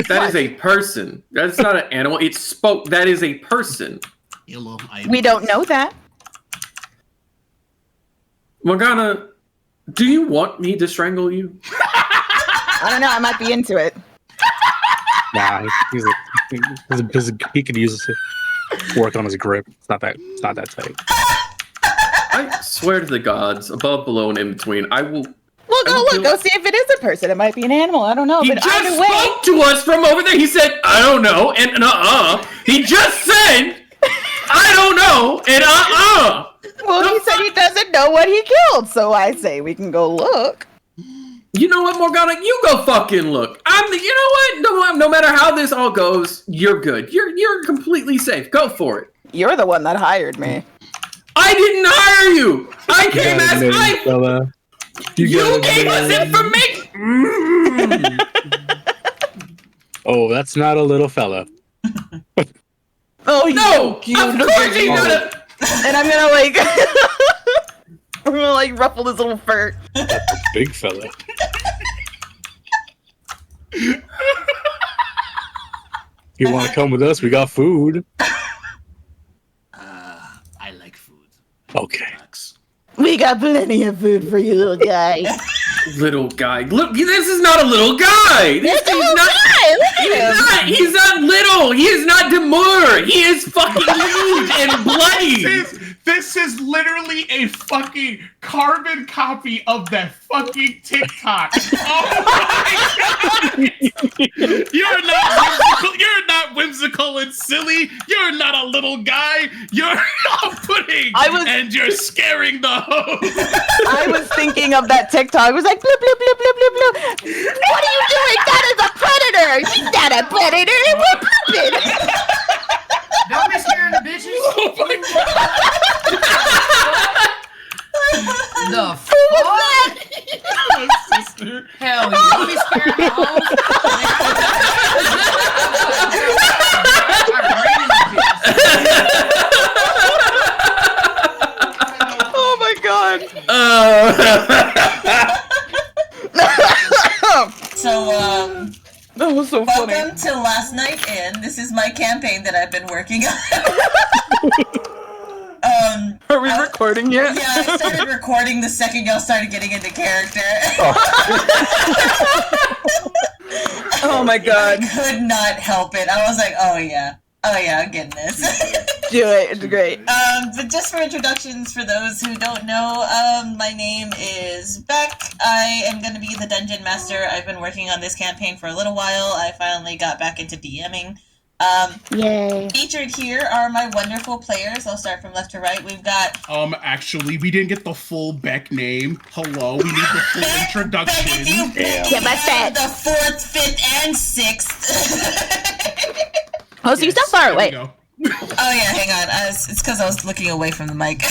That is a person. That's not an animal. It spoke. That is a person. We don't know that. Morgana, do you want me to strangle you? I don't know. I might be into it. Nah, he could use it to work on his grip. It's not that tight. I swear to the gods, above, below, and in between, I will. Well, go see if it is a person. It might be an animal. I don't know. He but just either way, spoke to us from over there. He said, "I don't know," and He just said, "I don't know," and Well, he said he doesn't know what he killed, so I say we can go look. You know what, Morgana? You go fucking look. You know what? No matter how this all goes, you're good. You're completely safe. Go for it. You're the one that hired me. I didn't hire you. I came as You gave us information. Oh, that's not a little fella. Oh no! Of course he's not a. And I'm gonna ruffle his little fur. That's a big fella. You want to come with us? We got food. I like food. Okay. We got plenty of food for you, little guy. Little guy. Look, this is not a little guy. He's not little. He is not demure. He is fucking huge and bloody. This is literally a fucking carbon copy of that fucking TikTok. Oh my god! You're not whimsical and silly. You're not a little guy. You're off-putting. And you're scaring the host. I was thinking of that TikTok. It was like, bloop, bloop, bloop, bloop, bloop, bloop. What are you doing? That is a predator. She's not a predator. We're blooping. Don't be scaring the bitches. Oh my god. The fuck? Sister. Hell, you don't be scaring the hoes. Oh my god. So, that was so funny. Welcome to Last Night In. This is my campaign that I've been working on. Are we recording yet? Yeah, I started recording the second y'all started getting into character. Oh my god. I could not help it. I was like, oh yeah, I'm getting this. Do it, it's great. But just for introductions, for those who don't know, my name is Beck. I am going to be the Dungeon Master. I've been working on this campaign for a little while. I finally got back into DMing. Yay. Featured here are my wonderful players. I'll start from left to right. We've got... Actually, we didn't get the full Beck name. Hello, we need the full introduction. Get my set. The 4th, 5th, and 6th. Oh, so you're still far away. Oh yeah, hang on. It's because I was looking away from the mic.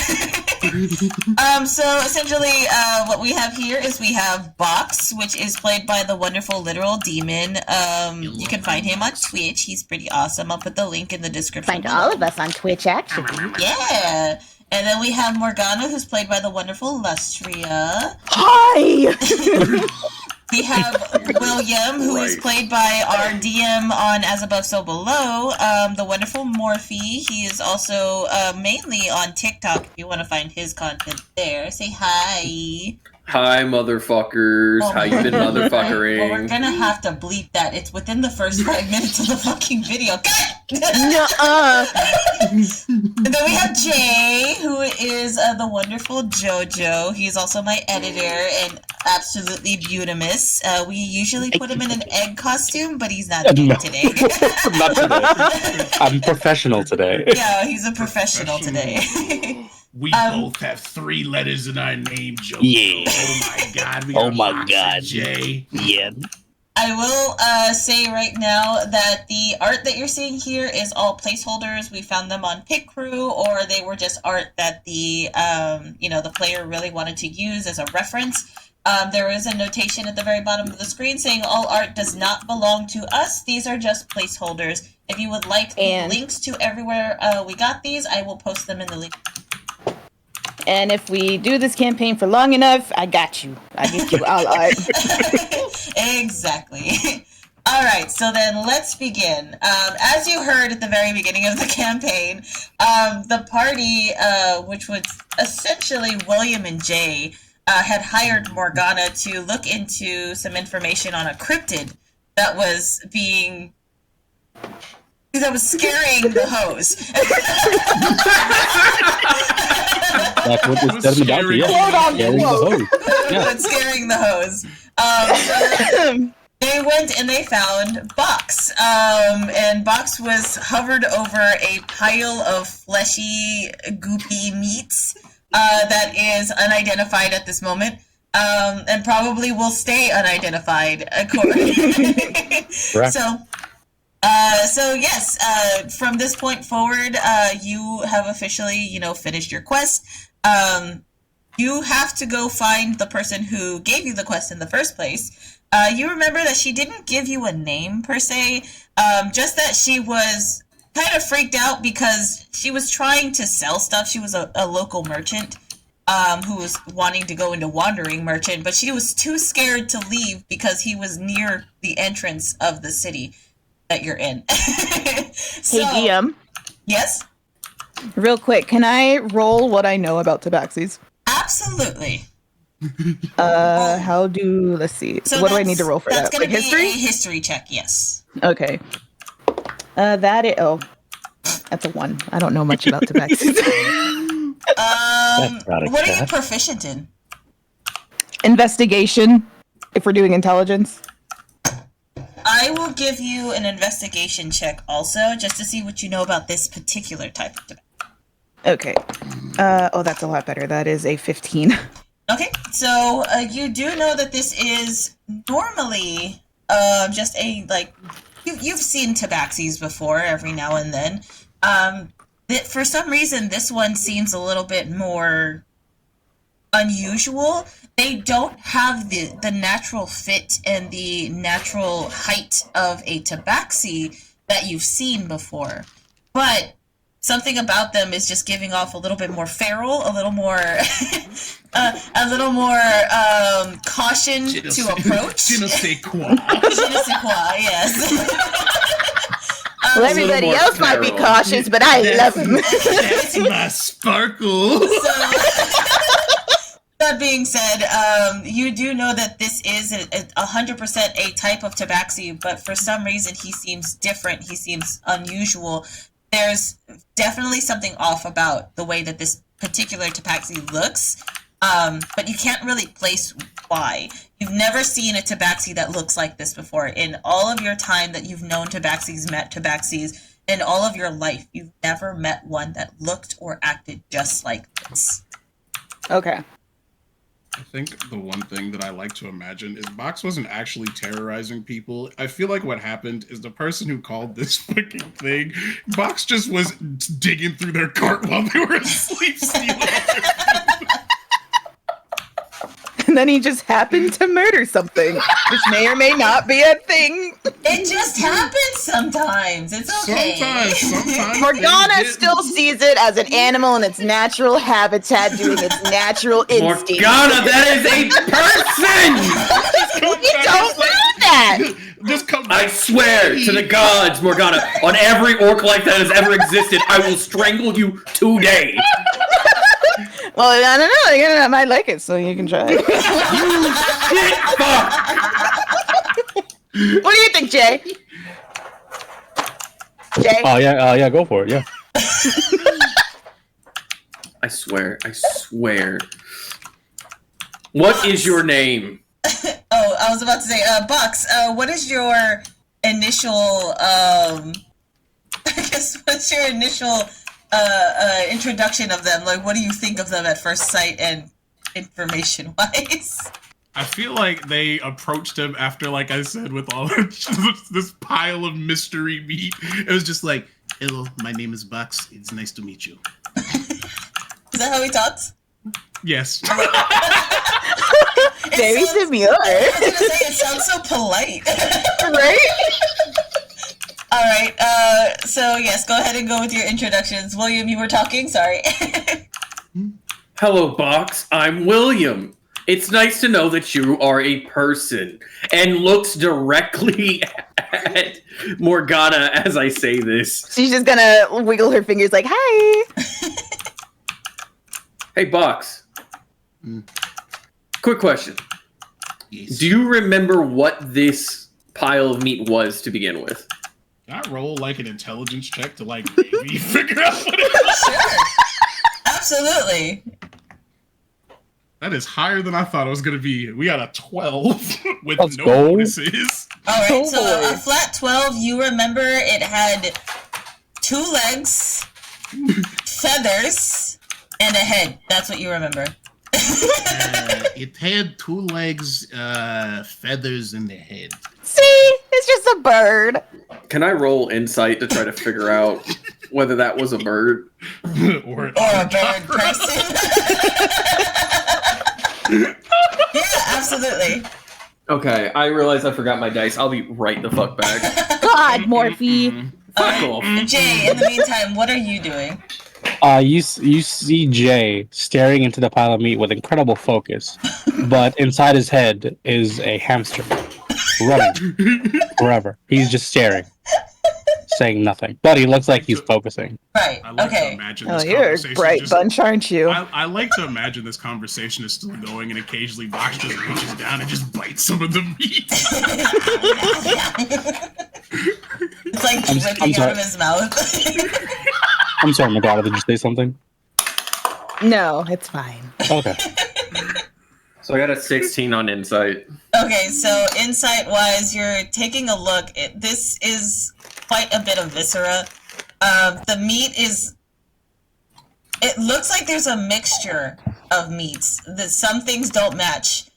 So essentially, what we have here is we have Box, which is played by the wonderful literal demon. You can find him on Twitch. He's pretty awesome. I'll put the link in the description. Find all of us on Twitch, actually. Yeah. And then we have Morgana, who's played by the wonderful Lustria. Hi! We have William, who is played by our DM on As Above, So Below, the wonderful Morphe. He is also mainly on TikTok if you want to find his content there. Say hi. Hi, motherfuckers. How you been, motherfuckering? Well, we're gonna have to bleep that. It's within the first 5 minutes of the fucking video. Nuh-uh. And then we have Jay, who is the wonderful JoJo. He's also my editor and absolutely beautimous. We usually put him in an egg costume, but he's not today. Not today. I'm professional today. Yeah, he's a professional today. We both have 3 letters in our name, JoJo. Yeah. Oh my god. Oh my god. Jay. Yeah. I will say right now that the art that you're seeing here is all placeholders. We found them on Pit Crew, or they were just art that the the player really wanted to use as a reference. There is a notation at the very bottom of the screen saying all art does not belong to us. These are just placeholders. If you would like links to everywhere we got these, I will post them in the link. And if we do this campaign for long enough, I got you. I get you all art. Exactly. All right, so then let's begin. As you heard at the very beginning of the campaign, the party, which was essentially William and Jay, had hired Morgana to look into some information on a cryptid that was scaring the host. That's what this says about you. Scaring the host. They went and they found Box. And Box was hovered over a pile of fleshy, goopy meats that is unidentified at this moment. And probably will stay unidentified. So yes, from this point forward, you have officially, finished your quest. You have to go find the person who gave you the quest in the first place. You remember that she didn't give you a name per se, just that she was kind of freaked out because she was trying to sell stuff. She was a local merchant who was wanting to go into wandering merchant, but she was too scared to leave because he was near the entrance of the city that you're in. So, hey, DM. Yes? Real quick, can I roll what I know about tabaxis? Absolutely. Let's see. So what do I need to roll for that? That's going to be history? a history check, yes. Okay. That's a 1. I don't know much about tabaxis. What are you proficient in? Investigation, if we're doing intelligence. I will give you an investigation check also, just to see what you know about this particular type of tobacco. Okay. That's a lot better. That is a 15. Okay, so you do know that this is normally just you've seen tabaxis before every now and then. For some reason, this one seems a little bit more unusual. They don't have the natural fit and the natural height of a tabaxi that you've seen before. But something about them is just giving off a little bit more feral, a little more caution to approach. Je ne sais quoi. Je ne sais quoi, yes. Well, everybody else might be cautious, but I love him. That's my sparkle. That being said, you do know that this is 100% a type of tabaxi, but for some reason he seems different. He seems unusual. There's definitely something off about the way that this particular tabaxi looks, but you can't really place why. You've never seen a tabaxi that looks like this before. In all of your time that you've known tabaxis, met tabaxis, in all of your life, you've never met one that looked or acted just like this. Okay. I think the one thing that I like to imagine is Box wasn't actually terrorizing people. I feel like what happened is the person who called this fucking thing, Box just was digging through their cart while they were asleep, stealing all their food. And then he just happened to murder something, which may or may not be a thing. It just happens sometimes. It's okay. Sometimes. Morgana still sees it as an animal in its natural habitat, doing its natural instinct. Morgana, that is a person! You don't know that! Just come I swear to the gods, Morgana, on every orc life that has ever existed, I will strangle you today. Well, I don't know. I might like it, so you can try. You shit fuck! What do you think, Jay? Jay? Oh yeah, go for it. Yeah. I swear. What is your name? Oh, I was about to say, Bucks, what is your initial, what's your initial, introduction of them? Like, what do you think of them at first sight and information-wise? I feel like they approached him after, like I said, with all this pile of mystery meat. It was just like, hello, my name is Bucks. It's nice to meet you. Is that how he talks? Yes. Very demure. I was gonna say, it sounds so polite. Right? Alright, so yes, go ahead and go with your introductions. William, you were talking? Sorry. Hello, Box. I'm William. It's nice to know that you are a person. And looks directly at Morgana as I say this. She's just gonna wiggle her fingers like, hi. Hey, Box. Quick question. Yes. Do you remember what this pile of meat was to begin with? Can I roll like an intelligence check to like maybe figure out what it is? Sure. Absolutely. That is higher than I thought it was going to be. We got a 12 with Let's no go. bonuses. All right, Oh, so boy. a flat 12, you remember it had 2 legs, feathers, and a head. That's what you remember. It had 2 legs, feathers, and a head. See? It's just a bird. Can I roll insight to try to figure out whether that was a bird? Or Or a bird person. Yeah, absolutely. Okay, I realize I forgot my dice. I'll be right the fuck back. God, Morphe. Fuck off. Jay, in the meantime, what are you doing? You see Jay staring into the pile of meat with incredible focus, but inside his head is a hamster running forever. He's just staring, saying nothing, but he looks like he's focusing. Right, I like to okay. imagine Oh, this you're a conversation bright just- bunch, aren't you? I like to imagine this conversation is still going, and occasionally Vox just reaches down and just bites some of the meat. It's like I'm dripping sorry. out of his mouth. I'm sorry, Magada, did you say something? No, it's fine. Okay. So I got a 16 on insight. Okay, so insight-wise, you're taking a look. This is quite a bit of viscera. The meat is... It looks like there's a mixture of meats. Some things don't match.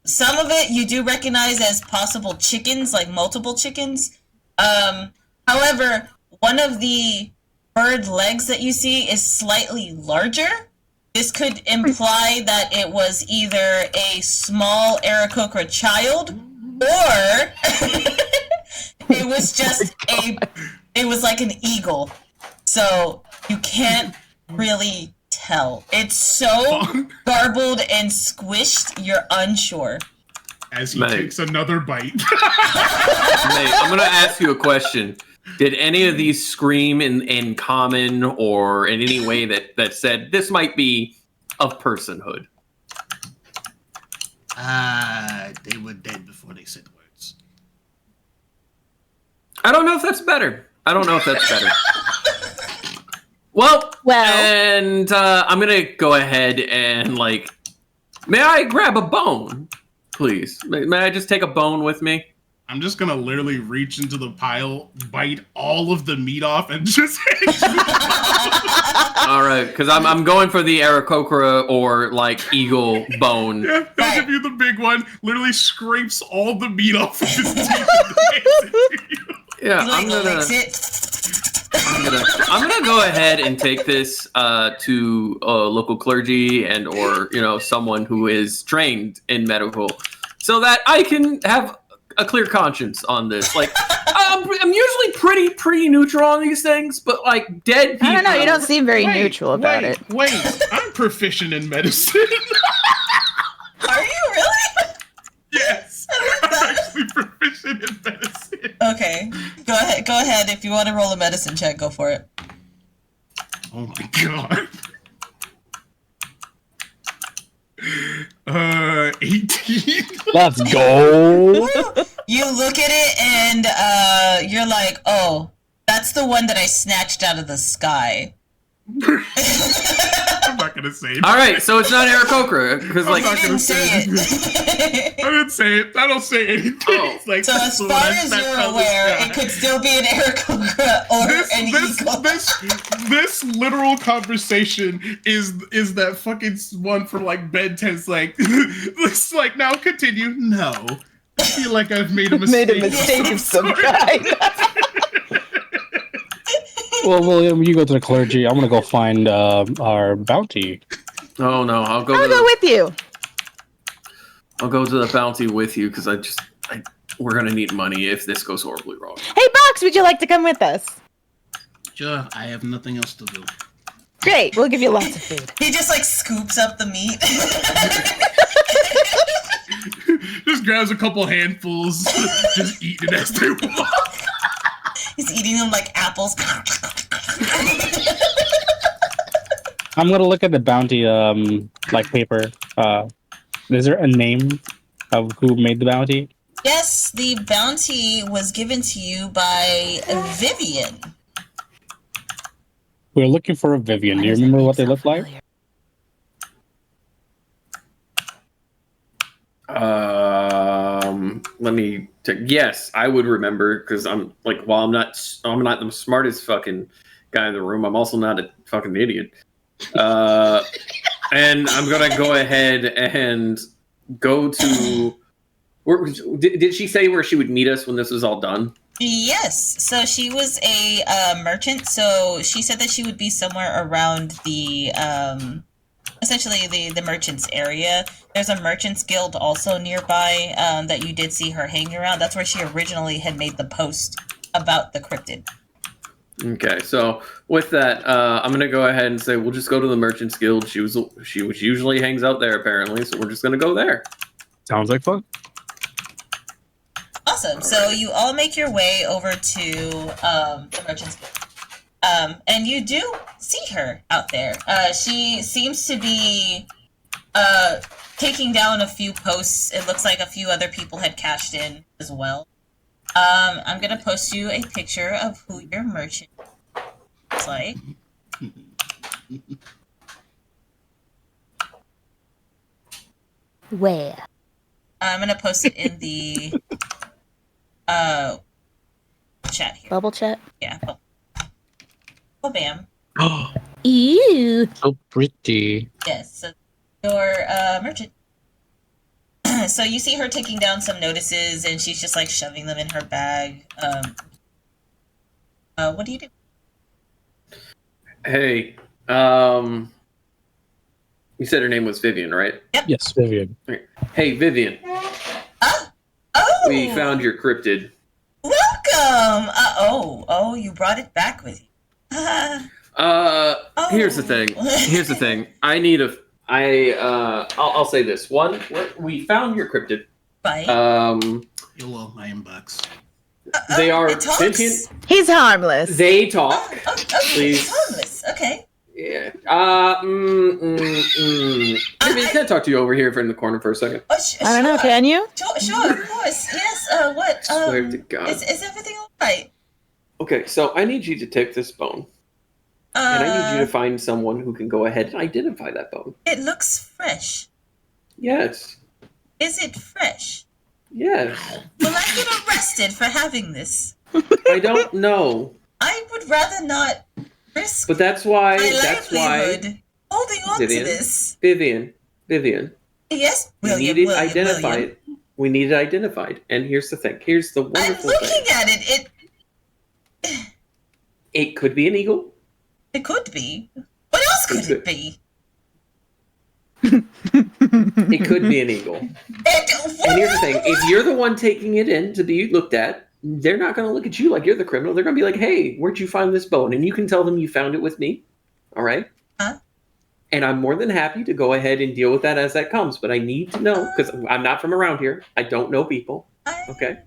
Some of it you do recognize as possible chickens, like multiple chickens. However, one of the bird legs that you see is slightly larger. This could imply that it was either a small Aarakocra child, or it was just it was like an eagle. So you can't really tell. It's so garbled and squished, you're unsure. As he Mate. takes another bite. Nate, I'm gonna ask you a question. Did any of these scream in common or in any way that said this might be of personhood? They were dead before they said words. I don't know if that's better. Well, and I'm gonna go ahead and may I grab a bone, please? May I just take a bone with me? I'm just gonna literally reach into the pile, bite all of the meat off, and just All right, because I'm going for the Aarakocra or eagle bone. yeah, he'll give you the big one. Literally scrapes all the meat off of his teeth. And hands it to you. Yeah, He licks it. I'm gonna go ahead and take this to local clergy and or someone who is trained in medical, so that I can have a clear conscience on this. I'm usually pretty neutral on these things, but dead people. I don't know. You don't seem very neutral about it. Wait, I'm proficient in medicine. Are you really? Yes, I'm actually proficient in medicine. Okay. Go ahead. If you want to roll a medicine check, go for it. Oh my god. 18. Let's go. You look at it and you're like, oh, that's the one that I snatched out of the sky. I'm not gonna say it. All right, so it's not Aarakocra because I'm You not didn't gonna say it. I didn't say it. I don't say anything. Oh. It's like, So that's as the far one I as snatched you're out of the aware, sky. it could still be an Aarakocra or an eagle. This literal conversation is that fucking one from Ben 10's it's now continue. No. I feel like I've made a mistake. Made a mistake of some kind. Well, William, you go to the clergy. I'm gonna go find our bounty. Oh no, I'll go I'll go with you. to the bounty with you because we're gonna need money if this goes horribly wrong. Hey, Box, would you like to come with us? Sure, I have nothing else to do. Great. We'll give you lots of food. He just scoops up the meat. Just just grabs a couple handfuls, just eating it as they walk. He's eating them like apples. I'm gonna look at the bounty like paper. Is there a name of who made the bounty? Yes, the bounty was given to you by Vivian. We're looking for a Vivian. Do you remember what they look like? Let me check. Yes, I would remember because I'm like, while I'm not the smartest fucking guy in the room, I'm also not a fucking idiot. And I'm gonna go ahead and go to. Did she say where she would meet us when this was all done? Yes, so she was a merchant, so she said that she would be somewhere around the, essentially the merchant's area. There's a merchant's guild also nearby that you did see her hanging around. That's where she originally had made the post about the cryptid. Okay, so with that, I'm gonna go ahead and say we'll just go to the Merchants Guild. She usually hangs out there apparently, so we're just gonna go there. Sounds like fun. Awesome. So you all make your way over to the Merchants Guild. And you do see her out there. She seems to be taking down a few posts. It looks like a few other people had cashed in as well. I'm going to post you a picture of who your merchant looks like. Where? I'm going to post it in the chat here. Bubble chat? Yeah. Oh, bam. Ew. So pretty. Yes. So your merchant. So you see her taking down some notices, and she's just like shoving them in her bag. What do you do? Hey, you said her name was Vivian, right? Yes, Vivian. Hey, Vivian. Oh, We found your cryptid. Welcome. Oh, you brought it back with you. Here's the thing. I'll say this. One, we found your cryptid. Right. Hello, my inbox. They are it talks? sentient. He's harmless. They talk. Okay, Please. it's harmless. Okay. Yeah. Maybe can I talk to you over here in the corner for a second? Oh, I don't know, can you? Sure, of course. Yes. What? I swear to God. Is everything all right? Okay, so I need you to take this bone, and I need you to find someone who can go ahead and identify that bone. It looks fresh. Yes. Is it fresh? Yes. Will I get arrested for having this? I don't know, I would rather not risk but that's why. my That's why. livelihood holding on Vivian? to this. Vivian. Yes, We William. need it William, identified. William. We need it identified. And here's the thing. Here's the I'm wonderful looking thing. at it. It could be an eagle. It could be. What else could it be? It could be an eagle. And And here's the thing. If you're the one taking it in to be looked at, they're not going to look at you like you're the criminal. They're going to be like, hey, where'd you find this bone? And you can tell them you found it with me. All right? Huh? And I'm more than happy to go ahead and deal with that as that comes. But I need to know, because I'm not from around here. I don't know people. Okay?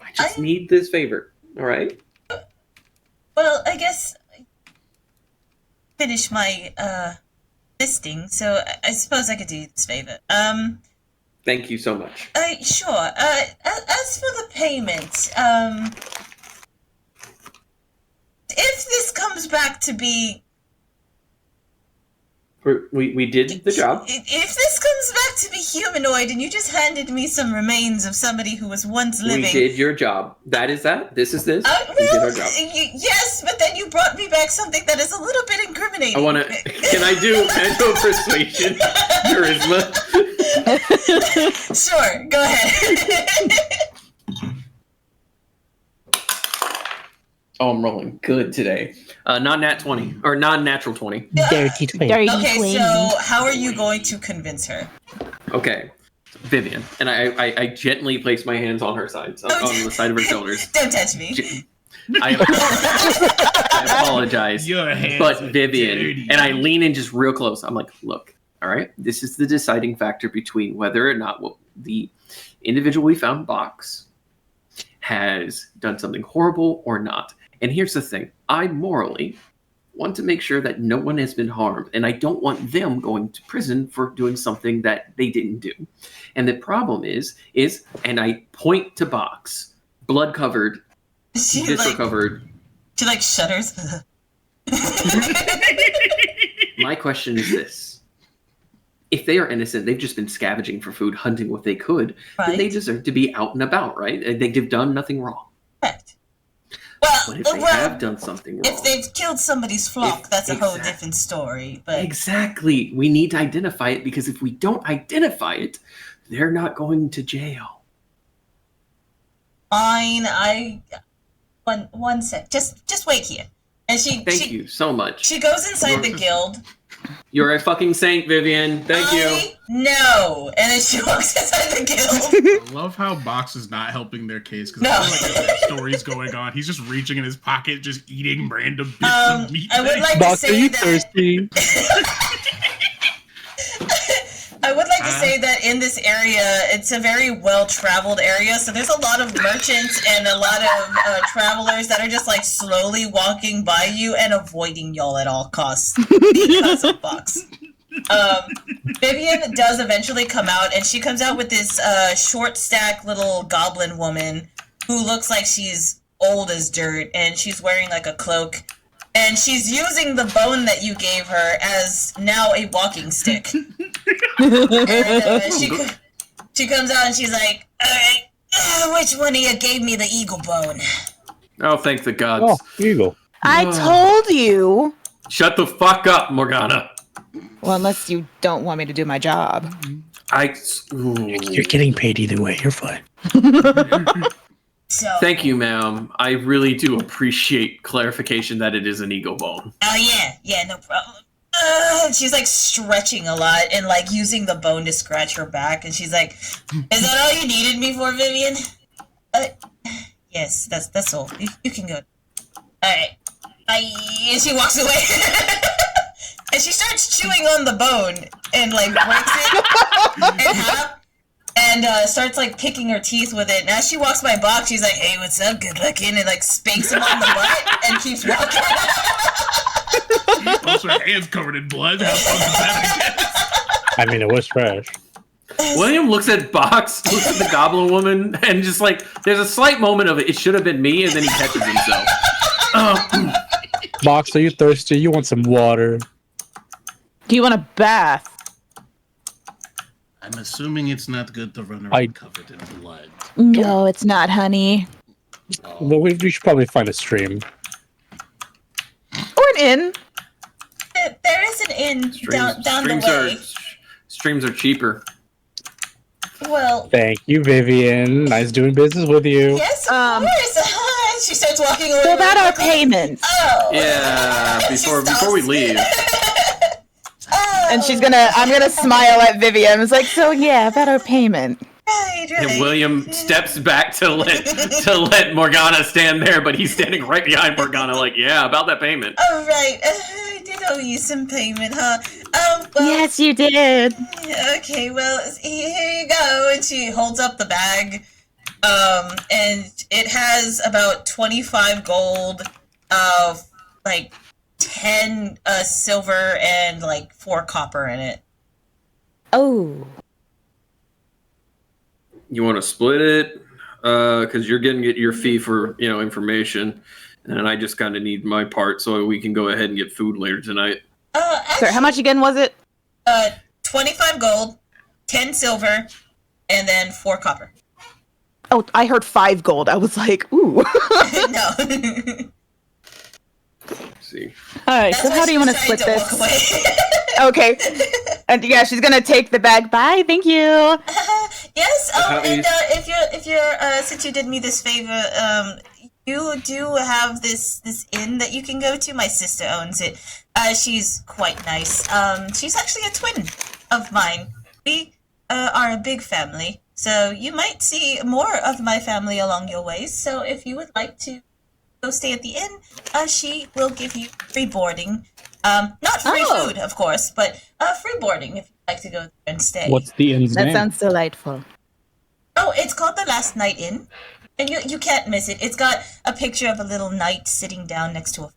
I just need this favor. All right? Well, I guess finish my listing, so I suppose I could do you this favor. Thank you so much. Sure. As for the payment, if this comes back to be We did the job. If this comes back to be humanoid and you just handed me some remains of somebody who was once living... We did your job. That is that. This is this. Well, We did our job. Yes, but then you brought me back something that is a little bit incriminating. I want to... Can I do a persuasion? Charisma? Sure, go ahead. Oh, I'm rolling good today. Non-nat 20. Or non-natural 20. Dirty 20. Dirty Okay, twins. so how are you going to convince her? Okay. Vivian. And I gently place my hands on her sides, on the side of her shoulders. Don't touch me. I apologize. Your hands But are Vivian, dirty. and I lean in just real close. I'm like, look, all right, this is the deciding factor between whether or not the individual we found box has done something horrible or not. And here's the thing. I morally want to make sure that no one has been harmed, and I don't want them going to prison for doing something that they didn't do. And the problem is, and I point to box, blood covered, viscera covered. She like shudders. My question is this. If they are innocent, they've just been scavenging for food, hunting what they could, then they deserve to be out and about, right? They've done nothing wrong. Correct. Well, But if they have done something wrong... If they've killed somebody's flock, that's a whole different story. But Exactly. We need to identify it, because if we don't identify it, they're not going to jail. Fine, one sec. Just wait here. And Thank you so much. She goes inside the guild. You're a fucking saint, Vivian. Thank you. No. And then she walks inside the guild. I love how Box is not helping their case because I feel like there's stories going on. He's just reaching in his pocket, just eating random bits of meat. I would like Box, to are say you that thirsty? I would like to say that in this area, it's a very well-traveled area, so there's a lot of merchants and a lot of travelers that are just like slowly walking by you and avoiding y'all at all costs because of Box. Vivian does eventually come out, and she comes out with this short stack little goblin woman who looks like she's old as dirt, and she's wearing like a cloak. And she's using the bone that you gave her as now a walking stick. And she comes out and she's like, all right, which one of you gave me the eagle bone? Oh, thank the gods. Oh, eagle. I told you. Shut the fuck up, Morgana. Well, unless you don't want me to do my job. You're getting paid either way. You're fine. So, Thank you, ma'am. I really do appreciate clarification that it is an eagle bone. oh yeah, no problem. She's like stretching a lot and like using the bone to scratch her back, and she's like, "Is that all you needed me for, Vivian?" Yes, that's all. You can go. All right. Bye. And she walks away, and she starts chewing on the bone and like breaks it in half. And starts like picking her teeth with it. And as she walks by Box, she's like, "Hey, what's up? Good looking," and like spanks him on the butt and keeps walking. Also, her hands covered in blood. How fun is that? I mean, it was trash. William looks at Box, looks at the goblin woman, and just like, there's a slight moment of it should have been me, and then he catches himself. Box, are you thirsty? You want some water? Do you want a bath? I'm assuming it's not good to run around covered in blood. No, it's not, honey. Well, we should probably find a stream. Or an inn. There is an inn down the way. Streams are cheaper. Well, Thank you, Vivian. Nice doing business with you. yes, of course. She starts walking away. So about our quickly. payments. Oh. Yeah, And she before we stops. leave. Oh, And I'm gonna smile at Vivian. It's like, so yeah, about our payment. right. And William steps back to let Morgana stand there, but he's standing right behind Morgana, like, yeah, about that payment. All right. I did owe you some payment, huh? Well, Yes, you did. okay, well, here you go. And she holds up the bag. And it has about 25 gold, like 10 silver, and like 4 copper in it. Oh. You want to split it? Because you're getting your fee for, information. And I just kind of need my part so we can go ahead and get food later tonight. Sorry, how much again was it? 25 gold, 10 silver, and then 4 copper. Oh, I heard 5 gold. I was like, ooh. No. Let's see. All right, That's so why how do she you want to decided split walk this? away. Okay. And yeah, she's gonna take the bag. Bye, thank you. Yes. How And is- if you're since you did me this favor, you do have this inn that you can go to. My sister owns it. She's quite nice. She's actually a twin of mine. We are a big family, so you might see more of my family along your ways. So if you would like to go stay at the inn, she will give you free boarding. Not free Oh. food, of course, but free boarding if you'd like to go there and stay. What's the inn's That name? sounds delightful. called the Last Night Inn, and you can't miss it. It's got a picture of a little knight sitting down next to a.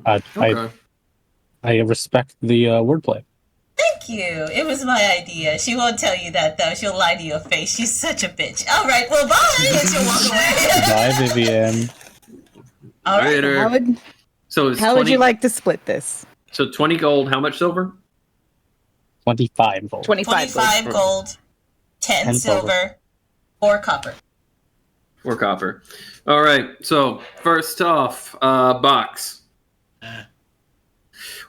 Okay. I respect the wordplay. Thank you. It was my idea. She won't tell you that though. She'll lie to your face. She's such a bitch. All right. Well, bye. And she'll walk away. Bye, Vivian. All right. Later. So it's How 20, would you like to split this? So 20 gold. How much silver? 25 gold. 25. 25 gold, 10 silver, 4 copper. 4 copper. All right. So first off, box.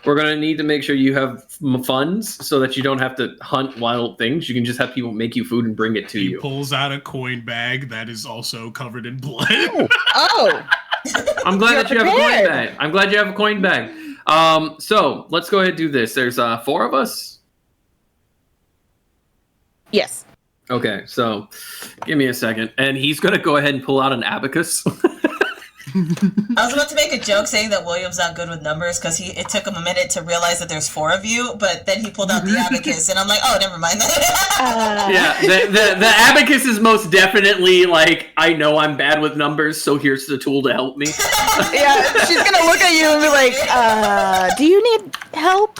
We're gonna need to make sure you have funds so that you don't have to hunt wild things. You can just have people make you food and bring it to He you. pulls out a coin bag that is also covered in blood. Oh, I'm glad You're that you have a coin prepared. bag. I'm glad you have a coin bag. So let's go ahead and do this. There's 4 of us. yes. Okay, so give me a second. And he's gonna go ahead and pull out an abacus. I was about to make a joke saying that William's not good with numbers because it took him a minute to realize that there's 4 of you, but then he pulled out the abacus, and I'm like, oh, never mind that. Yeah, the abacus is most definitely like, I know I'm bad with numbers, so here's the tool to help me. Yeah, she's gonna look at you and be like, do you need help?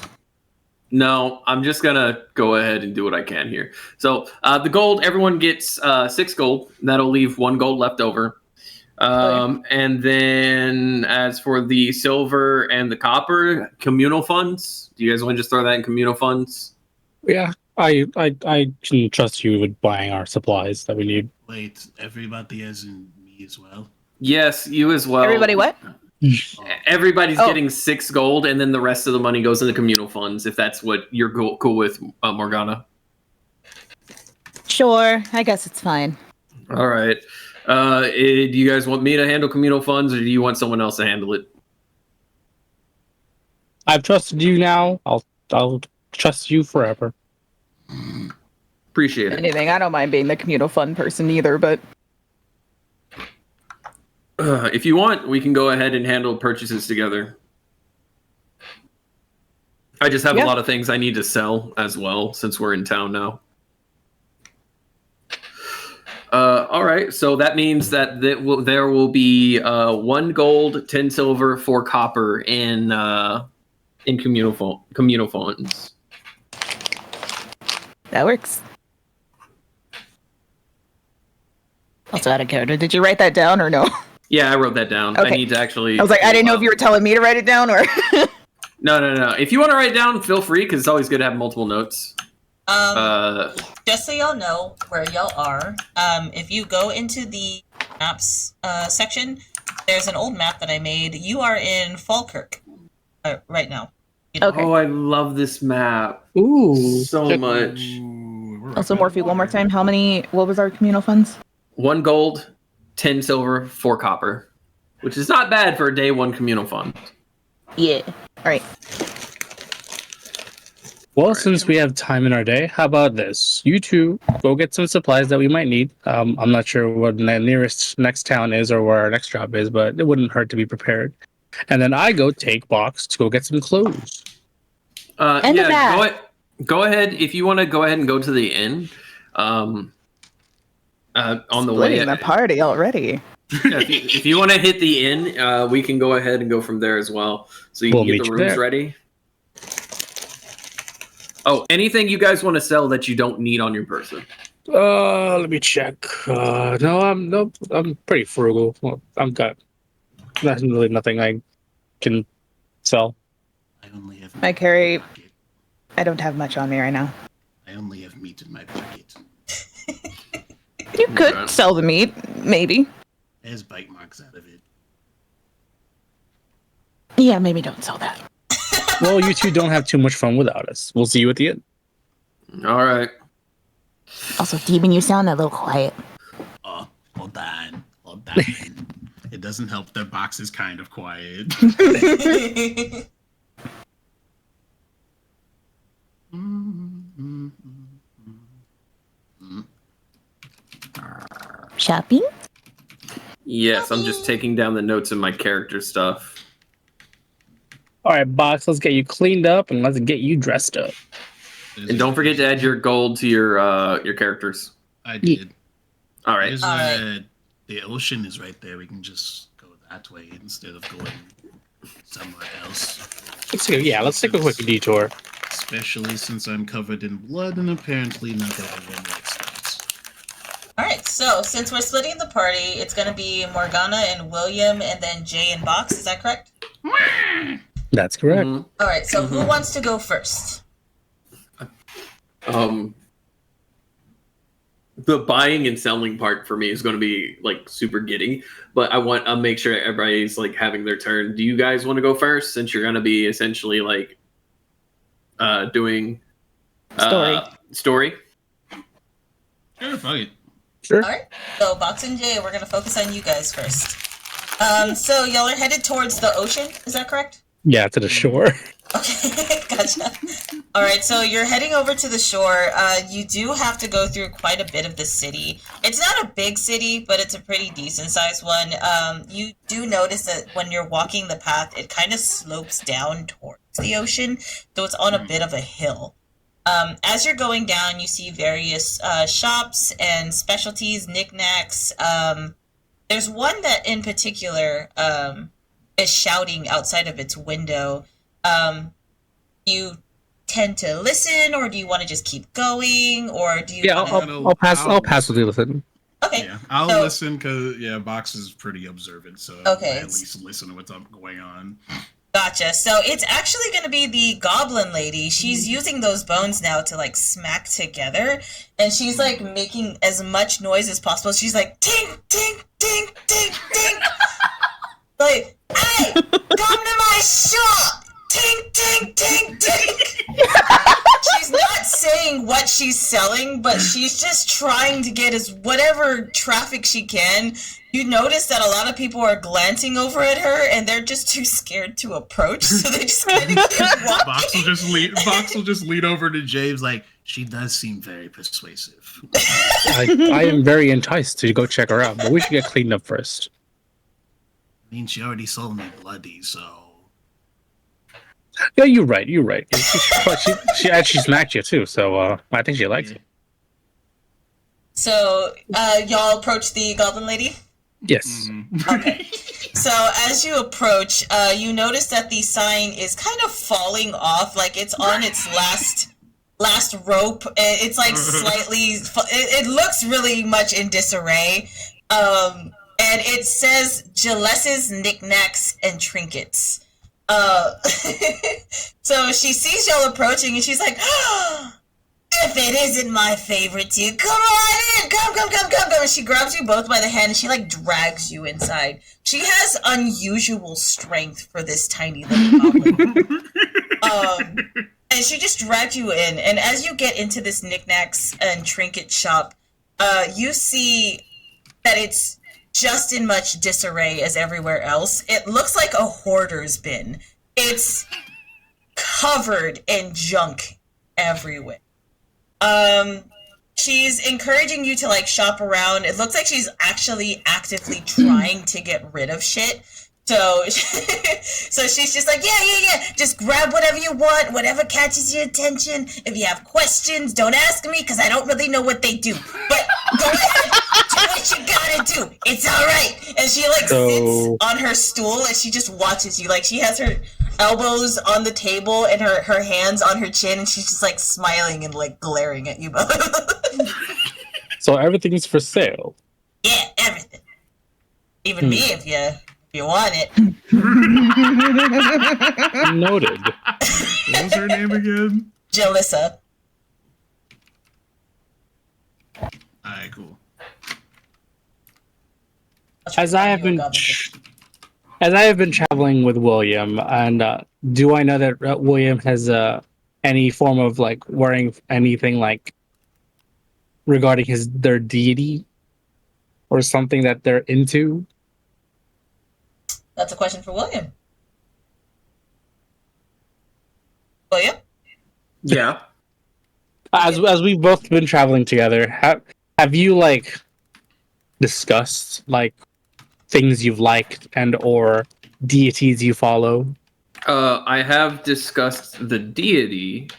No, I'm just gonna go ahead and do what I can here. So the gold, everyone gets 6 gold. That'll leave 1 gold left over. And then as for the silver and the copper, communal funds. Do you guys want to just throw that in communal funds? Yeah, I can trust you with buying our supplies that we need. Wait, everybody as in me as well? Yes, you as well. Everybody what? Everybody's Oh. getting 6 gold, and then the rest of the money goes into communal funds, if that's what you're cool with, Morgana. Sure, I guess it's fine. All right. Do you guys want me to handle communal funds, or do you want someone else to handle it? I've trusted you now. I'll trust you forever. Appreciate it. Anything. I don't mind being the communal fund person either, but If you want, we can go ahead and handle purchases together. I just have Yeah. a lot of things I need to sell as well, since we're in town now. All right, so that means that there will be 1 gold, 10 silver, 4 copper in communal funds. that works. Also out of character. Did you write that down or no? Yeah, I wrote that down. Okay. I need to actually. I was like, I didn't know if you were telling me to write it down or. No. If you want to write down, feel free, because it's always good to have multiple notes. Just so y'all know where y'all are, if you go into the maps section, there's an old map that I made. You are in Falkirk right now. Okay. Oh, I love this map Ooh, so much. Also, Morphe, one more time. What was our communal funds? 1 gold, 10 silver, 4 copper, which is not bad for a day 1 communal fund. Yeah. All right. Well, since we have time in our day, how about this? You two go get some supplies that we might need. I'm not sure what the nearest next town is or where our next job is, but it wouldn't hurt to be prepared. And then I go take Box to go get some clothes. And the bag. Go ahead. If you want to go ahead and go to the inn, on the way. Splitting the party already. Yeah, if you want to hit the inn, we can go ahead and go from there as well. So you We'll can get meet the you rooms there. ready. Oh, anything you guys want to sell that you don't need on your person? Let me check. I'm pretty frugal. Well, there's really nothing I can sell. I only have I carry. I don't have much on me right now. I only have meat in my pocket. You could Okay. sell the meat, maybe. There's bite marks out of it. Yeah, maybe don't sell that. Well, you two don't have too much fun without us. We'll see you at the end. All right. Also, Demon, you sound a little quiet. Oh, hold on. It doesn't help that Box is kind of quiet. Shopping? Yes, I'm just taking down the notes of my character stuff. All right, Box, let's get you cleaned up and let's get you dressed up. And don't forget to add your gold to your characters. I did. All right. There's Alright. the ocean is right there. We can just go that way instead of going somewhere else. Let's take a quick detour. Especially since I'm covered in blood and apparently not everyone likes that. Alright, so since we're splitting the party, it's gonna be Morgana and William and then Jay and Box, is that correct? That's correct. Mhm. Alright, so who wants to go first? The buying and selling part for me is going to be like super giddy, but I'll make sure everybody's like having their turn. Do you guys want to go first since you're going to be essentially like doing story? Sure, fuck it. Sure. Alright, so Box and Jay, we're gonna focus on you guys first. So y'all are headed towards the ocean, is that correct? Yeah, to the shore. Okay, gotcha. Alright, so you're heading over to the shore. You do have to go through quite a bit of the city. It's not a big city, but it's a pretty decent sized one. You do notice that when you're walking the path, it kind of slopes down towards the ocean, so it's on a bit of a hill. As you're going down, you see various shops and specialties, knickknacks. There's one that in particular is shouting outside of its window. You tend to listen, or do you want to just keep going, or do you? Yeah, wanna... I'll pass with you. Listen. Okay. Yeah, I'll so- listen because Box is pretty observant, so Okay, I at least listen to what's going on. Gotcha. So it's actually going to be the goblin lady. She's using those bones now to like smack together, and she's like making as much noise as possible. She's like tink tink tink tink tink, like hey, come to my shop, tink tink tink tink. She's not saying what she's selling, but she's just trying to get as whatever traffic she can. You notice that a lot of people are glancing over at her, and they're just too scared to approach, so they just kind of keep walking. Box will just lean over to James like, she does seem very persuasive. I am very enticed to go check her out, but we should get cleaned up first. I mean, she already sold me bloody, so... Yeah, you're right. She actually smacked you too, so I think she likes you. So, y'all approach the goblin lady? Yes. Okay. So, as you approach, you notice that the sign is kind of falling off, like it's on its last rope. It's like slightly, it looks really much in disarray. And it says Gilles's knickknacks and trinkets. So she sees y'all approaching and she's like, oh, if it isn't my favorite too, come on in, come. And she grabs you both by the hand and she like drags you inside. She has unusual strength for this tiny little goblin. And she just dragged you in. And as you get into this knickknacks and trinket shop, you see that it's just in much disarray as everywhere else. It looks like a hoarder's bin. It's covered in junk everywhere. She's encouraging you to like shop around. It looks like she's actually actively trying to get rid of shit. So, so she's just like, yeah. Just grab whatever you want, whatever catches your attention. If you have questions, don't ask me because I don't really know what they do. But go ahead, do what you gotta do. It's all right. And she like sits on her stool and she just watches you. Like she has her elbows on the table and her hands on her chin, and she's just like smiling and like glaring at you both. So everything's for sale. Yeah, everything. Even me, if you want it. Noted. What was her name again? Jalissa. Alright, cool. As I have been traveling with William, and do I know that William has any form of like wearing anything like regarding their deity or something that they're into? That's a question for William. William? Yeah. As we've both been traveling together, have you like discussed like things you've liked and or deities you follow? I have discussed the deity,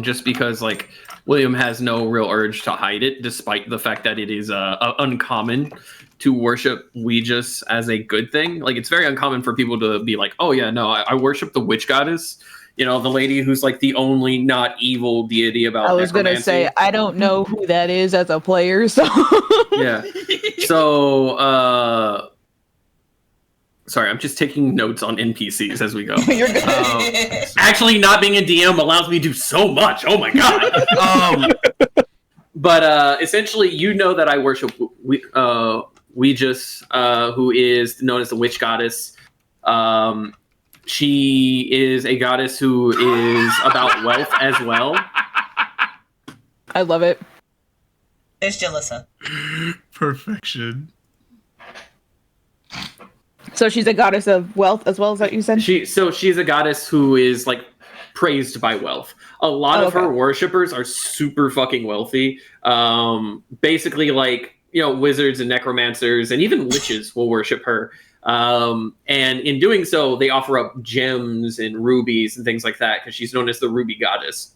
just because like William has no real urge to hide it, despite the fact that it is uncommon to worship Ouijas as a good thing. Like, it's very uncommon for people to be like, oh yeah, no, I worship the witch goddess. You know, the lady who's like the only not evil deity about I was going to say, I don't know who that is as a player, so. Yeah. So, sorry, I'm just taking notes on NPCs as we go. You're good. Actually, not being a DM allows me to do so much. Oh my god. But essentially, you know that I worship Ouijas, who is known as the witch goddess. She is a goddess who is about wealth as well. I love it. There's Jalissa. Perfection. So she's a goddess of wealth as well, as that you said? She's a goddess who is like praised by wealth. A lot of her worshippers are super fucking wealthy. Basically, like, you know, wizards and necromancers and even witches will worship her. And in doing so, they offer up gems and rubies and things like that because she's known as the ruby goddess.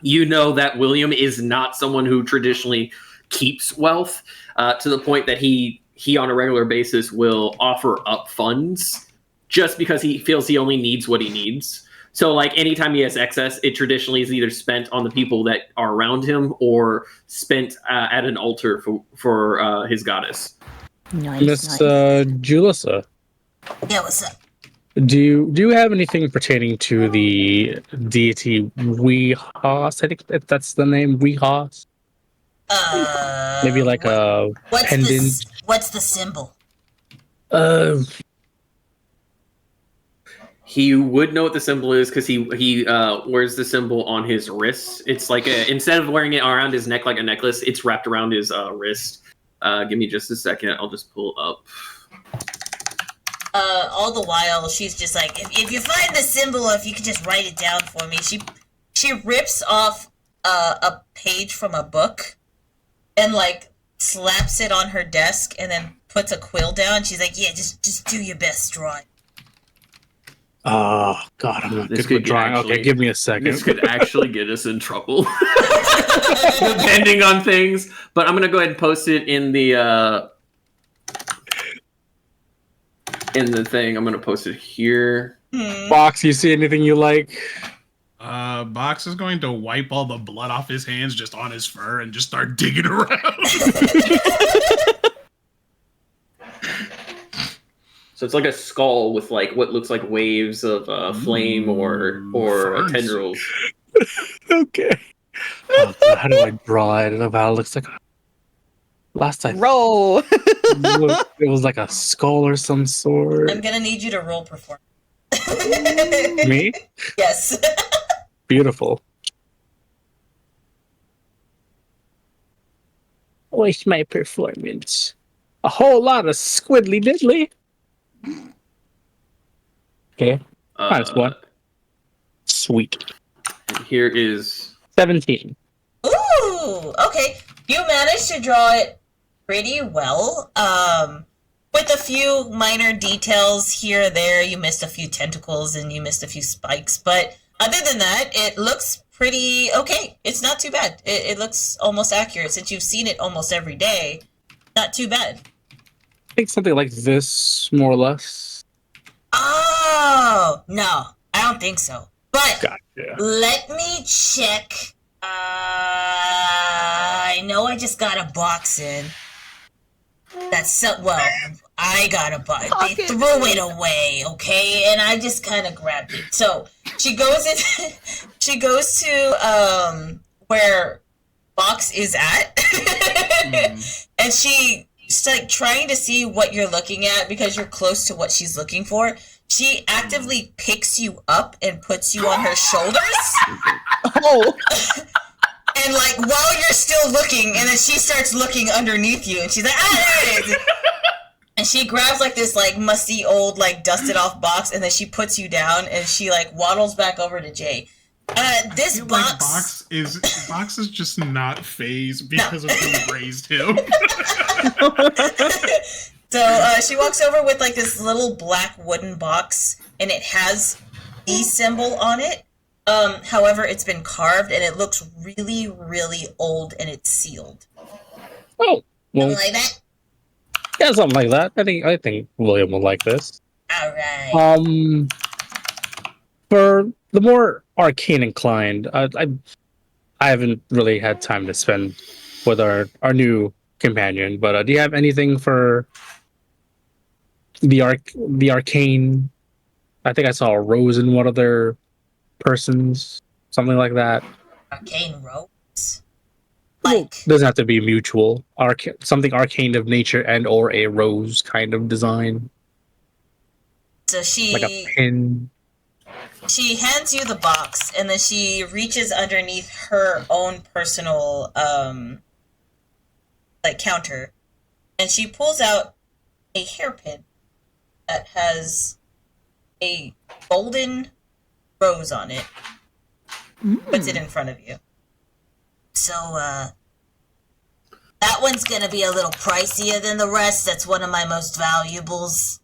You know that William is not someone who traditionally keeps wealth to the point that he on a regular basis will offer up funds just because he feels he only needs what he needs. So, like, anytime he has excess, it traditionally is either spent on the people that are around him or spent at an altar for his goddess. Nice. Miss Julissa, Yeah, what's up? do you have anything pertaining to the deity Weehas? I think that's the name, Weehas. Maybe like a pendant. What's the symbol? He would know what the symbol is because he wears the symbol on his wrist. It's like instead of wearing it around his neck like a necklace, it's wrapped around his wrist. Give me just a second. I'll just pull up. All the while, she's just like, if you find the symbol, if you could just write it down for me. She rips off a page from a book and like slaps it on her desk and then puts a quill down. She's like, yeah, just do your best, draw it. Oh God, I'm not good with drawing. Okay, give me a second. This could actually get us in trouble, depending on things. But I'm gonna go ahead and post it in the thing. I'm gonna post it here. Box, you see anything you like? Box is going to wipe all the blood off his hands just on his fur and just start digging around. So it's like a skull with like what looks like waves of flame or tendrils. Okay. How do I draw it? I don't know how it looks like. Last time Roll. it was like a skull or some sort. I'm gonna need you to roll performance. Me? Yes. Beautiful. What's my performance? A whole lot of squiddly diddly. Okay. -1. Sweet. Here is 17. Ooh, okay. You managed to draw it pretty well. With a few minor details here or there. You missed a few tentacles and you missed a few spikes, but other than that, it looks pretty okay. It's not too bad. It looks almost accurate since you've seen it almost every day. Not too bad. I think something like this, more or less. Oh, no. I don't think so. But Gotcha. let me check. I know I just got a box in. That's so, well, I got a box. They threw it away, okay? And I just kind of grabbed it. So she goes in, she goes to where Box is at. And she's like trying to see what you're looking at because you're close to what she's looking for. She actively picks you up and puts you on her shoulders. Oh. And like while you're still looking, and then she starts looking underneath you, and she's like, "Ah, there it is!" And she grabs like this like musty old like dusted off box, and then she puts you down, and she like waddles back over to Jay. This box, Box is just not phased because of who raised him. So she walks over with like this little black wooden box, and it has the symbol on it. However, it's been carved and it looks really, really old and it's sealed. Oh, well, Something like that? yeah, something like that. I think William will like this. Alright. For the more arcane inclined, I haven't really had time to spend with our new companion. But do you have anything for the arcane? I think I saw a rose in one of their persons, something like that. Arcane rose? Well, Like, doesn't have to be mutual. Something arcane of nature and or a rose kind of design, so she... like a pin. She hands you the box, and then she reaches underneath her own personal, counter, and she pulls out a hairpin that has a golden rose on it. Puts it in front of you. So, that one's gonna be a little pricier than the rest. That's one of my most valuables.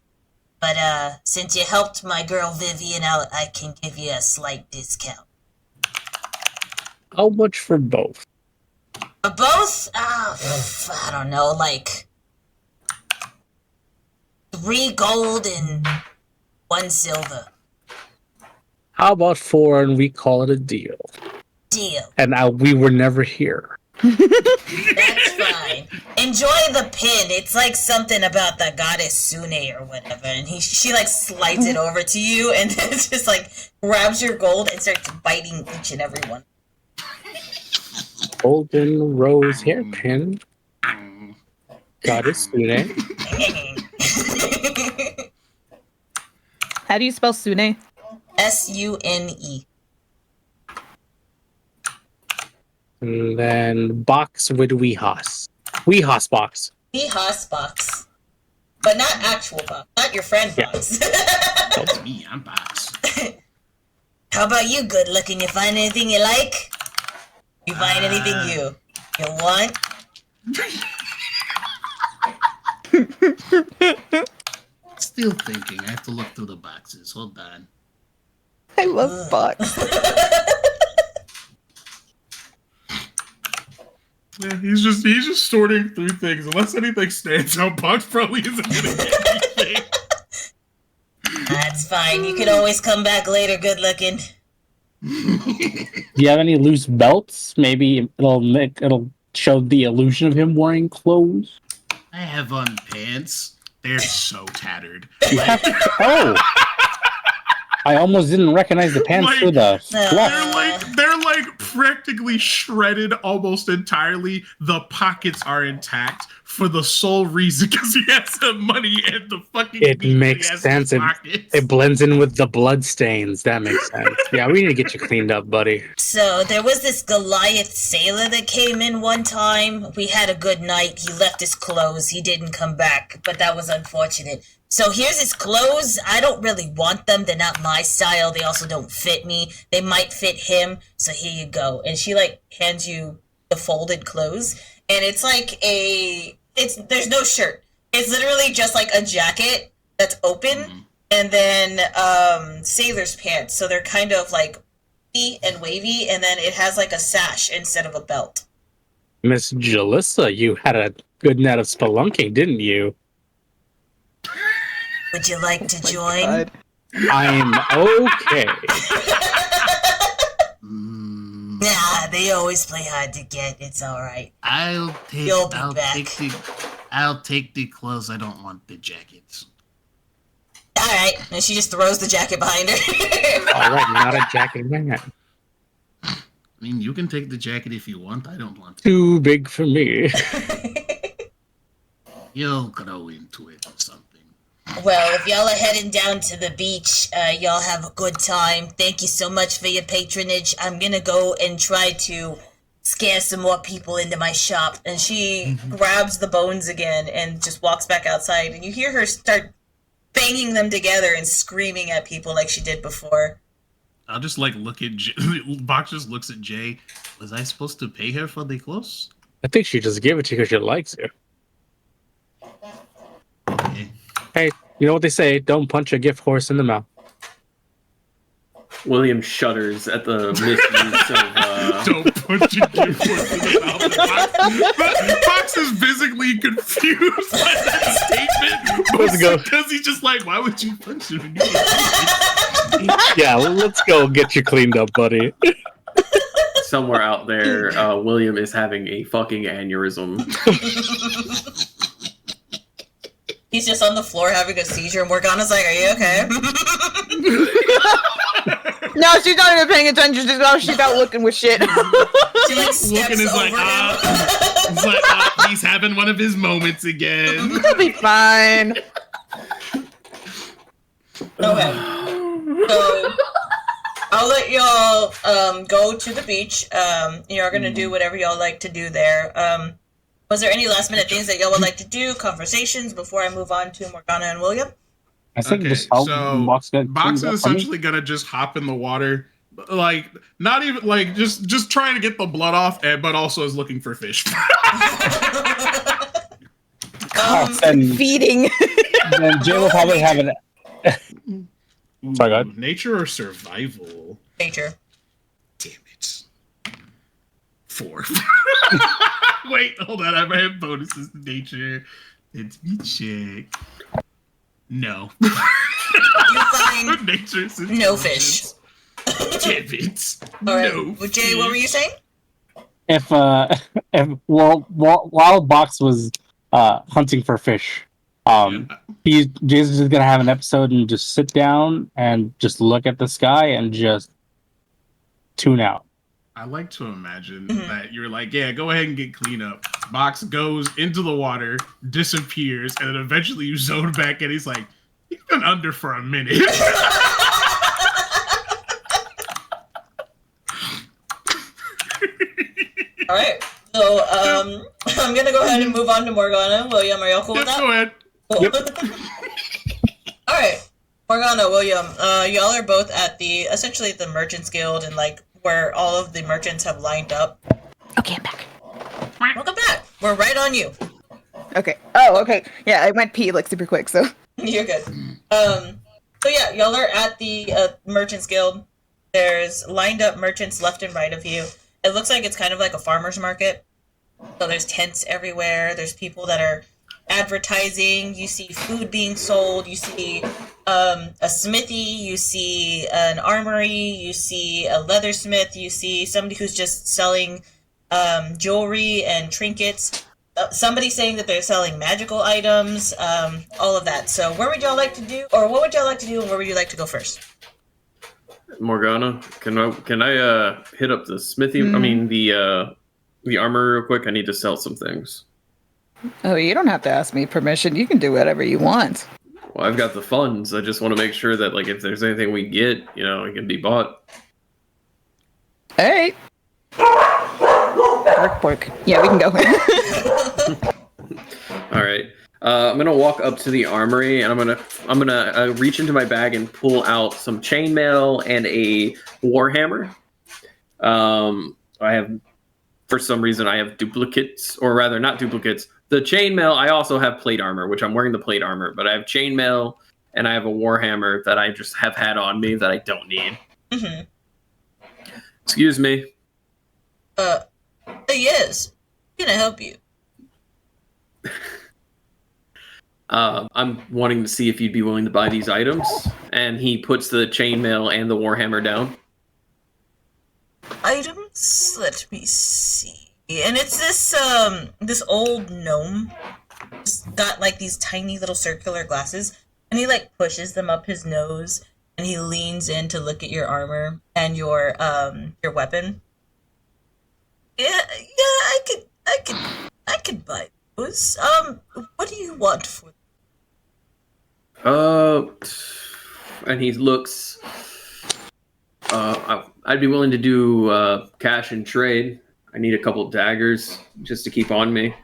But, since you helped my girl Vivian out, I can give you a slight discount. How much for both? For both? I don't know, like 3 gold and 1 silver. How about 4 and we call it a deal? Deal. And we were never here. That's fine. Enjoy the pin. It's like something about the goddess Sune or whatever. And she like slides it over to you and then just like grabs your gold and starts biting each and every one. Golden rose hairpin. Goddess Sune. How do you spell Sune? Sune. And then box with Weehas. Weehas box. Weehas box. But not actual box. Not your friend box. That's me. I'm box. How about you, good looking? You find anything you like? You find anything you want? Still thinking. I have to look through the boxes. Hold on. I love box. Yeah, he's just sorting through things. Unless anything stands out, Box probably isn't gonna get anything. That's fine. You can always come back later, good looking. Do you have any loose belts? Maybe it'll show the illusion of him wearing clothes. I have on pants. They're so tattered. You have oh. I almost didn't recognize the pants Like, through the They're like practically shredded almost entirely. The pockets are intact for the sole reason because he has the money and the fucking. It meat makes he has sense. in his pockets. It blends in with the blood stains. That makes sense. Yeah, we need to get you cleaned up, buddy. So, there was this Goliath sailor that came in one time. We had a good night. He left his clothes. He didn't come back, but that was unfortunate. So here's his clothes. I don't really want them. They're not my style. They also don't fit me. They might fit him. So here you go. And she like hands you the folded clothes. And it's like there's no shirt. It's literally just like a jacket that's open and then sailor's pants. So they're kind of like and wavy. And then it has like a sash instead of a belt. Miss Jalissa, you had a good night of spelunking, didn't you? Would you like to join? God. I'm okay. Nah, they always play hard to get. It's all right. I'll take the clothes. I don't want the jackets. All right. And she just throws the jacket behind her. All right, not a jacket man. I mean, you can take the jacket if you want. I don't want it. Too big for me. You'll grow into it or something. Well, if y'all are heading down to the beach, y'all have a good time. Thank you so much for your patronage. I'm gonna go and try to scare some more people into my shop. And she grabs the bones again and just walks back outside. And you hear her start banging them together and screaming at people like she did before. I'll just like look at Jay. Box just looks at Jay. Was I supposed to pay her for the clothes? I think she just gave it to you because she likes you. Okay. Hey, you know what they say? Don't punch a gift horse in the mouth. William shudders at the misuse of. Don't put your gift horse in the mouth. Fox is visibly confused by that statement. Let's go. Because he's just like, why would you punch him? Yeah, let's go get you cleaned up, buddy. Somewhere out there, William is having a fucking aneurysm. He's just on the floor having a seizure, and Morgana's like, "Are you okay?" No, she's not even paying attention. She's out looking with shit. She like steps Looking is over like, him. he's like, he's having one of his moments again. It'll be fine. Okay. So I'll let y'all go to the beach. You're gonna do whatever y'all like to do there. Was there any last minute things that y'all would like to do? Conversations before I move on to Morgana and William? I think Okay, just help so Box Box is essentially gonna just hop in the water, like not even like just trying to get the blood off, but also is looking for fish. and Feeding. then Jay will probably have an. Sorry, go ahead. Nature or survival? Nature. Damn it. 4. Wait, hold on. I might have bonuses to nature. Let me check. No. You find Nature no fish. Damn it. All right. No Well, Jay, what were you saying? If while Box was hunting for fish, Jay's just gonna have an episode and just sit down and just look at the sky and just tune out. I like to imagine that you're like, yeah, go ahead and get clean up. Box goes into the water, disappears, and then eventually you zone back and he's like, you've been under for a minute. All right. So I'm gonna go ahead and move on to Morgana. William, are y'all cool with that? Go ahead. Cool. All right. Morgana, William, y'all are both at essentially the Merchants Guild and like where all of the merchants have lined up. Okay, I'm back. Welcome back. We're right on you. Okay. Oh, okay. Yeah, I went pee like super quick, so. You're good. So yeah, y'all are at the Merchants Guild. There's lined up merchants left and right of you. It looks like it's kind of like a farmer's market. So there's tents everywhere. There's people that are advertising. You see food being sold. You see a smithy. You see an armory. You see a leathersmith. You see somebody who's just selling jewelry and trinkets. Somebody saying that they're selling magical items. All of that. So where would y'all like to do, or what would y'all like to do, and where would you like to go first? Morgana, can I hit up the smithy? I mean the armor real quick. I need to sell some things. Oh, you don't have to ask me permission. You can do whatever you want. Well, I've got the funds. I just want to make sure that like if there's anything we get, it can be bought. Hey. Work. Yeah, we can go. All right. I'm gonna walk up to the armory and I'm gonna reach into my bag and pull out some chainmail and a warhammer. For some reason I have duplicates, or rather not duplicates. The chainmail, I also have plate armor, which I'm wearing the plate armor, but I have chainmail and I have a warhammer that I just have had on me that I don't need. Mm-hmm. Excuse me. Yes. Can I help you? I'm wanting to see if you'd be willing to buy these items. And he puts the chainmail and the warhammer down. Items? Let me see. And it's this old gnome. He's got like these tiny little circular glasses, and he like pushes them up his nose, and he leans in to look at your armor and your weapon. Yeah, I could buy those. What do you want for them? And he looks. I'd be willing to do cash and trade. I need a couple daggers just to keep on me.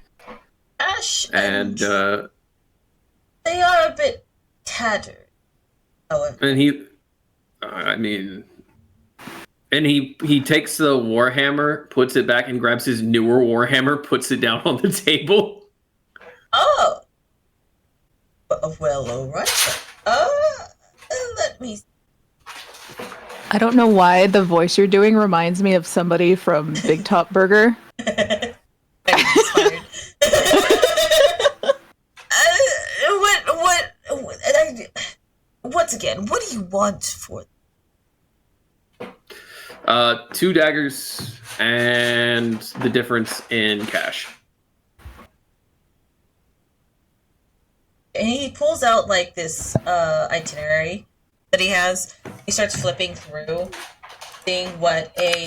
Ash And they are a bit tattered. However, and he takes the warhammer, puts it back, and grabs his newer warhammer, puts it down on the table. oh, well, all right. Let me. I don't know why the voice you're doing reminds me of somebody from Big Top Burger. I'm inspired. Once again, what do you want for? 2 daggers and the difference in cash. And he pulls out like this itinerary that he has. He starts flipping through, seeing what a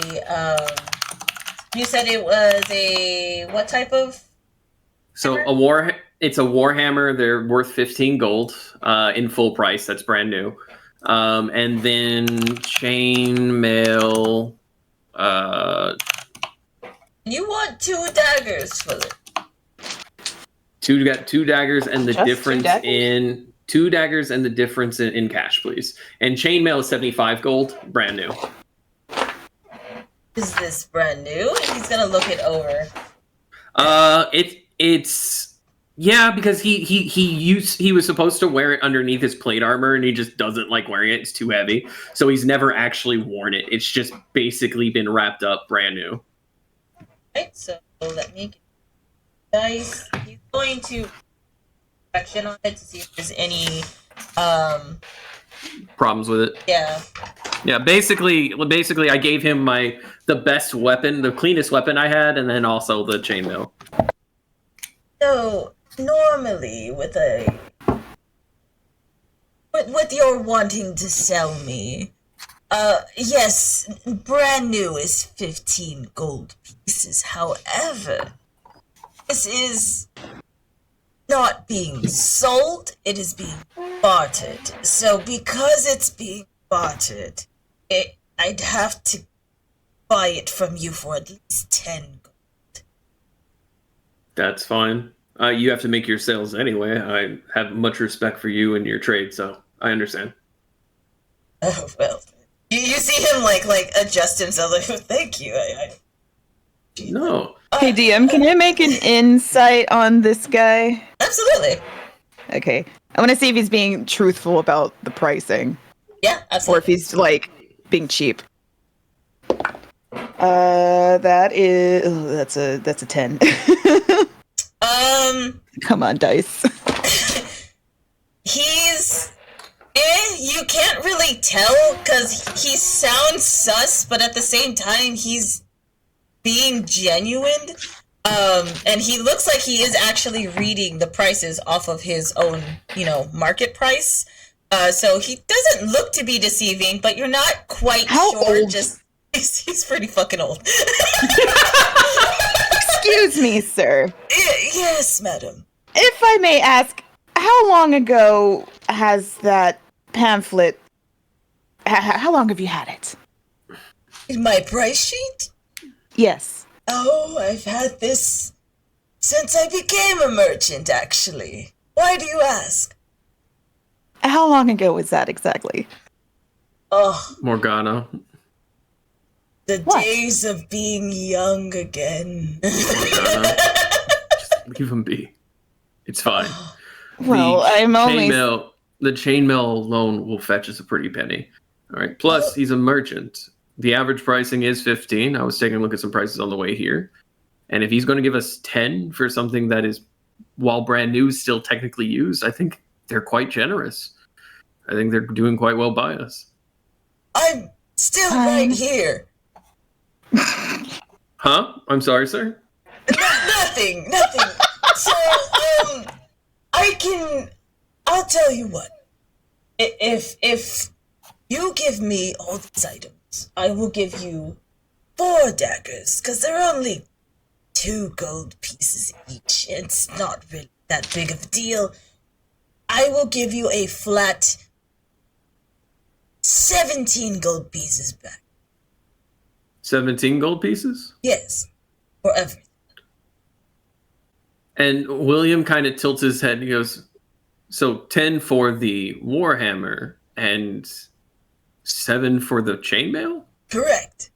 you said it was a what type of? So hammer? it's a Warhammer. They're worth 15 gold in full price. That's brand new. And then chainmail. You want 2 daggers for it. Two daggers and the Just 2 difference daggers? in 2 daggers and the difference in cash, please. And chainmail is 75 gold, brand new. Is this brand new? He's gonna look it over. It's yeah, because he was supposed to wear it underneath his plate armor, and he just doesn't like wearing it. It's too heavy, so he's never actually worn it. It's just basically been wrapped up, brand new. Right, so let me get dice. He's going to action on it to see if there's any Problems with it? yeah. Yeah, basically, I gave him the best weapon, the cleanest weapon I had, and then also the chainmail. So normally with what you're wanting to sell me, yes, brand new is 15 gold pieces. However, this is not being sold, it is being bartered. So because it's being bartered, I'd have to buy it from you for at least 10 gold. That's fine. You have to make your sales anyway. I have much respect for you and your trade, so I understand. Oh, well. You see him like adjust himself like, thank you. No. Hey DM, can I make an insight on this guy? Absolutely. Okay. I want to see if he's being truthful about the pricing. Yeah, Or absolutely. if he's like being cheap. That's a 10. Come on, dice. He's you can't really tell because he sounds sus, but at the same time he's being genuine. And he looks like he is actually reading the prices off of his own, market price. So he doesn't look to be deceiving, but you're not quite How sure. old? He's pretty fucking old. Excuse me, sir. Yes, madam. If I may ask, how long ago has that pamphlet... How long have you had it? My price sheet? Yes. Oh, I've had this since I became a merchant, actually. Why do you ask? How long ago was that exactly? Oh, Morgana. the What? days of being young again. Morgana. Just leave him be. It's fine. Well, The chainmail alone will fetch us a pretty penny. All right. Plus, he's a merchant. The average pricing is 15. I was taking a look at some prices on the way here. And if he's going to give us 10 for something that is, while brand new, still technically used, I think they're quite generous. I think they're doing quite well by us. I'm still right here. Huh? I'm sorry, sir? Nothing. So, I'll tell you what. If you give me all these items, I will give you 4 daggers, because they're only 2 gold pieces each. It's not really that big of a deal. I will give you a flat 17 gold pieces back. 17 gold pieces? Yes, for everything. And William kind of tilts his head and he goes, so 10 for the Warhammer and 7 for the chainmail? Correct.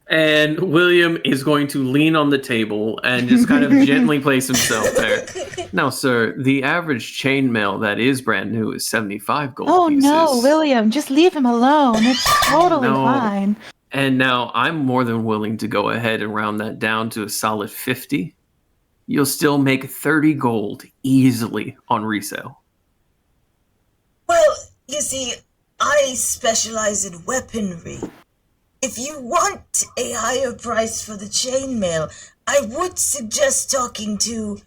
And William is going to lean on the table and just kind of gently place himself there. Now, sir, the average chainmail that is brand new is 75 gold Oh pieces. no, William, just leave him alone. It's totally No. fine. And now I'm more than willing to go ahead and round that down to a solid 50. You'll still make 30 gold easily on resale. Well, you see, I specialize in weaponry. If you want a higher price for the chainmail, I would suggest talking to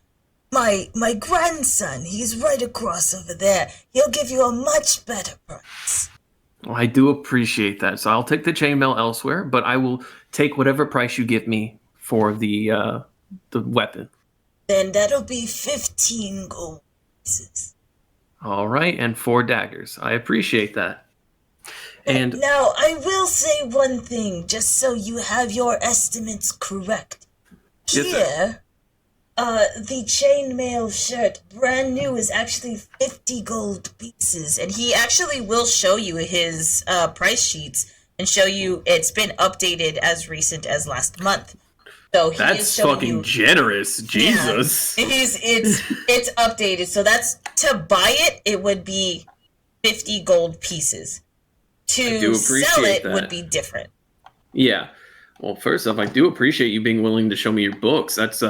my grandson. He's right across over there. He'll give you a much better price. Well, I do appreciate that. So I'll take the chainmail elsewhere, but I will take whatever price you give me for the weapon. Then that'll be 15 gold pieces. All right, and 4 daggers. I appreciate that. And Now, I will say one thing, just so you have your estimates correct. Yes, sir. Here, the chainmail shirt, brand new, is actually 50 gold pieces. And he actually will show you his price sheets and show you it's been updated as recent as last month. So he is that's showing fucking you, generous. Jesus. it's updated. So that's to buy it. It would be 50 gold pieces. I do To sell appreciate it that. would be different. Yeah. Well, first off, I do appreciate you being willing to show me your books. That's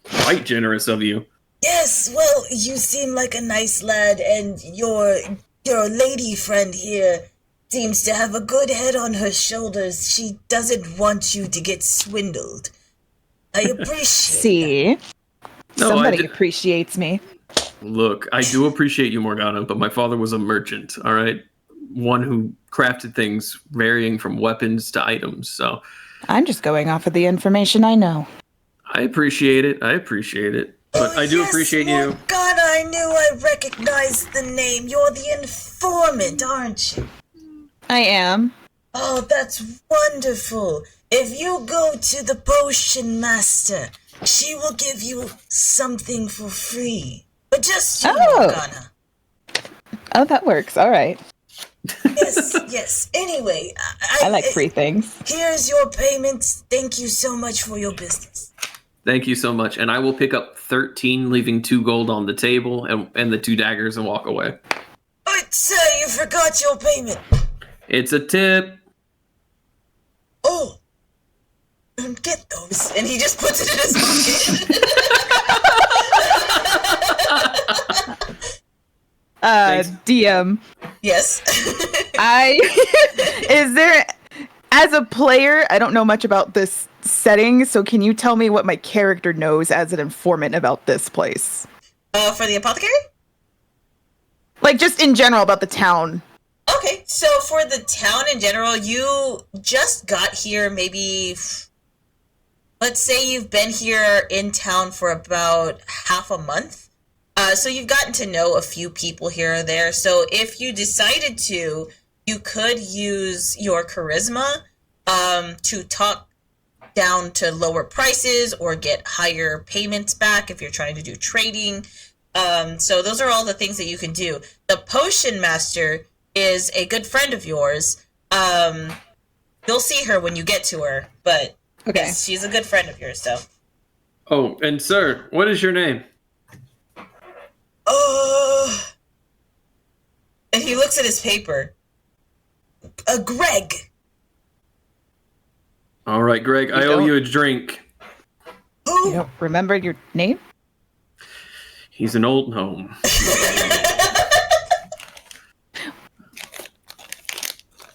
quite generous of you. Yes, well, you seem like a nice lad, and your lady friend here seems to have a good head on her shoulders. She doesn't want you to get swindled. I appreciate that. See? No, Somebody I d- appreciates me. Look, I do appreciate you, Morgana, but my father was a merchant, all right? One who crafted things varying from weapons to items. So I'm just going off of the information I know. I appreciate it. But I do yes, appreciate you. God, I knew I recognized the name. You're the informant, aren't you? I am. Oh, that's wonderful. If you go to the potion master, she will give you something for free. But just you, Oh. Morgana. Oh, that works. All right. Yes. Anyway, I like free things. Here's your payment. Thank you so much for your business. Thank you so much. And I will pick up 13, leaving 2 gold on the table and the 2 daggers and walk away. But, sir, you forgot your payment. It's a tip. Oh. Get those. And he just puts it in his pocket. Thanks. DM. Yes. Is there, as a player, I don't know much about this setting, so can you tell me what my character knows as an informant about this place? For the apothecary? Like, just in general about the town. Okay, so for the town in general, you just got here maybe, let's say you've been here in town for about half a month. So you've gotten to know a few people here or there. So if you decided to, you could use your charisma to talk down to lower prices or get higher payments back if you're trying to do trading. So those are all the things that you can do. The potion master is a good friend of yours. You'll see her when you get to her, but Okay. yes, she's a good friend of yours. So Oh, and sir, what is your name? and he looks at his paper. Greg. All right, Greg, I owe you a drink. You don't remember your name? He's an old gnome.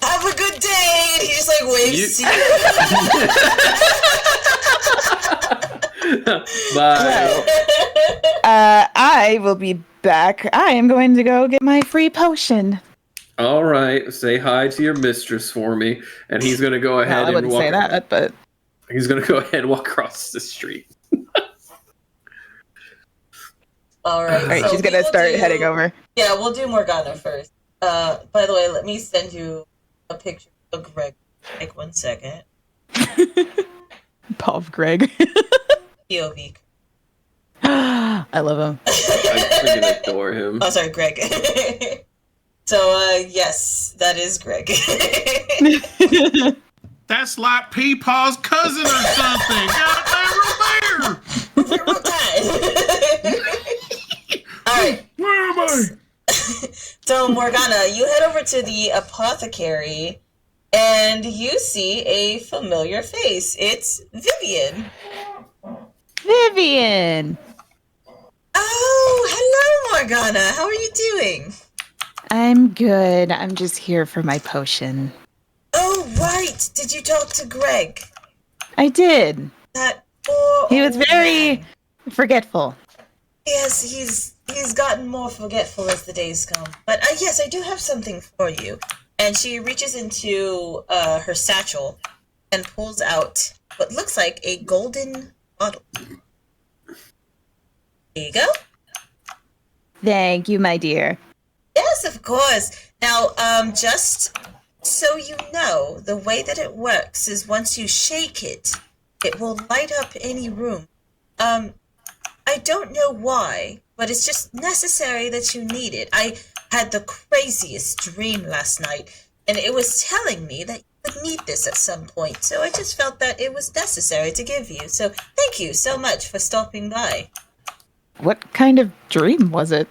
Have a good day. And he just like waves. Bye. I will be back. I am going to go get my free potion. All right, say hi to your mistress for me, and he's gonna go ahead Well, I and wouldn't walk. say that, but He's gonna go ahead and walk across the street. All right. all right, so she's we gonna will start do- heading over. Yeah, we'll do Morgana first. By the way, let me send you a picture of Greg. Like 1 second. Paul Greg. POV. I love him. I freaking adore him. Oh, sorry, Greg. So, yes, that is Greg. That's like Peepaw's cousin or something. God, they were there. Alright, Where am I? so Morgana, you head over to the apothecary and you see a familiar face. It's Vivian. Vivian! Oh, hello, Morgana. How are you doing? I'm good. I'm just here for my potion. Oh, right. Did you talk to Greg? I did. That poor He was old very man. forgetful. Yes, he's gotten more forgetful as the days come. But yes, I do have something for you. And she reaches into her satchel and pulls out what looks like a golden bottle. Here you go. Thank you, my dear. Yes, of course. Now, just so you know, the way that it works is once you shake it, it will light up any room. I don't know why, but it's just necessary that you need it. I had the craziest dream last night, and it was telling me that you would need this at some point, so I just felt that it was necessary to give you. So thank you so much for stopping by. What kind of dream was it?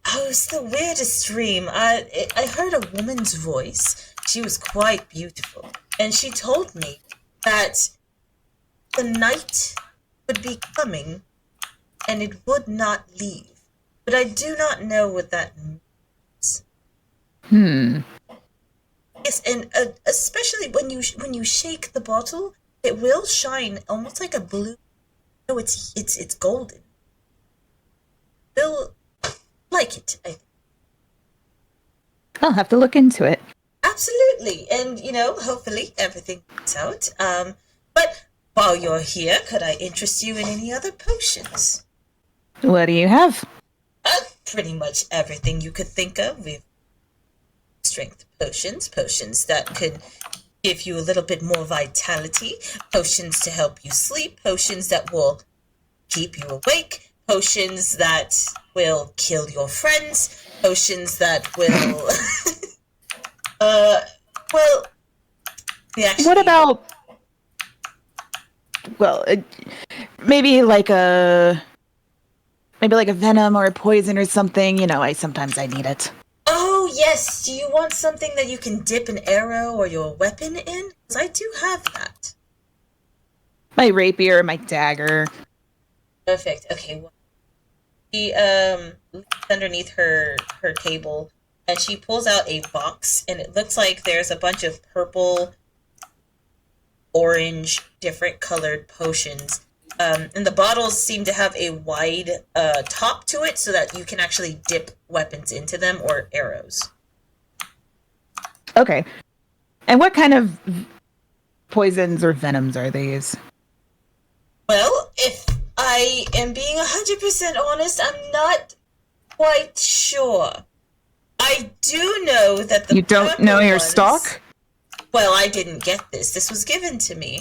Oh, it was the weirdest dream. I heard a woman's voice. She was quite beautiful, and she told me that the night would be coming, and it would not leave. But I do not know what that means. Yes, and especially when you shake the bottle, it will shine almost like a blue. No, it's golden. You'll like it, I think. I'll have to look into it. Absolutely, and hopefully everything works out. But while you're here, could I interest you in any other potions? What do you have? Pretty much everything you could think of. We've strength potions that could give you a little bit more vitality, potions to help you sleep, potions that will keep you awake, potions that will kill your friends, potions that will we actually What about... Well, maybe like a venom or a poison or something. Sometimes I need it. Oh, yes. Do you want something that you can dip an arrow or your weapon in? Because I do have that. My rapier, my dagger. Perfect. Okay. Well, she leans underneath her table, and she pulls out a box, and it looks like there's a bunch of purple, orange, different colored potions. And the bottles seem to have a wide top to it so that you can actually dip weapons into them or arrows. Okay. And what kind of poisons or venoms are these? Well, if I am being 100% honest, I'm not quite sure. I do know that the You don't purple know your ones- stock? Well, I didn't get this. This was given to me.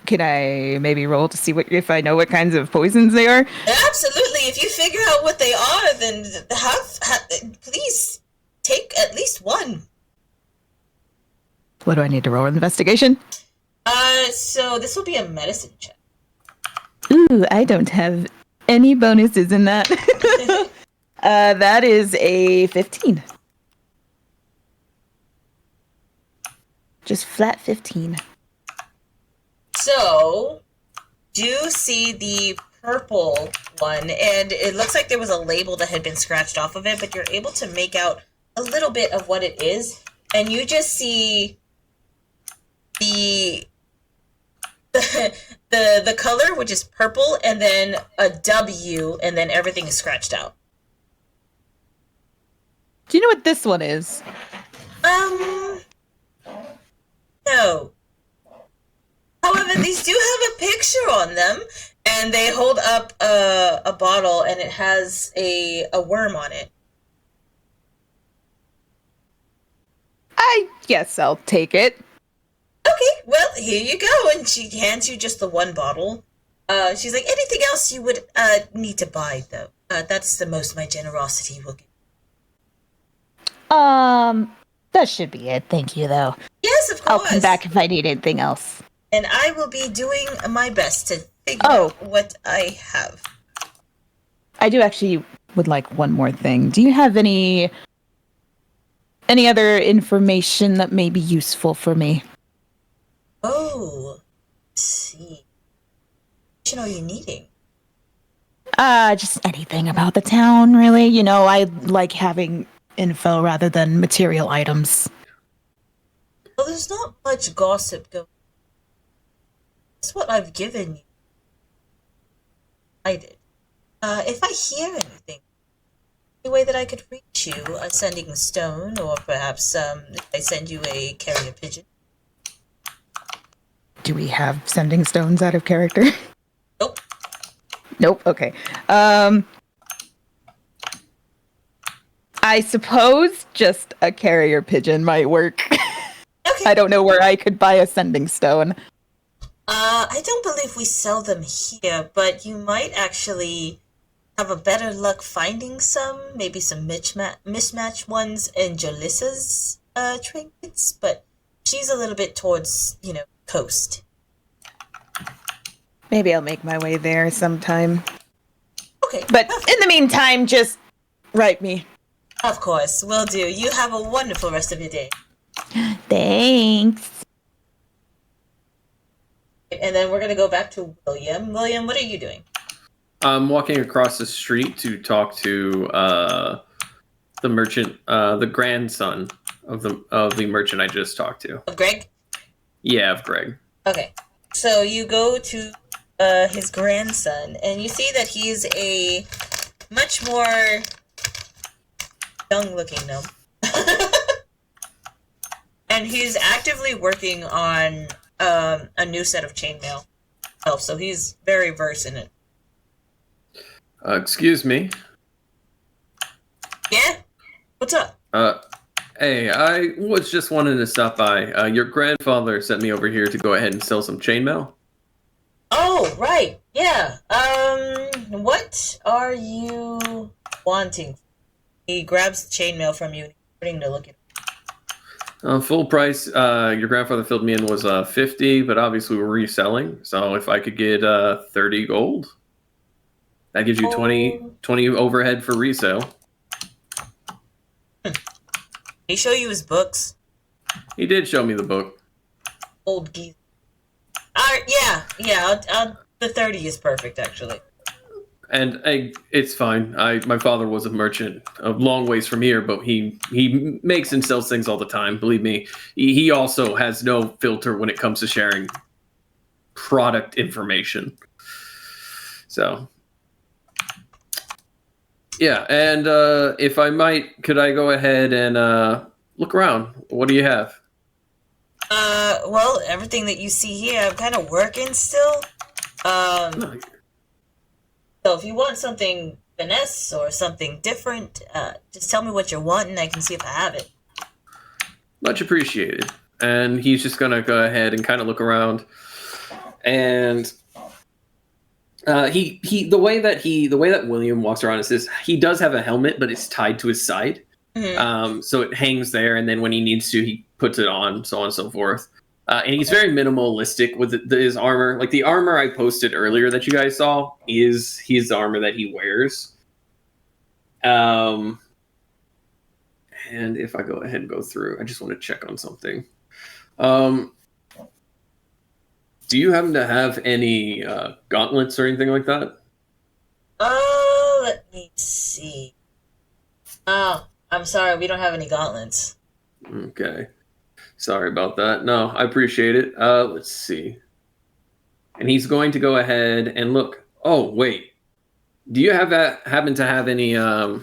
Can I maybe roll to see if I know what kinds of poisons they are? Absolutely. If you figure out what they are, then please take at least one. What do I need to roll? Investigation? So this will be a medicine check. Ooh, I don't have any bonuses in that. That is a 15. Just flat 15. So, do see the purple one, and it looks like there was a label that had been scratched off of it, but you're able to make out a little bit of what it is, and you just see the color, which is purple, and then a W, and then everything is scratched out. Do you know what this one is? No. However, these do have a picture on them, and they hold up a bottle, and it has a worm on it. I guess I'll take it. Okay, well, here you go. And she hands you just the one bottle. She's like, anything else you would need to buy, though? That's the most my generosity will give. That should be it. Thank you, though. Yes, of I'll course. come back if I need anything else. And I will be doing my best to figure Oh. out what I have. I do actually would like one more thing. Do you have any other information that may be useful for me? Oh, let's see. What are you needing? Just anything about the town, really. You know, I like having info rather than material items. Well, there's not much gossip going on. That's what I've given you. I did. If I hear anything, any way that I could reach you, a sending stone, or perhaps if I send you a carrier pigeon. Do we have sending stones out of character? Nope. Nope. Okay. I suppose just a carrier pigeon might work. Okay. I don't know where I could buy a sending stone. I don't believe we sell them here, but you might actually have a better luck finding some, maybe some mismatched ones in Jalissa's trinkets, but she's a little bit towards, coast. Maybe I'll make my way there sometime. Okay. But in the meantime, just write me. Of course, will do. You have a wonderful rest of your day. Thanks. And then we're going to go back to William. William, what are you doing? I'm walking across the street to talk to the merchant, the grandson of the merchant I just talked to. Of Greg? Yeah, of Greg. Okay. So you go to his grandson, and you see that he's a much more young-looking gnome. And he's actively working on a new set of chainmail. So he's very versed in it. Excuse me. Yeah? What's up? Hey, I was just wanting to stop by. Your grandfather sent me over here to go ahead and sell some chainmail. Oh, right. Yeah. What are you wanting? He grabs the chainmail from you and he's starting to look at it. Full price, your grandfather filled me in was 50, but obviously we're reselling. So if I could get 30 gold, that gives you 20 overhead for resale. He show you his books? He did show me the book. Old geese. Yeah. The 30 is perfect, actually. And it's fine. My father was a merchant a long ways from here, but he makes and sells things all the time. Believe me, he also has no filter when it comes to sharing product information. So, yeah. And if I might, could I go ahead and look around? What do you have? Well, everything that you see here, I'm kind of working still. So if you want something finesse or something different, just tell me what you're wanting. I can see if I have it. Much appreciated. And he's just gonna go ahead and kind of look around. And the way that William walks around is this: he does have a helmet, but it's tied to his side. Mm-hmm. So it hangs there, and then when he needs to, he puts it on, so on and so forth. And he's very minimalistic with his armor. Like the armor I posted earlier that you guys saw is the armor that he wears. And if I go ahead and go through, I just want to check on something. Do you happen to have any gauntlets or anything like that? Let me see. Oh, I'm sorry, we don't have any gauntlets. Okay. Sorry about that. No, I appreciate it. Let's see. And he's going to go ahead and look. Oh, wait. Do you happen to have any gosh,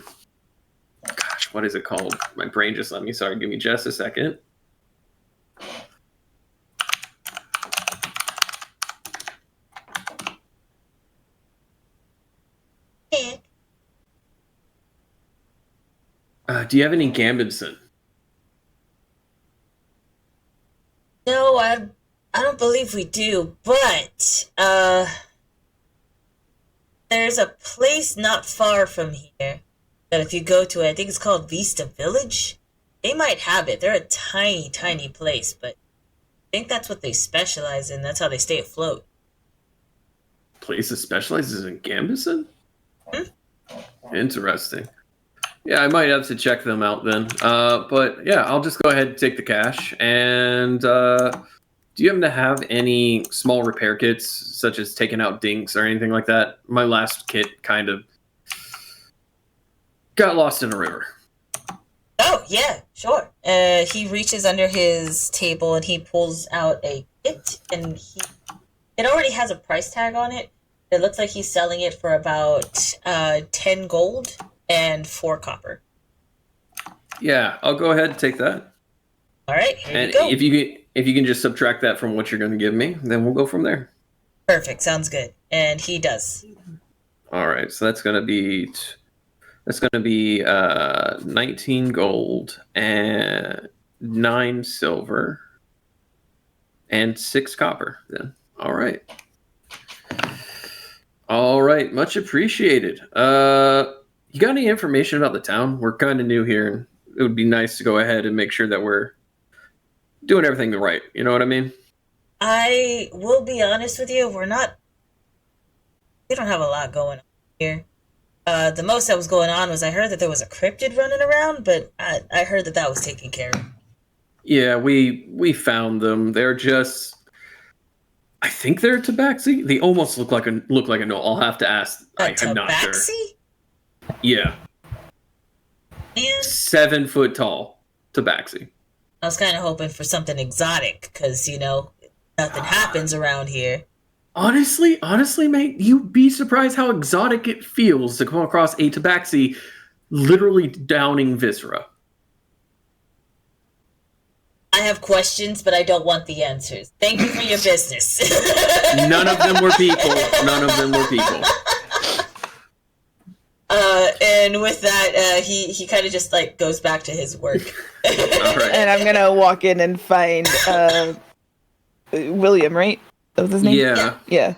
what is it called? My brain just let me. Sorry, give me just a second. Do you have any Gambitson? No, I don't believe we do, but there's a place not far from here that if you go to it, I think it's called Vista Village. They might have it. They're a tiny, tiny place, but I think that's what they specialize in. That's how they stay afloat. Place that specializes in Gambison? Interesting. Yeah, I might have to check them out then. But yeah, I'll just go ahead and take the cash. And do you happen to have any small repair kits, such as taking out dinks or anything like that? My last kit kind of got lost in a river. Oh, yeah, sure. He reaches under his table and he pulls out a kit, and it already has a price tag on it. It looks like he's selling it for about 10 gold and 4 copper. Yeah, I'll go ahead and take that. All right, here And you go. if you can just subtract that from what you're going to give me, then we'll go from there. Perfect, sounds good. And he does. All right, so that's going to be 19 gold and 9 silver and 6 copper. Then, all right, much appreciated. You got any information about the town? We're kind of new here, and it would be nice to go ahead and make sure that we're doing everything right. You know what I mean? I will be honest with you, we don't have a lot going on here. The most that was going on was I heard that there was a cryptid running around, but I heard that was taken care of. Yeah, we found them. They're just, I think they're tabaxi. They almost look like a no. I'll have to ask. I'm not sure. Tabaxi? Yeah, Man, 7 foot tall tabaxi. I was kind of hoping for something exotic, because, nothing happens around here. Honestly, mate, you'd be surprised how exotic it feels to come across a tabaxi literally downing viscera. I have questions, but I don't want the answers. Thank you for your business. None of them were people. And with that, he kind of just goes back to his work. All right. And I'm gonna walk in and find William, right? That was his name? Yeah.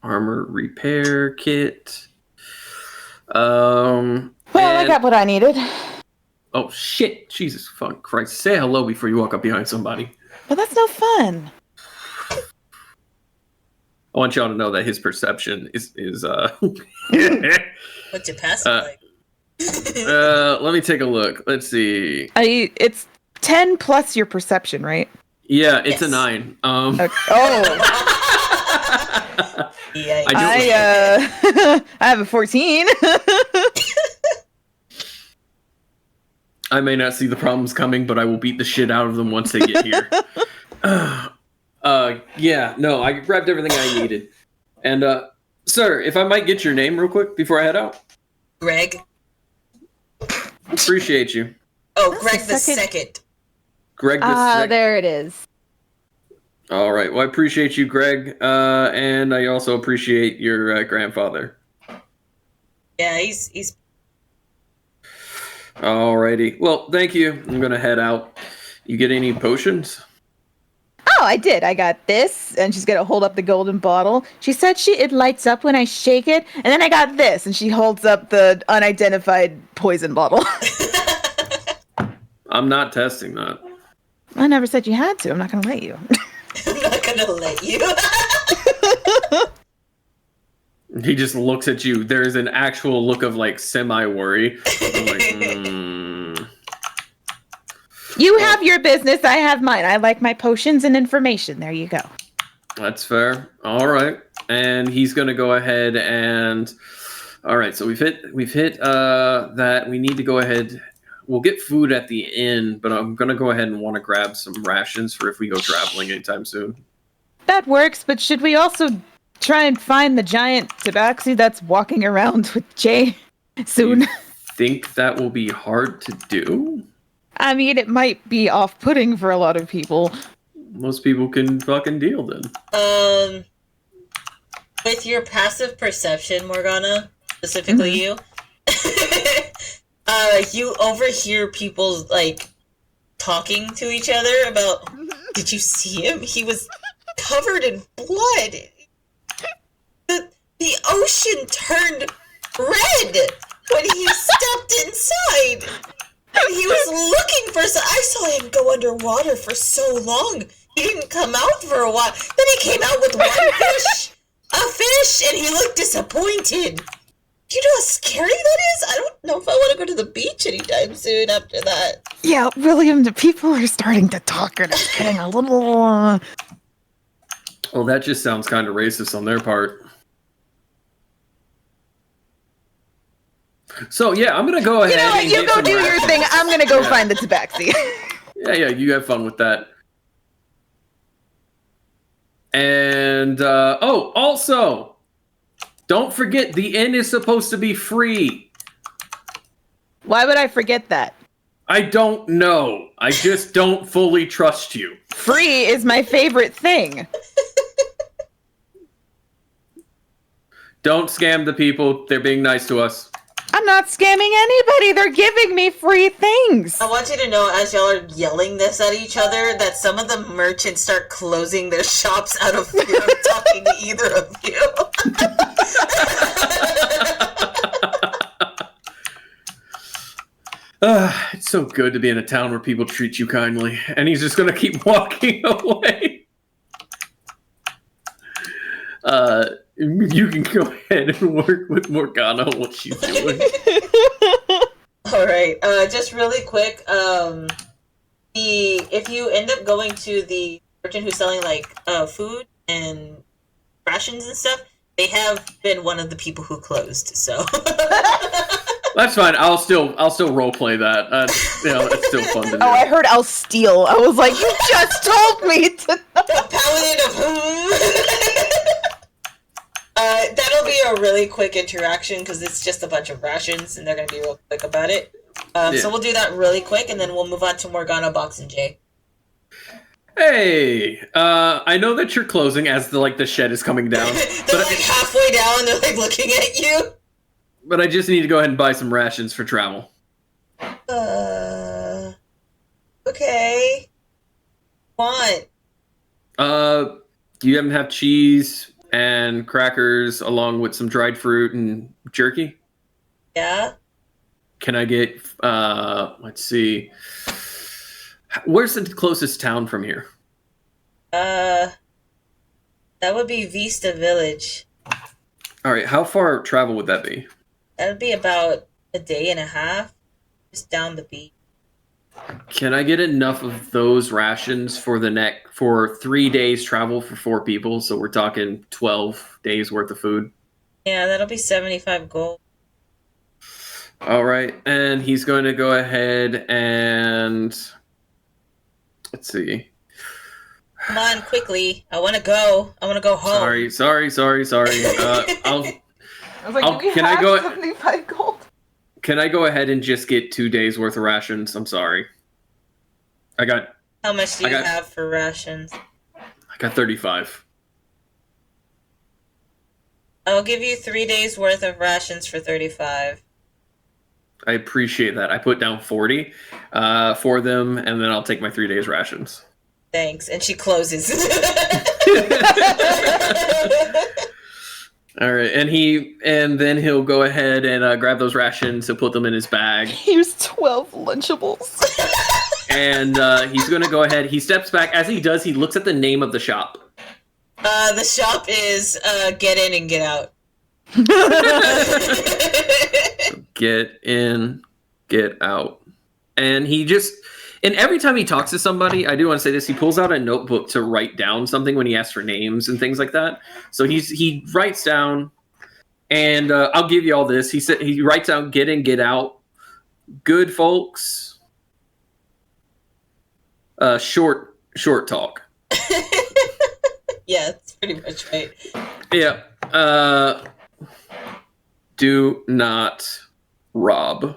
Armor repair kit. Well, I got what I needed. Oh shit! Jesus fucking Christ! Say hello before you walk up behind somebody. But that's no fun. I want y'all to know that his perception is What's your passive like? let me take a look. Let's see. It's 10 plus your perception, right? Yeah, it's Yes. a 9. Okay. Oh, Yeah. I have a 14. I may not see the problems coming, but I will beat the shit out of them once they get here. Yeah, no, I grabbed everything I needed. And, sir, if I might get your name real quick before I head out. Greg. Appreciate you. Oh, That's Greg the the second- second. Greg the There it is. All right, well, I appreciate you, Greg, and I also appreciate your grandfather. Yeah, he's. Alrighty. Well, thank you. I'm going to head out. You get any potions? Oh, I did. I got this, and she's gonna hold up the golden bottle. She said it lights up when I shake it, and then I got this, and she holds up the unidentified poison bottle. I'm not testing that. I never said you had to. I'm not gonna let you. I'm not gonna let you. He just looks at you. There's an actual look of semi-worry. I'm like, You have your business. I have mine. I like my potions and information. There you go. That's fair. All right. And he's going to go ahead and... All right, so we've hit that. We need to go ahead. We'll get food at the inn, but I'm going to go ahead and want to grab some rations for if we go traveling anytime soon. That works, but should we also try and find the giant tabaxi that's walking around with Jay soon? Do you think that will be hard to do? I mean, it might be off-putting for a lot of people. Most people can fucking deal then. With your passive perception, Morgana, specifically you, you overhear people talking to each other about. Did you see him? He was covered in blood. The ocean turned red when he stepped inside. And he was looking for I saw him go underwater for so long. He didn't come out for a while. Then he came out with one fish. A fish, and he looked disappointed. You know how scary that is? I don't know if I want to go to the beach anytime soon after that. Yeah, William, the people are starting to talk and it's getting a little... Well, that just sounds kind of racist on their part. So, yeah, I'm going to go ahead You know what? and You get go some do your rations. thing. I'm going to go Yeah. find the tabaxi. Yeah, you have fun with that. And, also, don't forget, the inn is supposed to be free. Why would I forget that? I don't know. I just don't fully trust you. Free is my favorite thing. Don't scam the people. They're being nice to us. I'm not scamming anybody. They're giving me free things. I want you to know, as y'all are yelling this at each other, that some of the merchants start closing their shops out of fear of talking to either of you. It's so good to be in a town where people treat you kindly. And he's just going to keep walking away. You can go ahead and work with Morgana on what she's doing. All right. Just really quick. If you end up going to the merchant who's selling like food and rations and stuff, they have been one of the people who closed. So That's fine. I'll still roleplay that. It's still fun to do. Oh, I heard I'll steal. I was like, you just told me to. a paladin of whom? That'll be a really quick interaction because it's just a bunch of rations and they're going to be real quick about it. So we'll do that really quick and then we'll move on to Morgana, Box, and Jay. Hey, I know that you're closing as the shed is coming down. They're like halfway down, they're like looking at you. But I just need to go ahead and buy some rations for travel. Okay. Want? Do you happen to have cheese and crackers along with some dried fruit and jerky? Yeah. Can I get, let's see. Where's the closest town from here? That would be Vista Village. All right, how far travel would that be? That would be about a day and a half, just down the beach. Can I get enough of those rations for 3 days travel for 4 people? So we're talking 12 days worth of food. Yeah, that'll be 75 gold. All right, and he's going to go ahead and let's see. Come on, quickly. I want to go. I want to go home. Sorry. I was like, I'll- do we can I have go- 75 gold? Can I go ahead and just get 2 days worth of rations? I'm sorry. I got How much do you have for rations? 35. I'll give you 3 days worth of rations for 35. I appreciate that. I put down 40 for them, and then I'll take my 3 days rations. Thanks. And she closes. All right, and then he'll go ahead and grab those rations and put them in his bag. Here's 12 Lunchables. And he's going to go ahead. He steps back. As he does, he looks at the name of the shop. The shop is Get In and Get Out. Get in, get out. And and every time he talks to somebody, I do want to say this, he pulls out a notebook to write down something when he asks for names and things like that. So he writes down, and I'll give you all this. He writes down get in, get out. Good folks. Short talk. Yeah, that's pretty much right. Yeah. Do not rob.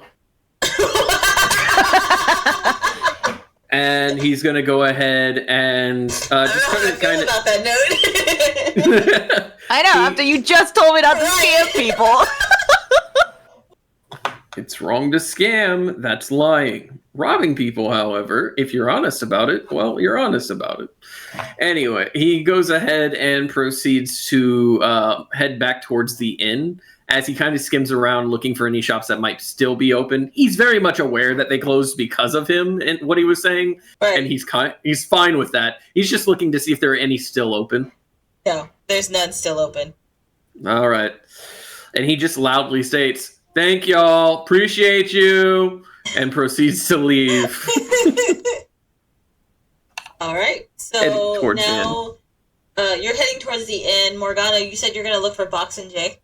And he's gonna go ahead and just I don't know about that note. I know, after you just told me not to scam people. It's wrong to scam. That's lying. Robbing people, however, if you're honest about it, well, you're honest about it. Anyway, he goes ahead and proceeds to head back towards the inn as he kind of skims around looking for any shops that might still be open. He's very much aware that they closed because of him and what he was saying, Right. and he's fine with that. He's just looking to see if there are any still open. No, there's none still open. All right. And he just loudly states, "Thank y'all, appreciate you," and proceeds to leave. All right. Heading So towards the now you're heading towards the end. Morgana, you said you're going to look for Box and J.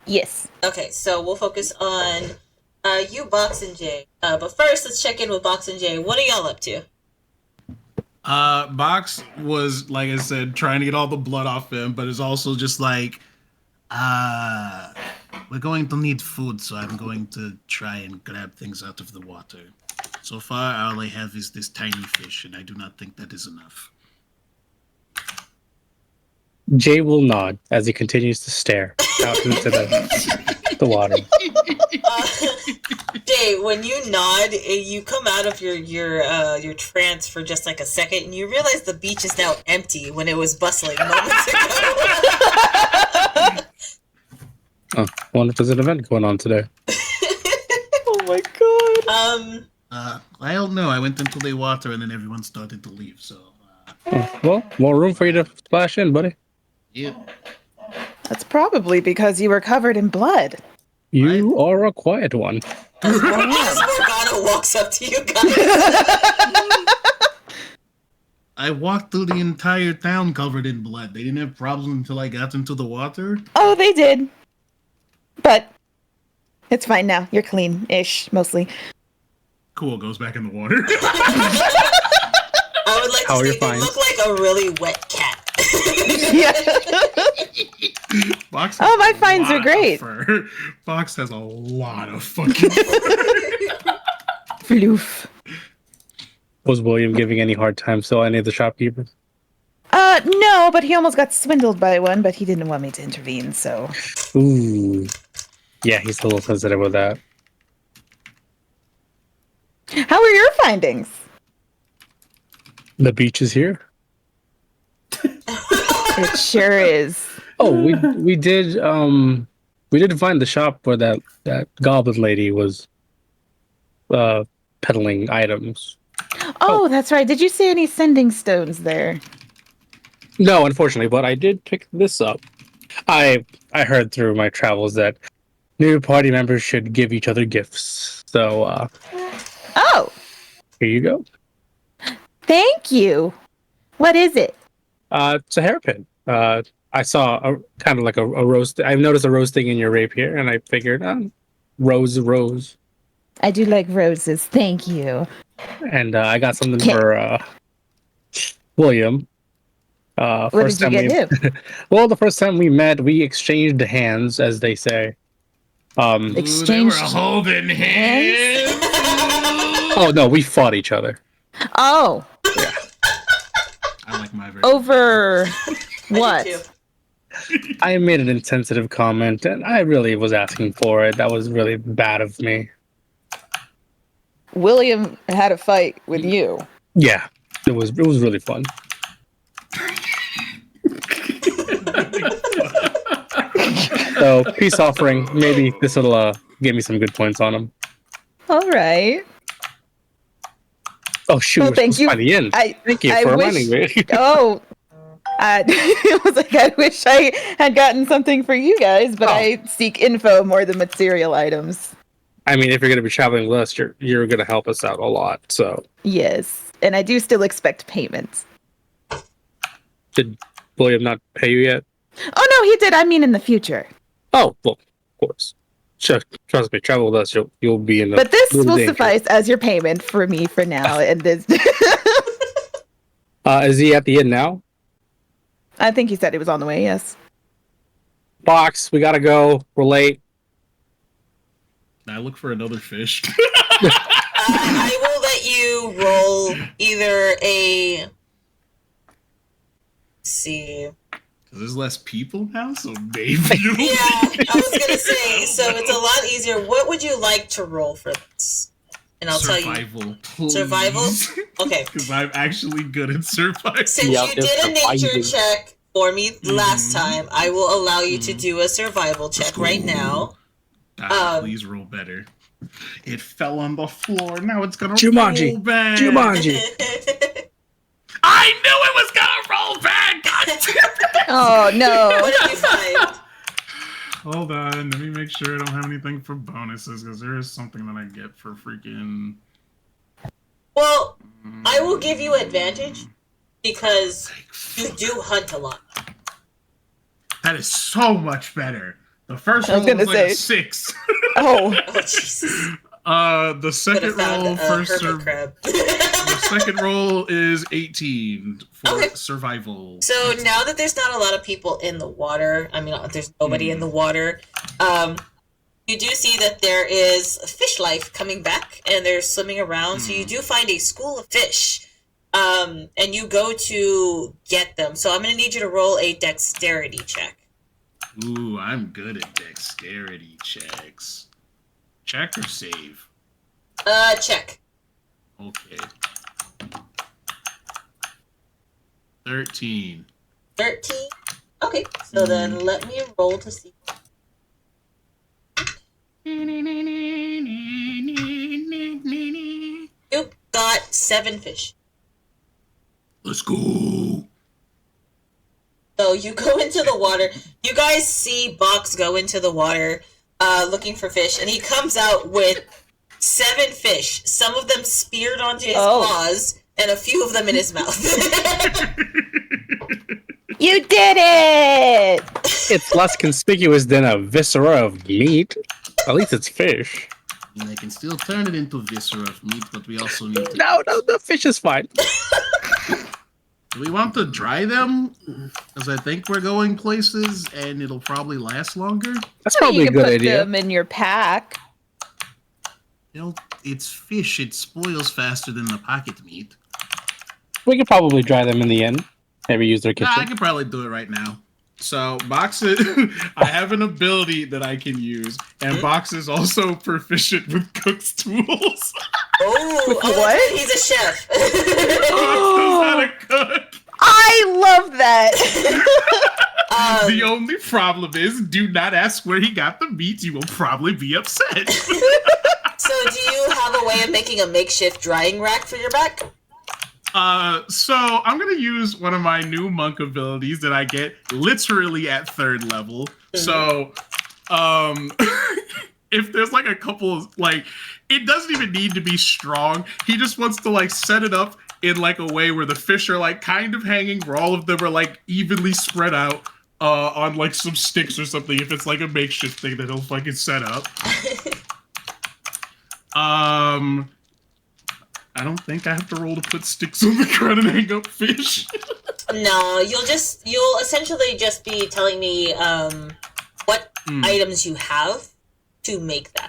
Yes. Okay, so we'll focus on you, Box and J. But first, let's check in with Box and J. What are y'all up to? Box was, like I said, trying to get all the blood off him, but is also just like, we're going to need food, so I'm going to try and grab things out of the water. So far, all I have is this tiny fish, and I do not think that is enough. Jay will nod as he continues to stare out into the water. Jay, when you nod, you come out of your trance for just like a second, and you realize the beach is now empty when it was bustling moments ago. Oh, wonder if there's an event going on today. Oh my god. I don't know. I went into the water, and then everyone started to leave, so... Oh, well, more room for you to splash in, buddy. Yeah. That's probably because you were covered in blood. You are a quiet one. As Morgana walks up to you guys. I walked through the entire town covered in blood. They didn't have problems until I got into the water. Oh, they did. But it's fine now. You're clean-ish, mostly. Cool, goes back in the water. I would like How are to your say they fines? look like a really wet cat. Yeah. Box Oh, my has a finds lot are of great. fur. Box has a lot of fucking fur. Floof. Was William giving any hard time to any of the shopkeepers? No, but he almost got swindled by one, but he didn't want me to intervene, so. Ooh. Yeah, he's a little sensitive with that. How are your findings? The beach is here. It sure is. Oh, we did find the shop where that goblin lady was peddling items. Oh, that's right. Did you see any sending stones there? No, unfortunately, but I did pick this up. I heard through my travels that new party members should give each other gifts. So Oh, here you go. thank you. What is it? It's a hairpin. I saw a kind of like a roast. I noticed a roasting in your rapier, and I figured, rose. I do like roses. Thank you. And I got something for William. What First did you time get him? Well, the first time we met, we exchanged hands, as they say. Ooh, they Exchange were holding hands. Oh no, we fought each other. Oh, I like my version. over what? too. I made an insensitive comment, and I really was asking for it. That was really bad of me. William had a fight with you. Yeah, it was really fun. So, peace offering. Maybe this will give me some good points on him. All right. Oh shoot! Well, we're thank supposed to you. find the end. Thank you I for wish- reminding me. Oh, it was like I wish I had gotten something for you guys, but Oh. I seek info more than material items. I mean, if you're going to be traveling with us, you're going to help us out a lot. So, Yes, and I do still expect payments. did William not pay you yet? Oh no, he did. I mean, in the future. Oh, well, of course. Sure, trust me, travel with us, you'll be in the. But this little will danger. suffice as your payment for me for now. And this, Is he at the inn now? I think he said he was on the way. Yes. Box, we gotta go. We're late. I look for another fish. I will let you roll either a. Let's see. Because there's less people now, so maybe. Yeah, I was gonna say. So it's a lot easier. What would you like to roll for this? And I'll tell you. Survival. Please. Survival? Okay. Because I'm actually good at survival. Since Yeah, you did a it's nature surviving. check for me last time, I will allow you to do a survival check right now. Please roll better. It fell on the floor. Now it's gonna Jumanji. roll back. Jumanji. I knew it was gonna roll back. God damn it. Oh no. What did you find? Hold on, let me make sure I don't have anything for bonuses because there is something that I get for freaking. Well, I will give you advantage because you do hunt a lot. That is so much better. The first I was roll was gonna like a say. 6. Oh. Oh Jesus! The second Could have roll found a for hermit crab. the second roll is 18 for Okay. survival. So now that there's not a lot of people in the water, I mean, there's nobody in the water. You do see that there is fish life coming back, and they're swimming around. So you do find a school of fish, and you go to get them. So I'm going to need you to roll a dexterity check. Ooh, I'm good at dexterity checks. Check or save? Check. Okay. 13. 13. Okay, so then let me roll to see. You got 7 fish. Let's go. So you go into the water. You guys see Box go into the water looking for fish, and he comes out with 7 fish. Some of them speared onto his claws, and a few of them in his mouth. You did it! It's less conspicuous than a viscera of meat. At least it's fish. I mean, I can still turn it into viscera of meat, but we also need to... No, the fish is fine. Do we want to dry them? Because I think we're going places, and it'll probably last longer. That's You probably a can good put idea. them in your pack. You know, it's fish. It spoils faster than the pocket meat. We could probably dry them in the end. Maybe use their kitchen. Nah, I could probably do it right now. So, Box is... I have an ability that I can use, and Box is also proficient with cook's tools. Oh, what? He's a chef. Box knows how to cook. I love that. The only problem is, do not ask where he got the meat. You will probably be upset. So do you have a way of making a makeshift drying rack for your back? So I'm gonna use one of my new monk abilities that I get literally at 3rd level. So, if there's like a couple, like, it doesn't even need to be strong. He just wants to like set it up in like a way where the fish are like kind of hanging, where all of them are like evenly spread out on like some sticks or something. If it's like a makeshift thing that he'll fucking set up. I don't think I have to roll to put sticks on the ground and hang up fish. No, you'll essentially just be telling me what items you have to make that.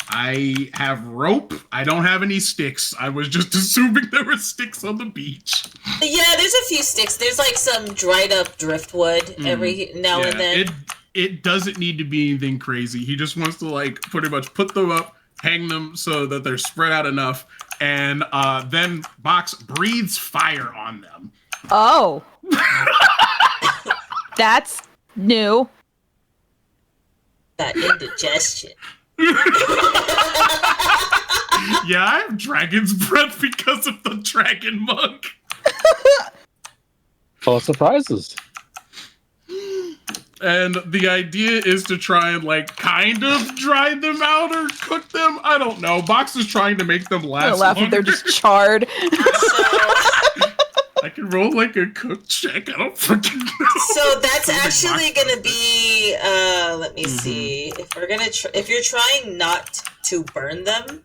I have rope. I don't have any sticks. I was just assuming there were sticks on the beach. Yeah, there's a few sticks. There's like some dried up driftwood every now and then. It doesn't need to be anything crazy. He just wants to like pretty much put them up, hang them so that they're spread out enough, and then Box breathes fire on them. Oh. That's new. That indigestion. Yeah, I have dragon's breath because of the dragon monk. Full of surprises. And the idea is to try and like kind of dry them out or cook them. I don't know. Box is trying to make them I'm last gonna laugh if longer. they're just charred. I can roll like a cook check. I don't fucking know. So that's actually gonna be let me see. If we're gonna if you're trying not to burn them,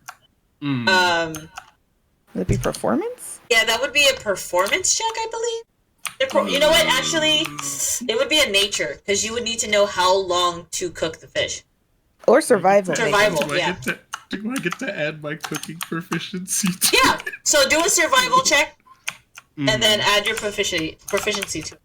Would it be performance? yeah, that would be a performance check, I believe. You know what? Actually, it would be a nature because you would need to know how long to cook the fish. Or survival. maybe. Survival, Do yeah. I get to add my cooking proficiency to Yeah. So do a survival check, and then add your proficiency to it.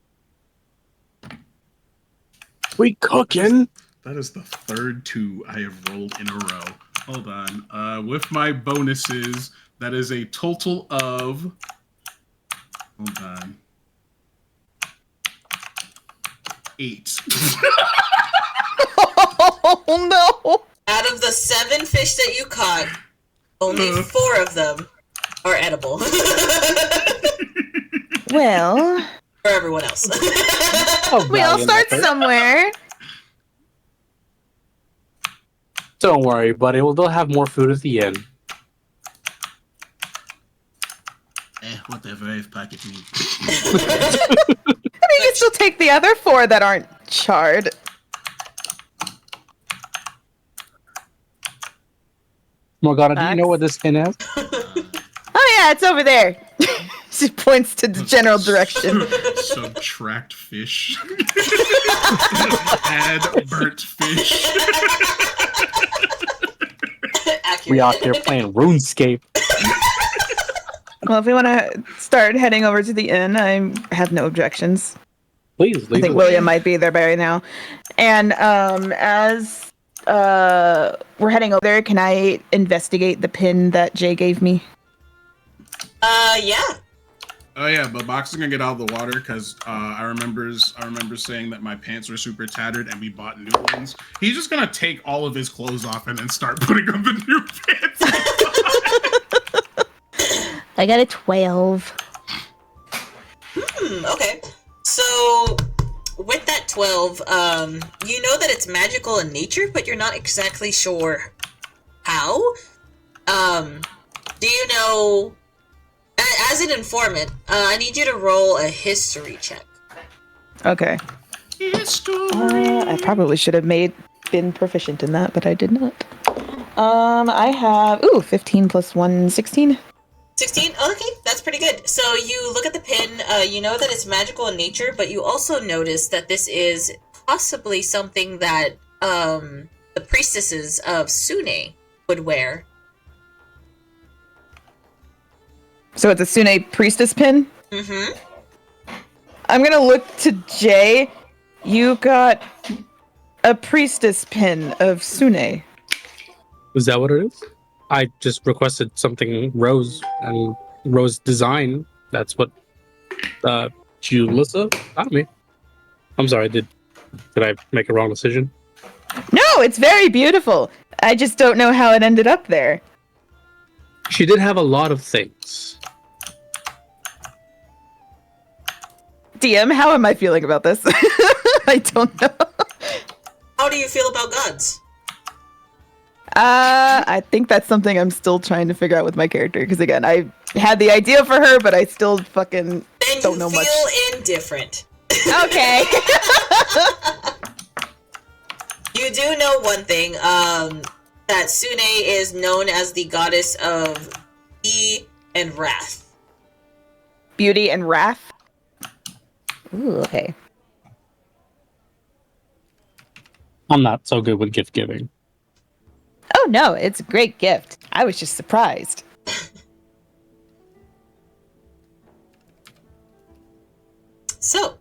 We cooking. That is the 3rd 2 I have rolled in a row. Hold on. With my bonuses, that is a total of... Hold on. 8. Oh no! Out of the 7 fish that you caught, only 4 of them are edible. Well, For everyone else. Oh, we all valiant start effort. somewhere. Don't worry, buddy. They'll have more food at the end. Whatever, I've packet meat. I mean, you still take the other 4 that aren't charred. Morgana, do you know what this pin is? Oh yeah, it's over there. She points to the general direction. Subtract fish. Add burnt fish. We out here playing RuneScape. Well, if we want to start heading over to the inn, I have no objections. Please, I leave think it. William might be there by now. And as we're heading over there, can I investigate the pin that Jay gave me? Yeah. Oh yeah, but Box is gonna get out of the water because I remember saying that my pants were super tattered and we bought new ones. He's just gonna take all of his clothes off and then start putting on the new pants. I got a 12. Okay. So, with that 12, you know that it's magical in nature, but you're not exactly sure how. Do you know... As an informant, I need you to roll a history check. Okay. I probably should have been proficient in that, but I did not. I have 15 plus 1, 16. 16? Okay, that's pretty good. So you look at the pin, you know that it's magical in nature, but you also notice that this is possibly something that the priestesses of Sune would wear. So it's a Sune priestess pin? Mm-hmm. I'm gonna look to Jay. You got a priestess pin of Sune. Is that what it is? I just requested something rose and rose design. That's what Julissa got me. I'm sorry, did I make a wrong decision? No, it's very beautiful. I just don't know how it ended up there. She did have a lot of things. DM, how am I feeling about this? I don't know. How do you feel about gods? I think that's something I'm still trying to figure out with my character. Because again, I had the idea for her, but I still fucking don't know much. Then you feel indifferent. Okay. You do know one thing, that Sune is known as the goddess of beauty and wrath. Beauty and wrath. Ooh, okay. I'm not so good with gift giving. Oh no, it's a great gift. I was just surprised. So,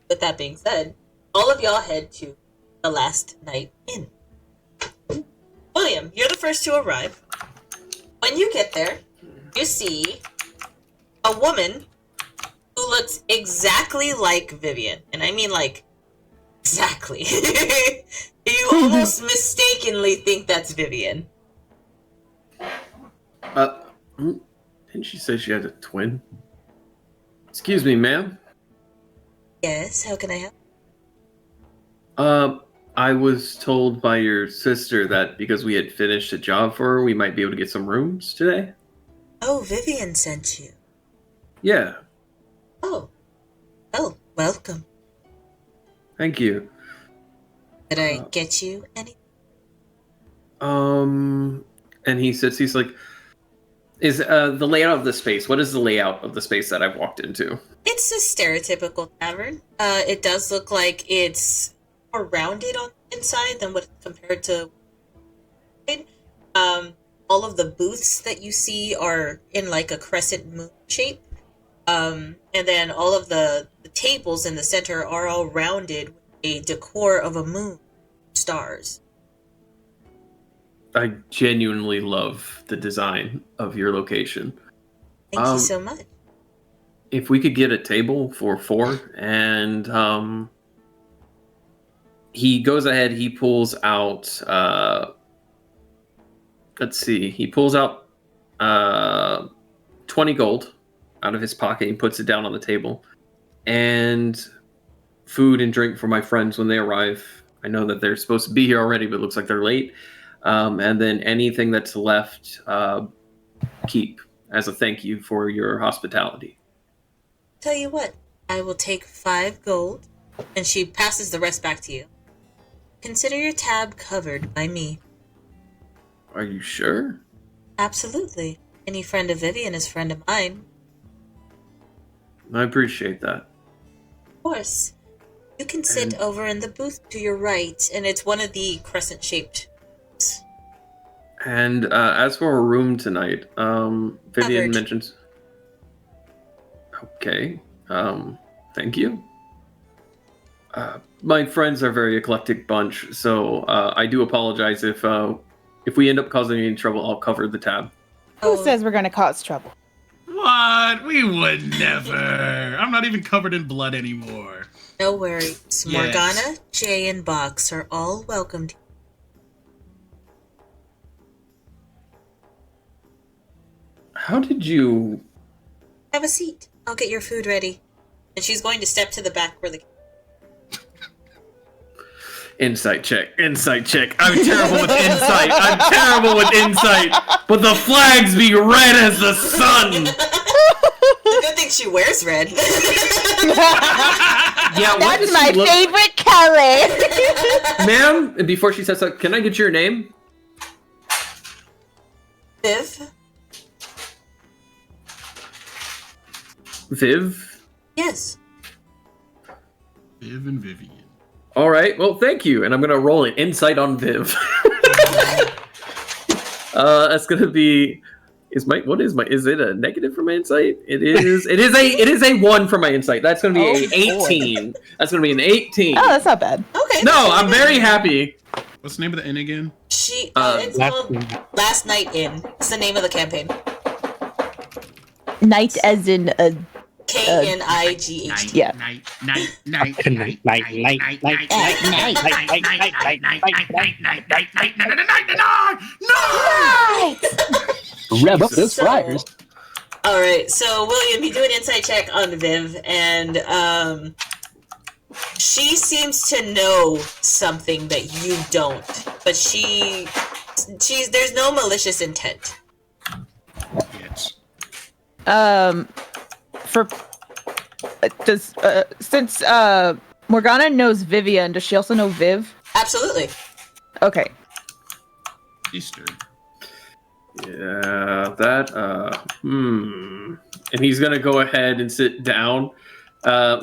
with that being said, all of y'all head to the Last Night Inn. William, you're the first to arrive. When you get there, you see a woman who looks exactly like Vivian. And I mean like, exactly. You almost mistakenly think that's Vivian. Didn't she say she had a twin? Excuse me, ma'am. Yes, how can I help? I was told by your sister that because we had finished a job for her, we might be able to get some rooms today. Oh, Vivian sent you. Yeah, Oh, welcome. thank you. Did I get you anything? And he sits, he's like, is the layout of the space, what is the layout of the space that I've walked into? It's a stereotypical tavern. It does look like it's more rounded on the inside than what compared to. All of the booths that you see are in like a crescent moon shape. And then all of the tables in the center are all rounded with a decor of a moon, stars. I genuinely love the design of your location. Thank you so much. If we could get a table for 4 and he goes ahead. He pulls out. Let's see. He pulls out 20 gold out of his pocket and puts it down on the table, and food and drink for my friends when they arrive. I know that they're supposed to be here already, but it looks like they're late. And then anything that's left, keep as a thank you for your hospitality. Tell you what, I will take 5 gold, and she passes the rest back to you. Consider your tab covered by me. Are you sure? Absolutely. Any friend of Vivian is friend of mine. I appreciate that. Of course. You can sit over in the booth to your right, and it's one of the crescent-shaped. And as for a room tonight, Vivian Covered. mentions. Okay. Thank you. My friends are a very eclectic bunch, so I do apologize if we end up causing any trouble. I'll cover the tab. Who says we're gonna cause trouble? What? We would never. I'm not even covered in blood anymore. No worries. Yes. Morgana, Jay, and Box are all welcomed. How did you? Have a seat. I'll get your food ready. And she's going to step to the back where the... Insight check. Insight check. I'm terrible with insight. I'm terrible with insight. But the flags be red as the sun. The good thing she wears red. Yeah, what That's does my she look- favorite color. Ma'am, and before she says that, can I get your name? Viv? Viv? Yes. Viv and Vivian. All right. Well, thank you. And I'm going to roll an insight on Viv. That's going to be... Is it a negative for my insight? It is a 1 for my insight. That's going to be an 18. That's going to be an 18. Oh, that's not bad. Okay. No, I'm very happy. What's the name of the inn again? It's called Last Night Inn. It's the name of the campaign. Night as in a... K-N-I-G-H. Yeah. Rev up those flyers. All right, so William, you do an insight check on Viv, and she seems to know something that you don't, but she's there's no malicious intent. Yes. Since Morgana knows Vivian, does she also know Viv? Absolutely. Okay. Easter. Yeah, that, And he's going to go ahead and sit down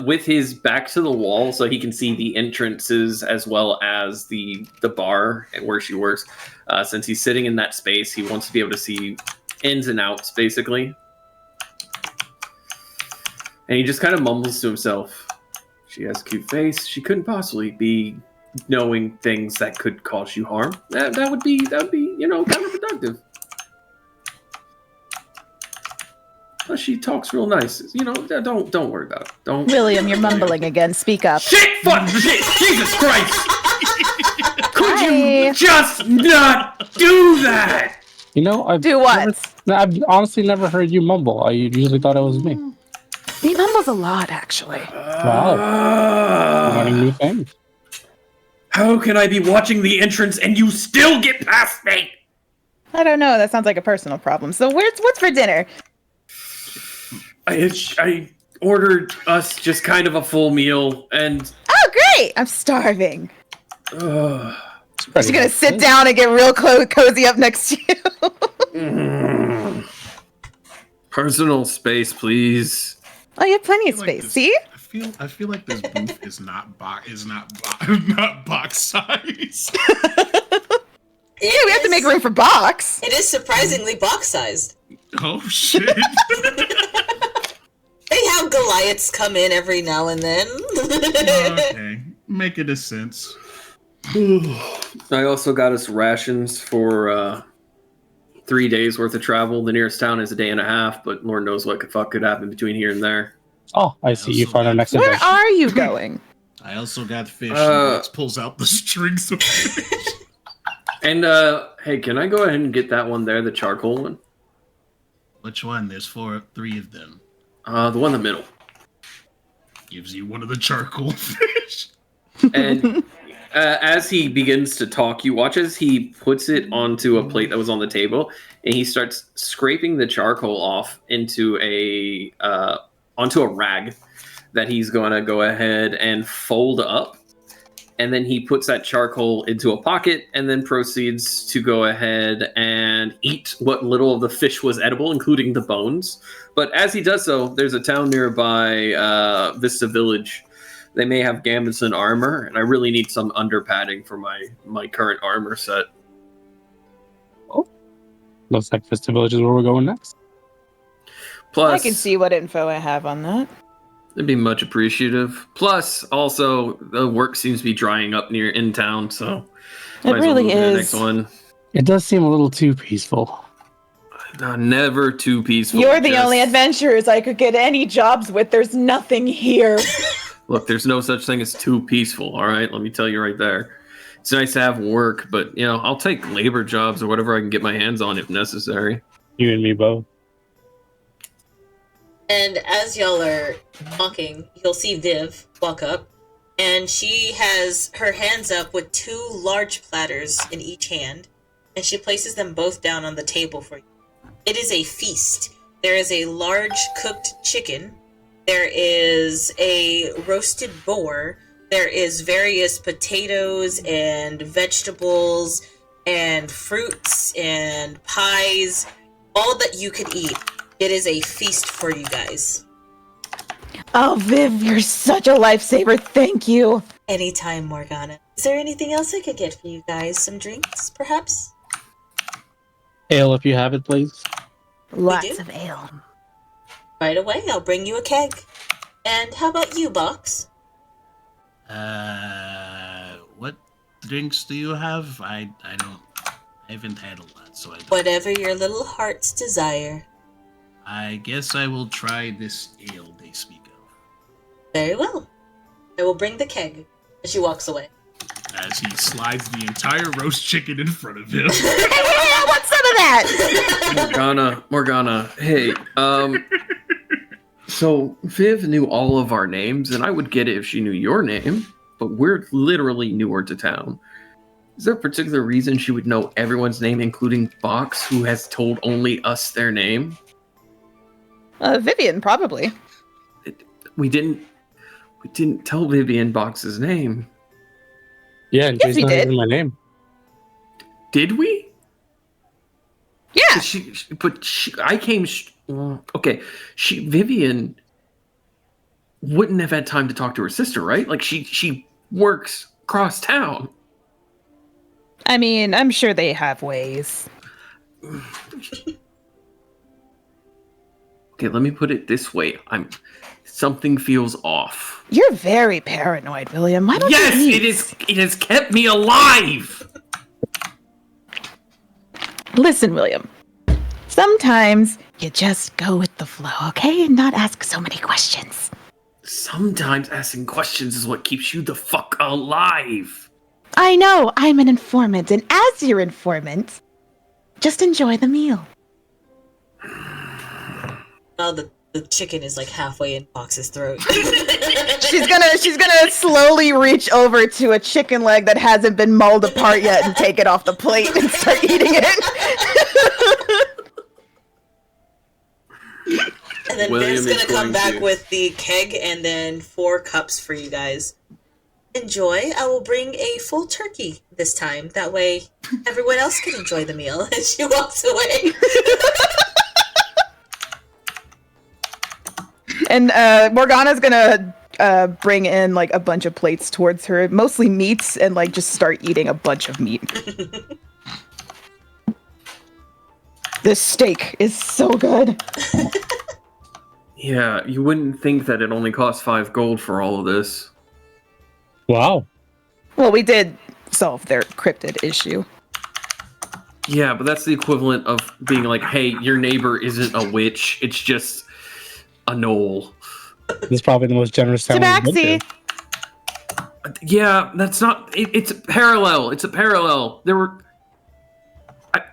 with his back to the wall so he can see the entrances as well as the bar and where she works. Since he's sitting in that space, he wants to be able to see ins and outs, basically. And he just kind of mumbles to himself. She has a cute face. She couldn't possibly be knowing things that could cause you harm. That would be, counterproductive. But she talks real nice. Don't worry about it. Don't. William, you're mumbling again. Speak up. Shit! Fuck! Shit! Jesus Christ! Could you just not do that? Do what? I've honestly never heard you mumble. I usually thought it was me. He mumbles a lot, actually. Wow. Learning new things. How can I be watching the entrance and you still get past me? I don't know. That sounds like a personal problem. So what's for dinner? I ordered us just kind of a full meal and... Oh, great! I'm starving. It's She's gonna sit down and get real cozy up next to you. Personal space, please. Oh, you have plenty of I feel like space. this- See? I feel like this booth is not box size. Yeah, we have to make room for Box. It is surprisingly box-sized. Oh shit. They have Goliaths come in every now and then. Okay, making a sense. I also got us rations for 3 days worth of travel. The nearest town is a day and a half, but Lord knows what the fuck could happen between here and there. Oh, I see. You found our next Where adventure. are you going? I also got fish. Uh, Pulls out the strings of fish. And hey, can I go ahead and get that one there, the charcoal one? Which one? There's three of them. The one in the middle. Gives you one of the charcoal fish. And as he begins to talk, you watch as he puts it onto a plate that was on the table, and he starts scraping the charcoal off into onto a rag that he's going to go ahead and fold up. And then he puts that charcoal into a pocket and then proceeds to go ahead and eat what little of the fish was edible, including the bones. But as he does so, there's a town nearby, Vista Village. They may have gambits and armor, and I really need some under padding for my current armor set. Looks like Vista Village is where we're going next. Plus, I can see what info I have on that. it'd be much appreciative. Plus, also, the work seems to be drying up in town, so It might as well really move to the is. next one. It does seem a little too peaceful. Never too peaceful. You're the Just- only adventurers I could get any jobs with. There's nothing here. Look, there's no such thing as too peaceful, all right? Let me tell you right there. It's nice to have work, but, I'll take labor jobs or whatever I can get my hands on if necessary. You and me both. And as y'all are talking, you'll see Viv walk up, and she has her hands up with 2 large platters in each hand, and she places them both down on the table for you. It is a feast. There is a large cooked chicken. There is a roasted boar. There is various potatoes and vegetables and fruits and pies, all that you could eat. It is a feast for you guys. Oh, Viv, you're such a lifesaver. Thank you. Anytime, Morgana. Is there anything else I could get for you guys? Some drinks, perhaps? Ale, if you have it, please. Lots of ale. Right away, I'll bring you a keg. And how about you, Box? What drinks do you have? I haven't had a lot, so I don't. Whatever your little heart's desire. I guess I will try this ale they speak of. Very well. I will bring the keg. And she walks away. As he slides the entire roast chicken in front of him. I want some of that. Morgana, hey, so Viv knew all of our names, and I would get it if she knew your name, but we're literally newer to town. Is there a particular reason she would know everyone's name, including Box, who has told only us their name? Vivian, probably. We didn't tell Vivian Box's name. Yeah, and Yes, she's we not did. even my name. Did we? Yeah. I came. Okay, Vivian wouldn't have had time to talk to her sister, right? Like she works across town. I mean, I'm sure they have ways. Okay, let me put it this way: something feels off. You're very paranoid, William. Why don't Yes, you eat? it is. It has kept me alive. Listen, William. Sometimes you just go with the flow, okay? And not ask so many questions. Sometimes asking questions is what keeps you the fuck alive. I know, I'm an informant, and as your informant, just enjoy the meal. Now the chicken is like halfway in Box's throat. She's gonna slowly reach over to a chicken leg that hasn't been mauled apart yet and take it off the plate and start eating it. And then William Viv's is gonna come going back to- with the keg and then 4 cups for you guys. Enjoy. I will bring a full turkey this time. That way everyone else can enjoy the meal. And she walks away. And Morgana's gonna bring in like a bunch of plates towards her, mostly meats, and like just start eating a bunch of meat. This steak is so good. Yeah, you wouldn't think that it only costs 5 gold for all of this. Wow. Well, we did solve their cryptid issue. Yeah, but that's the equivalent of being like, hey, your neighbor isn't a witch, it's just a knoll. This is probably the most generous town we've been Tabaxi. to. Yeah, that's not. It's a parallel. It's a parallel. There were.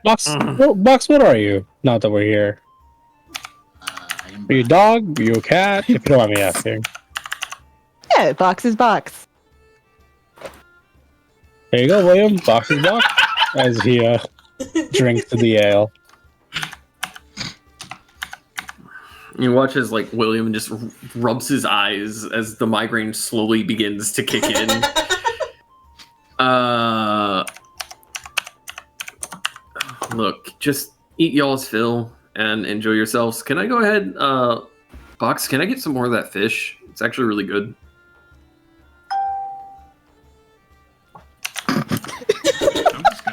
Box, Box, what are you? Not that we're here. Are you a dog? Are you a cat? If you don't mind me asking. Yeah, box is box. There you go, William. Box is box. As he drinks the ale. You watch as like William just rubs his eyes as the migraine slowly begins to kick in. Look, just eat y'all's fill and enjoy yourselves. Can I go ahead, Box? Can I get some more of that fish? It's actually really good. I'm just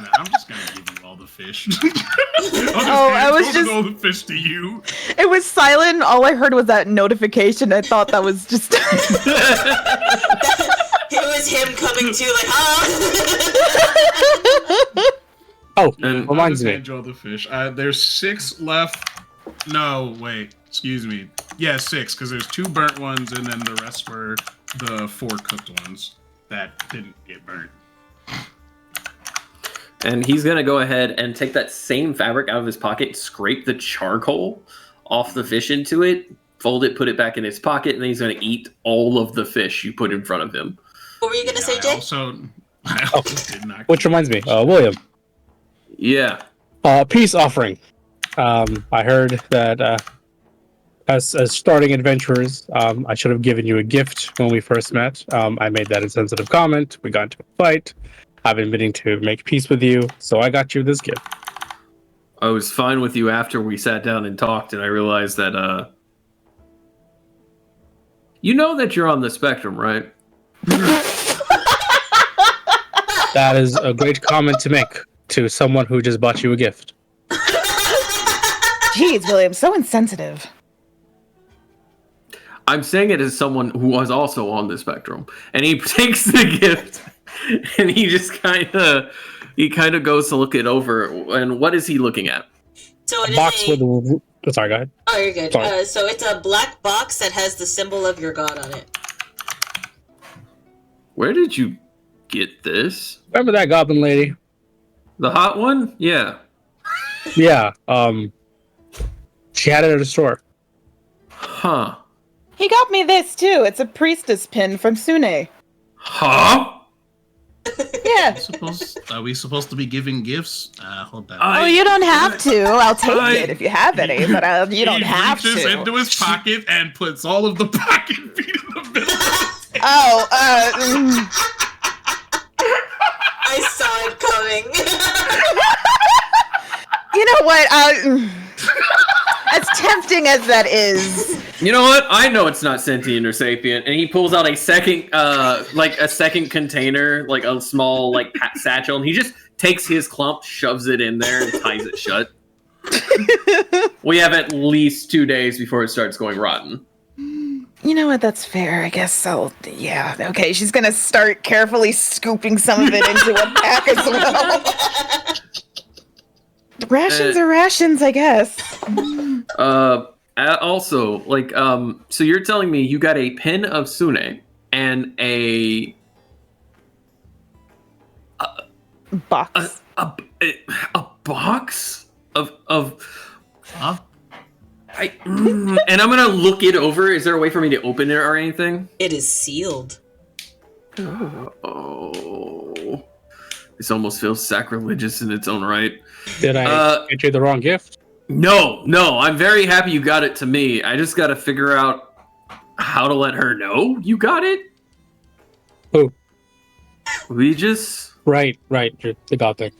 gonna give you all the fish. I was just all the fish to you. It was silent. All I heard was that notification. I thought that was just. It was him coming to, like, Oh, And reminds me. Enjoy the fish. There's 6 left. No, wait. Excuse me. Yeah, 6, because there's 2 burnt ones, and then the rest were the 4 cooked ones that didn't get burnt. And he's gonna go ahead and take that same fabric out of his pocket, scrape the charcoal off the fish into it, fold it, put it back in his pocket, and then he's gonna eat all of the fish you put in front of him. what were you gonna say, Jay? I also did not. Which reminds me, William. Yeah. Peace offering. I heard that as starting adventurers, I should have given you a gift when we first met. I made that insensitive comment. We got into a fight. I've been meaning to make peace with you, so I got you this gift. I was fine with you after we sat down and talked, and I realized that, you know that you're on the spectrum, right? That is a great comment to make to someone who just bought you a gift. Jeez, William, so insensitive. I'm saying it as someone who was also on the spectrum. And he takes the gift, and he just kind of goes to look it over. And what is he looking at? So it A is box a... with a... Sorry, go ahead. Oh, you're good. Sorry. So it's a black box that has the symbol of your god on it. Where did you get this? Remember that goblin lady? The hot one? Yeah. Yeah, she had it at a store. Huh. He got me this too. It's a priestess pin from Sune. Huh? Yeah. Are we supposed to be giving gifts? Hold that. Oh, you don't have to. I'll take it if you have any, but you don't have He reaches to. into his pocket and puts all of the pocket feet in the middle. Oh, I saw it coming. you know what? As tempting as that is, You know what? I know it's not sentient or sapient. And he pulls out a second, second container, like a small, satchel, and he just takes his clump, shoves it in there, and ties it shut. We have at least 2 days before it starts going rotten. you know what? That's fair. I guess I'll. Yeah. Okay. She's gonna start carefully scooping some of it into a pack as well. Rations are rations, I guess. Also, so you're telling me you got a pin of Sune and a Box. a box of Huh? and I'm gonna look it over. Is there a way for me to open it or anything? It is sealed. Oh, this almost feels sacrilegious in its own right. Did I get you the wrong gift? No, I'm very happy you got it to me. I just gotta figure out how to let her know you got it. Who? Regis? Right, the god thing.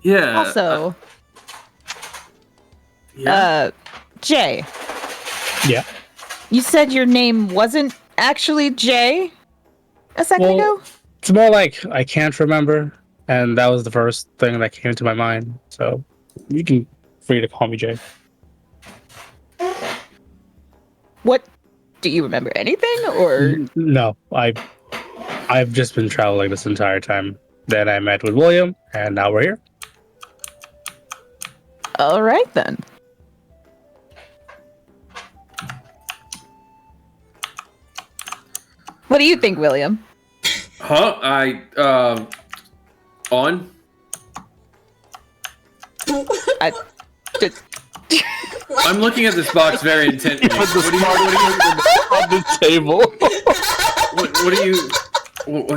Yeah. Also, yeah. Jay. Yeah. You said your name wasn't actually Jay a second ago? It's more like I can't remember, and that was the first thing that came to my mind. So you can free to call me Jay. What? Do you remember anything, or? No, I've just been traveling this entire time. Then I met with William, and now we're here. All right then. What do you think, William? Huh? On? I just I'm looking at this box very intently. Put the on the table. What do you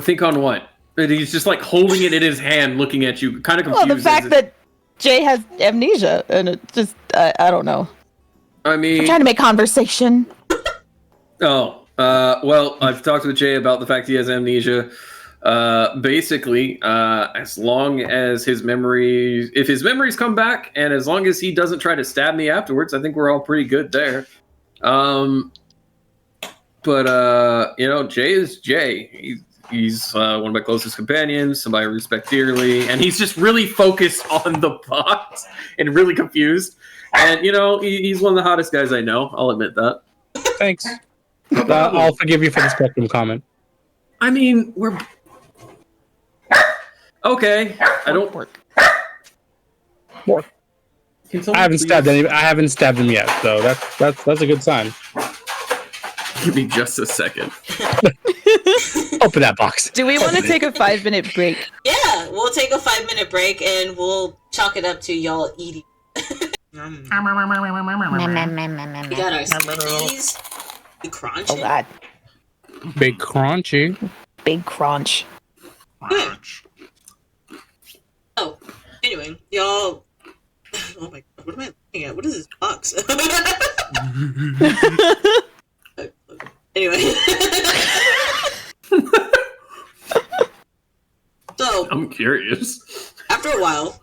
think on what? And he's just like holding it in his hand, looking at you, kind of confused. well, the fact that Jay has amnesia, and it just I don't know. I mean, I'm trying to make conversation. Well, I've talked with Jay about the fact he has amnesia. Basically, as long as if his memories come back, and as long as he doesn't try to stab me afterwards, I think we're all pretty good there. But Jay is Jay. He's one of my closest companions, somebody I respect dearly, and he's just really focused on the box and really confused. And he's one of the hottest guys I know. I'll admit that. Thanks. I'll forgive you for the spectrum comment. I mean, we're okay. I don't work. More. I haven't stabbed him yet, so that's a good sign. Give me just a second. Open that box. Do we want to take a 5-minute break? Yeah, we'll take a 5-minute break and we'll chalk it up to y'all eating. We got our squishies. We crunch. Oh God, Big crunchy. big crunch. Oh, anyway, y'all. Oh my god, what am I looking at? What is this box? Anyway. So I'm curious. after a while,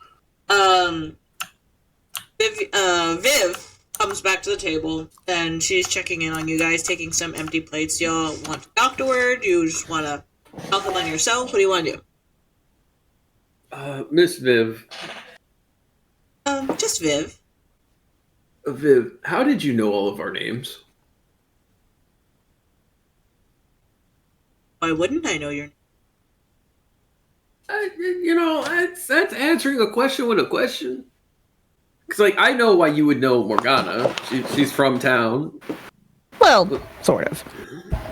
Viv comes back to the table and she's checking in on you guys, taking some empty plates. Y'all want to talk to her? Do you just want to talk among yourself? What do you want to do? Miss Viv. Just Viv. Viv, how did you know all of our names? Why wouldn't I know your name? That's answering a question with a question. Because, I know why you would know Morgana. She's from town. Well, sort of.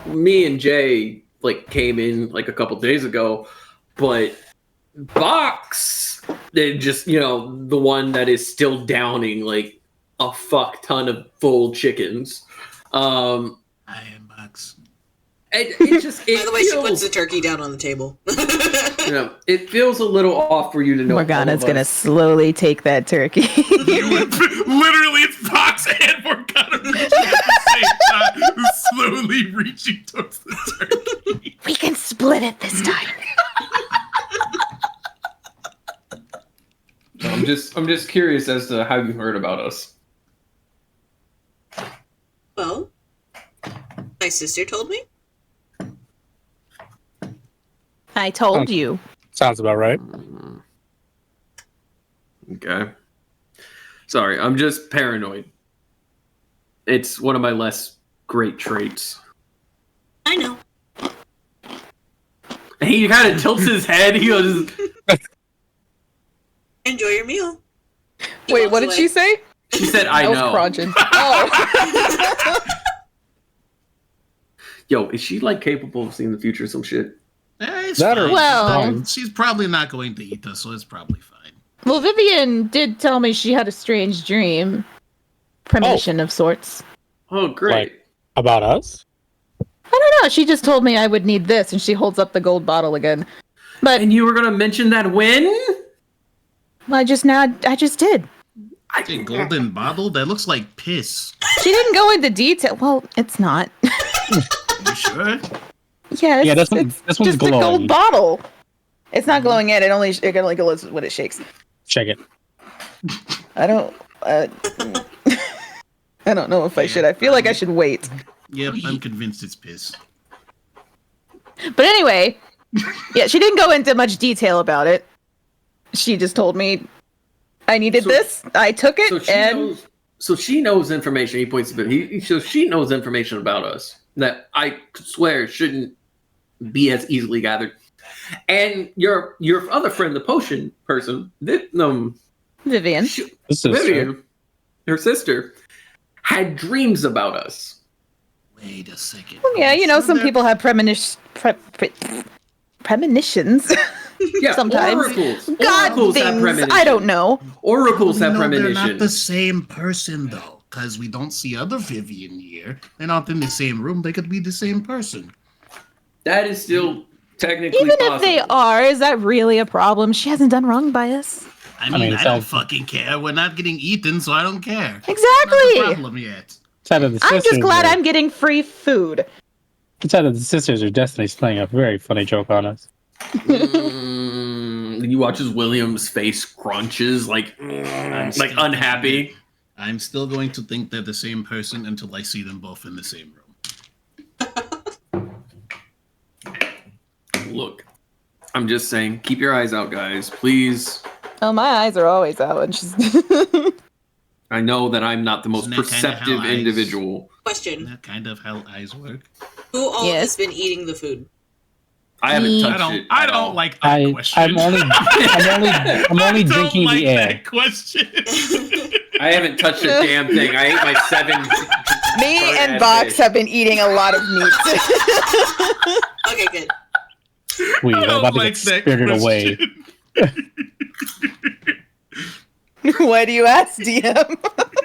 Me and Jay, came in, a couple days ago. But Box, they just, the one that is still downing, a fuck ton of full chickens. I am Box. It just, By the way, she puts the turkey down on the table. it feels a little off for you to know. Morgana's gonna slowly take that turkey. Literally, it's Box and Morgana reaching at the same time, slowly reaching towards the turkey. We can split it this time. I'm just curious as to how you heard about us. Well, my sister told me. I told you. Sounds about right. Okay. Sorry, I'm just paranoid. It's one of my less great traits. I know. And he kind of tilts his head. He goes, Enjoy your meal. He Wait, walks what did away. she say? she said, I was know. crunching. Oh. Yo, is she capable of seeing the future or some shit? It's That or- fine. Well- She's probably not going to eat us, so it's probably fine. Well, Vivian did tell me she had a strange dream. Premonition of sorts. Oh, great. About us? I don't know. She just told me I would need this, and she holds up the gold bottle again. But And you were going to mention that when? I just did. It's a golden bottle? That looks like piss. She didn't go into detail. Well, it's not. You sure? Yeah, Yeah, this it's one's just a glowing. gold bottle. It's not glowing yet. It can only glows when it shakes. Check it. I don't. I don't know if I should. I feel like I should wait. Yep, I'm convinced it's piss. But anyway, yeah, she didn't go into much detail about it. She just told me I needed this. I took it, So she knows information. He points to it. So she knows information about us that I swear shouldn't be as easily gathered. And your other friend, the potion person, Vivian. Vivian, her sister, had dreams about Wait a second. Yeah, some people have premonitions. Yeah, Sometimes. oracles. God Oracles have things. premonition. I don't know. Oracles have No, they're premonition. not the same person though, because we don't see other Vivian here. They're not in the same room. They could be the same person. That is still technically Even possible. if they are, is that really a problem? She hasn't done wrong by us. I mean, it I don't sounds- fucking care. We're not getting eaten, so I don't care. Not the Exactly. problem yet. Side of the I'm sisters just glad are- I'm getting free food. Inside of the sisters or Destiny's playing a very funny joke on us. You watch as William's face crunches, like still unhappy. I'm still going to think they're the same person until I see them both in the same room. Look, I'm just saying, keep your eyes out, guys, please. Oh, my eyes are always out. And she's I know that I'm not the most Isn't that kinda perceptive how eyes- individual. Question: Isn't that kind of how eyes work? Who all Yes. has been eating the food? I haven't I touched I it. don't at all. like that question. I'm only I don't drinking like the air. that question. I haven't touched a damn thing. I ate my 7. Me Burnt and ass Box fish. have been eating a lot of meat. Okay, good. Weird. I I'm don't about to like get that spirited away. question. Why do you ask, DM?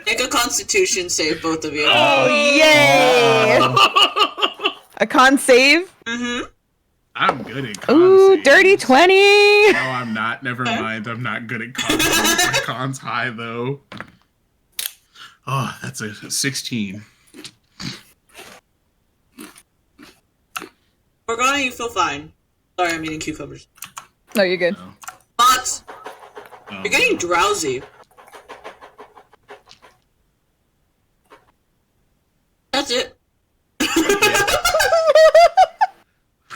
Make a Constitution save, both of you. Oh, yay! A con save? Mm-hmm. I'm good at cons. Ooh, saves. dirty 20! No, I'm not. Never mind. I'm not good at cons. My cons high though. Oh, that's a 16. Morgana, you feel fine. Sorry, I'm eating cucumbers. No, you're good. Box, Oh, you're getting drowsy. That's it.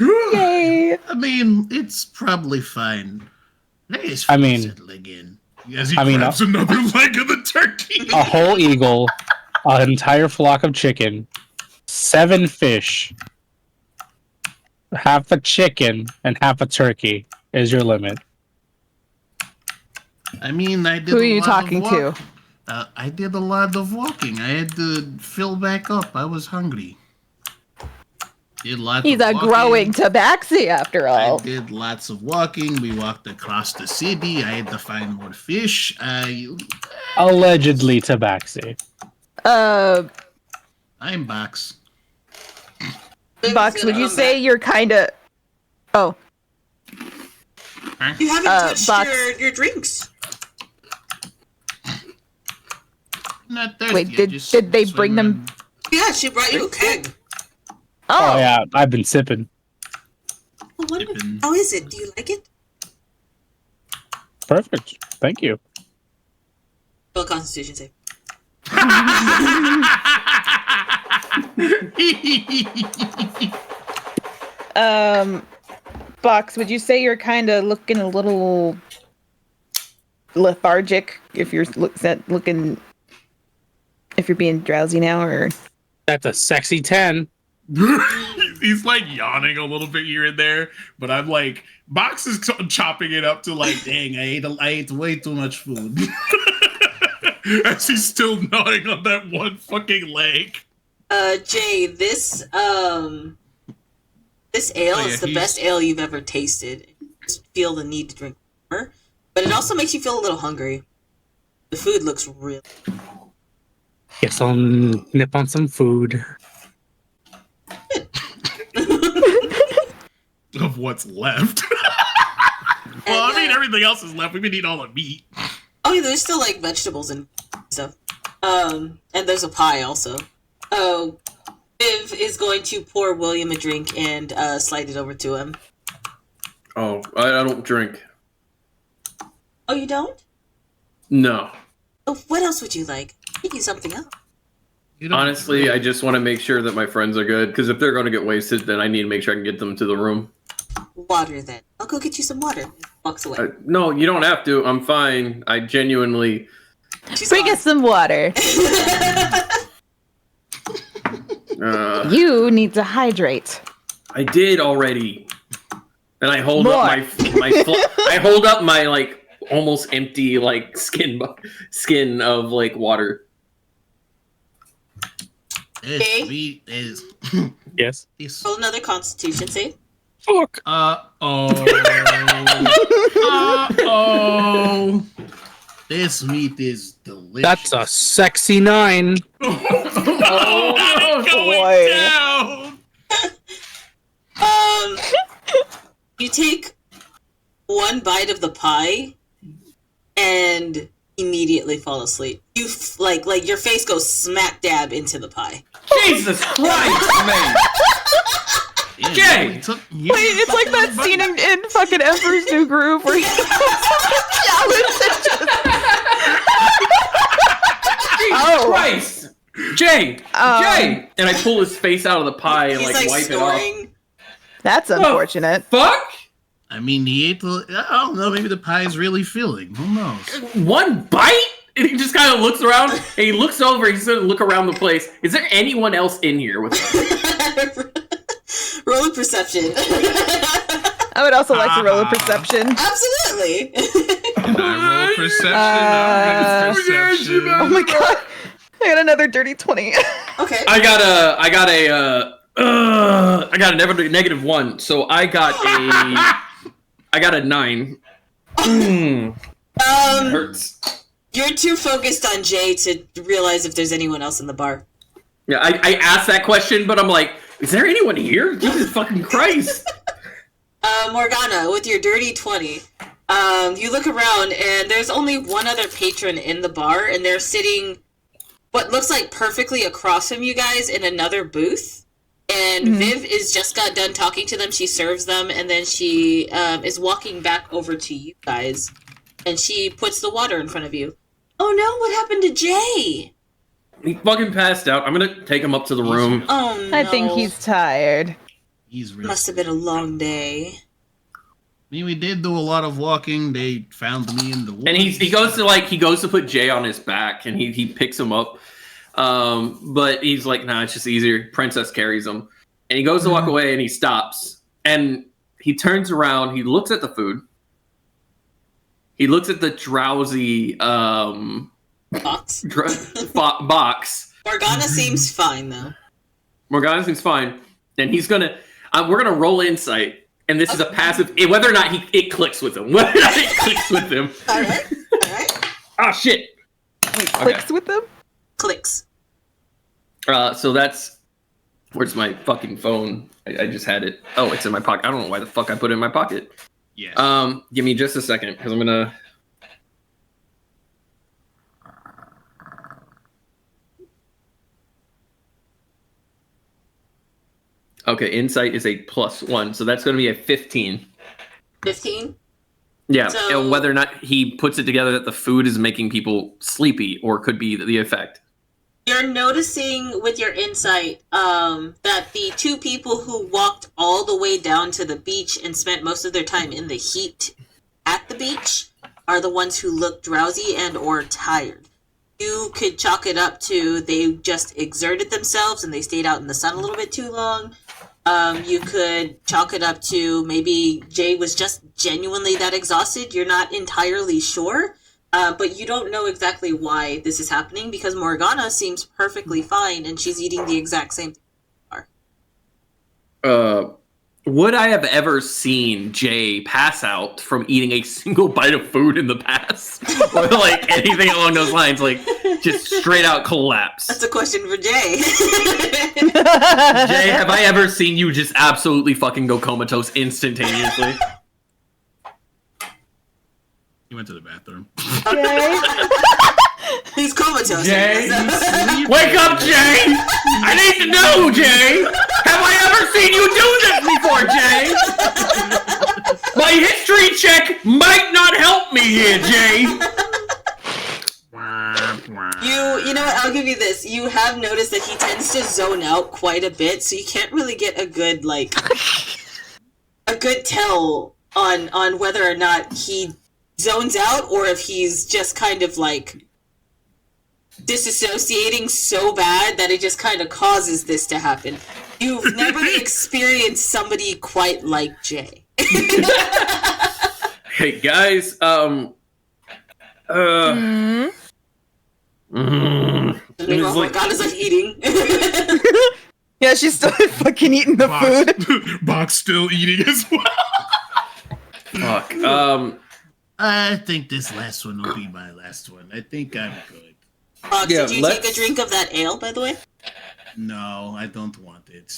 Yay! I mean, it's probably fine. Nice. I mean- settling in. As he I mean, grabs another leg of the turkey. A whole eagle, an entire flock of chicken, 7 fish, half a chicken, and half a turkey is your limit. I mean, I did. Who are a you lot of talking to? walk- I did a lot of walking. I had to fill back up. I was hungry. Did lots He's of a walking. growing tabaxi after I all. did lots of walking. We walked across the city. I had to find more fish. Allegedly tabaxi. I'm Box. Box, would you say you're kinda... Oh, You haven't touched Box. your drinks? I'm not thirsty. Wait, I did just they swim bring them- around. Yeah, she brought you a keg. Oh yeah, I've been sipping. Oh, wonderful. Dipping. How is it? Do you like it? Perfect. Thank you. Well, Constitution save. Box, would you say you're kind of looking a little lethargic if you're looking if you're being drowsy now, or That's a sexy 10. He's like yawning a little bit here and there, but I'm like, Box is chopping it up to like, dang, I ate way too much food. As he's still gnawing on that one fucking leg. Jay, this ale yeah, is the he's- best ale you've ever tasted. You just feel the need to drink more, but it also makes you feel a little hungry. The food looks really. Guess I'll nip on some food. Of what's left. Well, I mean, everything else is left. We've been eating all the meat. Oh, yeah, there's still like vegetables and stuff. And there's a pie also. Oh, Viv is going to pour William a drink and slide it over to him. Oh, I don't drink. Oh, you don't? No. Oh, what else would you like? Give you something else. You don't- Honestly, I just want to make sure that my friends are good, because if they're going to get wasted, then I need to make sure I can get them to the room. Water then. I'll go get you some water. Walks away. No, you don't have to. I'm fine. I genuinely... She's bring gone. us some water. You need to hydrate. I did already. And I hold More. up I hold up my like almost empty like skin of like water. Okay. It's sweet as Yes. this. Roll another Constitution save. Fuck. Uh-oh. This meat is delicious. That's a sexy 9. Oh, boy. down. You take one bite of the pie and immediately fall asleep. You like your face goes smack dab into the pie. Jesus Christ, man! Jay! Wait, it's like that scene in fucking Emperor's New Groove where he Jesus Christ! Jay! Jay! And I pull his face out of the pie and He's like wipe snoring. it off. That's unfortunate. Fuck? I mean, he ate the. I don't know. Maybe the pie's really filling. Who knows? One bite? And he just kind of looks around, and he looks over, he's gonna look around the place. Is there anyone else in here with us? Roll a perception. I would also like to roll a perception. Absolutely. Can I roll perception? Oh my god. I got another dirty 20. Okay. I got a -1, so I got a 9. Hurts. You're too focused on Jay to realize if there's anyone else in the bar. Yeah, I asked that question, but I'm like, is there anyone here? Jesus fucking Christ. Morgana, with your dirty 20, you look around and there's only one other patron in the bar, and they're sitting what looks like perfectly across from you guys in another booth. And Viv is just got done talking to them. She serves them, and then she is walking back over to you guys, and she puts the water in front of you. Oh no, what happened to Jay? He fucking passed out. I'm gonna take him up to the room. Oh no. I think he's tired. He's real. Must have been a long day. I mean, we did do a lot of walking. They found me in the woods. And he goes to put Jay on his back, and he picks him up. But he's like, nah, it's just easier. Princess carries him. And he goes to walk away, and he stops. And he turns around. He looks at the food. He looks at the drowsy Box. box. Morgana seems fine though. Morgana seems fine, and he's gonna. We're gonna roll insight, and this is a passive. Whether or not it clicks with him. Whether or not it clicks with him. All right. Oh shit! Clicks with them? Clicks. So that's. Where's my fucking phone? I just had it. Oh, it's in my pocket. I don't know why the fuck I put it in my pocket. Yes. Give me just a second, because I'm gonna. Okay, insight is a +1, so that's going to be a 15. 15? Yeah, So- and whether or not he puts it together that the food is making people sleepy, or could be the effect. You're noticing with your insight that the two people who walked all the way down to the beach and spent most of their time in the heat at the beach are the ones who look drowsy and or tired. You could chalk it up to they just exerted themselves and they stayed out in the sun a little bit too long. You could chalk it up to maybe Jay was just genuinely that exhausted. You're not entirely sure. But you don't know exactly why this is happening because Morgana seems perfectly fine and she's eating the exact same thing. Would I have ever seen Jay pass out from eating a single bite of food in the past? Or like anything along those lines, like just straight out collapse? That's a question for Jay. Jay, have I ever seen you just absolutely fucking go comatose instantaneously? He went to the bathroom. He's comatose. Jay? Wake up, Jay! I need to know, Jay! Have I ever seen you do this before, Jay? My history check might not help me here, Jay! You know what? I'll give you this. You have noticed that he tends to zone out quite a bit, so you can't really get a good tell on whether or not he zones out or if he's just kind of like disassociating so bad that it just kind of causes this to happen. You've never experienced somebody quite like Jay. Hey guys, Meanwhile, like- Morgana's like eating. Yeah, she's still fucking eating the food. Box still eating as well. Fuck. I think this last one will be my last one. I think I'm good. Fox, Yeah, did you take a drink of that ale, by the way? No, I don't want it.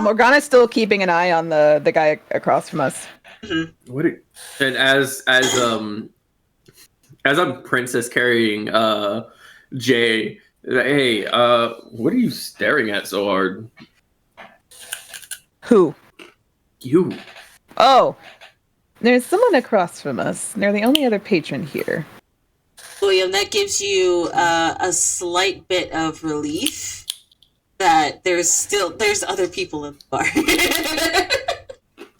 Morgana's still keeping an eye on the guy across from us. What? And as I'm princess carrying Jay. Hey, what are you staring at so hard? Who? You. Oh, there's someone across from us. They're the only other patron here. William, that gives you a slight bit of relief that there's other people in the bar.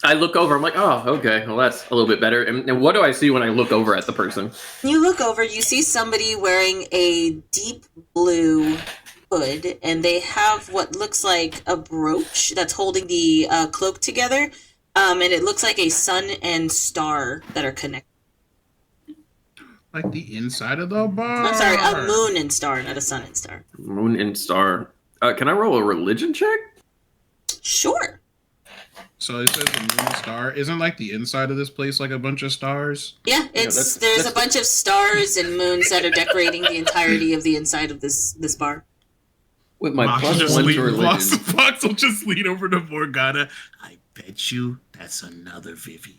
I look over. I'm like, oh, okay. Well, that's a little bit better. And what do I see when I look over at the person? You look over, you see somebody wearing a deep blue hood, and they have what looks like a brooch that's holding the cloak together, and it looks like a sun and star that are connected. Like the inside of the bar. I'm sorry, a moon and star, not a sun and star. Moon and star. Can I roll a religion check? Sure. So it says the moon and star. Isn't like the inside of this place like a bunch of stars? Yeah, there's a bunch of stars and moons that are decorating the entirety of the inside of this bar. With my Fox plus one to religion. Fox will just lean over to Morgana. I bet you that's another Vivian.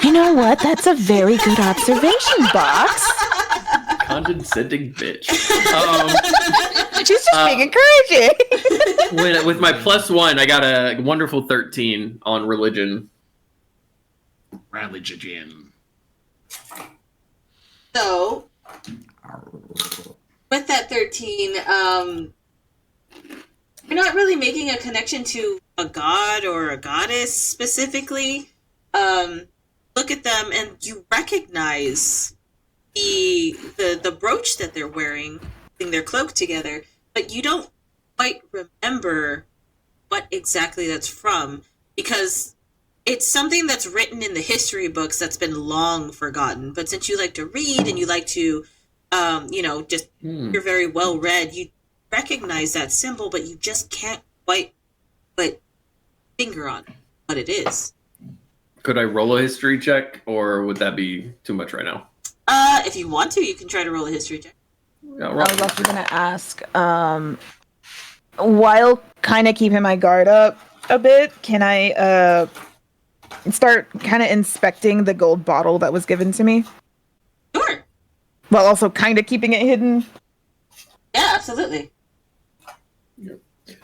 You know what? That's a very good observation, Box. Condescending bitch. She's just being encouraging. With my plus one, I got a wonderful 13 on religion. Religion. So, with that 13, you're not really making a connection to a god or a goddess specifically. Look at them and you recognize the brooch that they're wearing, putting their cloak together, but you don't quite remember what exactly that's from, because it's something that's written in the history books that's been long forgotten. But since you like to read and you like to, you're very well read, you recognize that symbol, but you just can't quite put finger on what it is. Could I roll a history check, or would that be too much right now? If you want to, you can try to roll a history check. Yeah, I was also going to ask, while kind of keeping my guard up a bit, can I start kind of inspecting the gold bottle that was given to me? Sure. While also kind of keeping it hidden? Yeah, absolutely.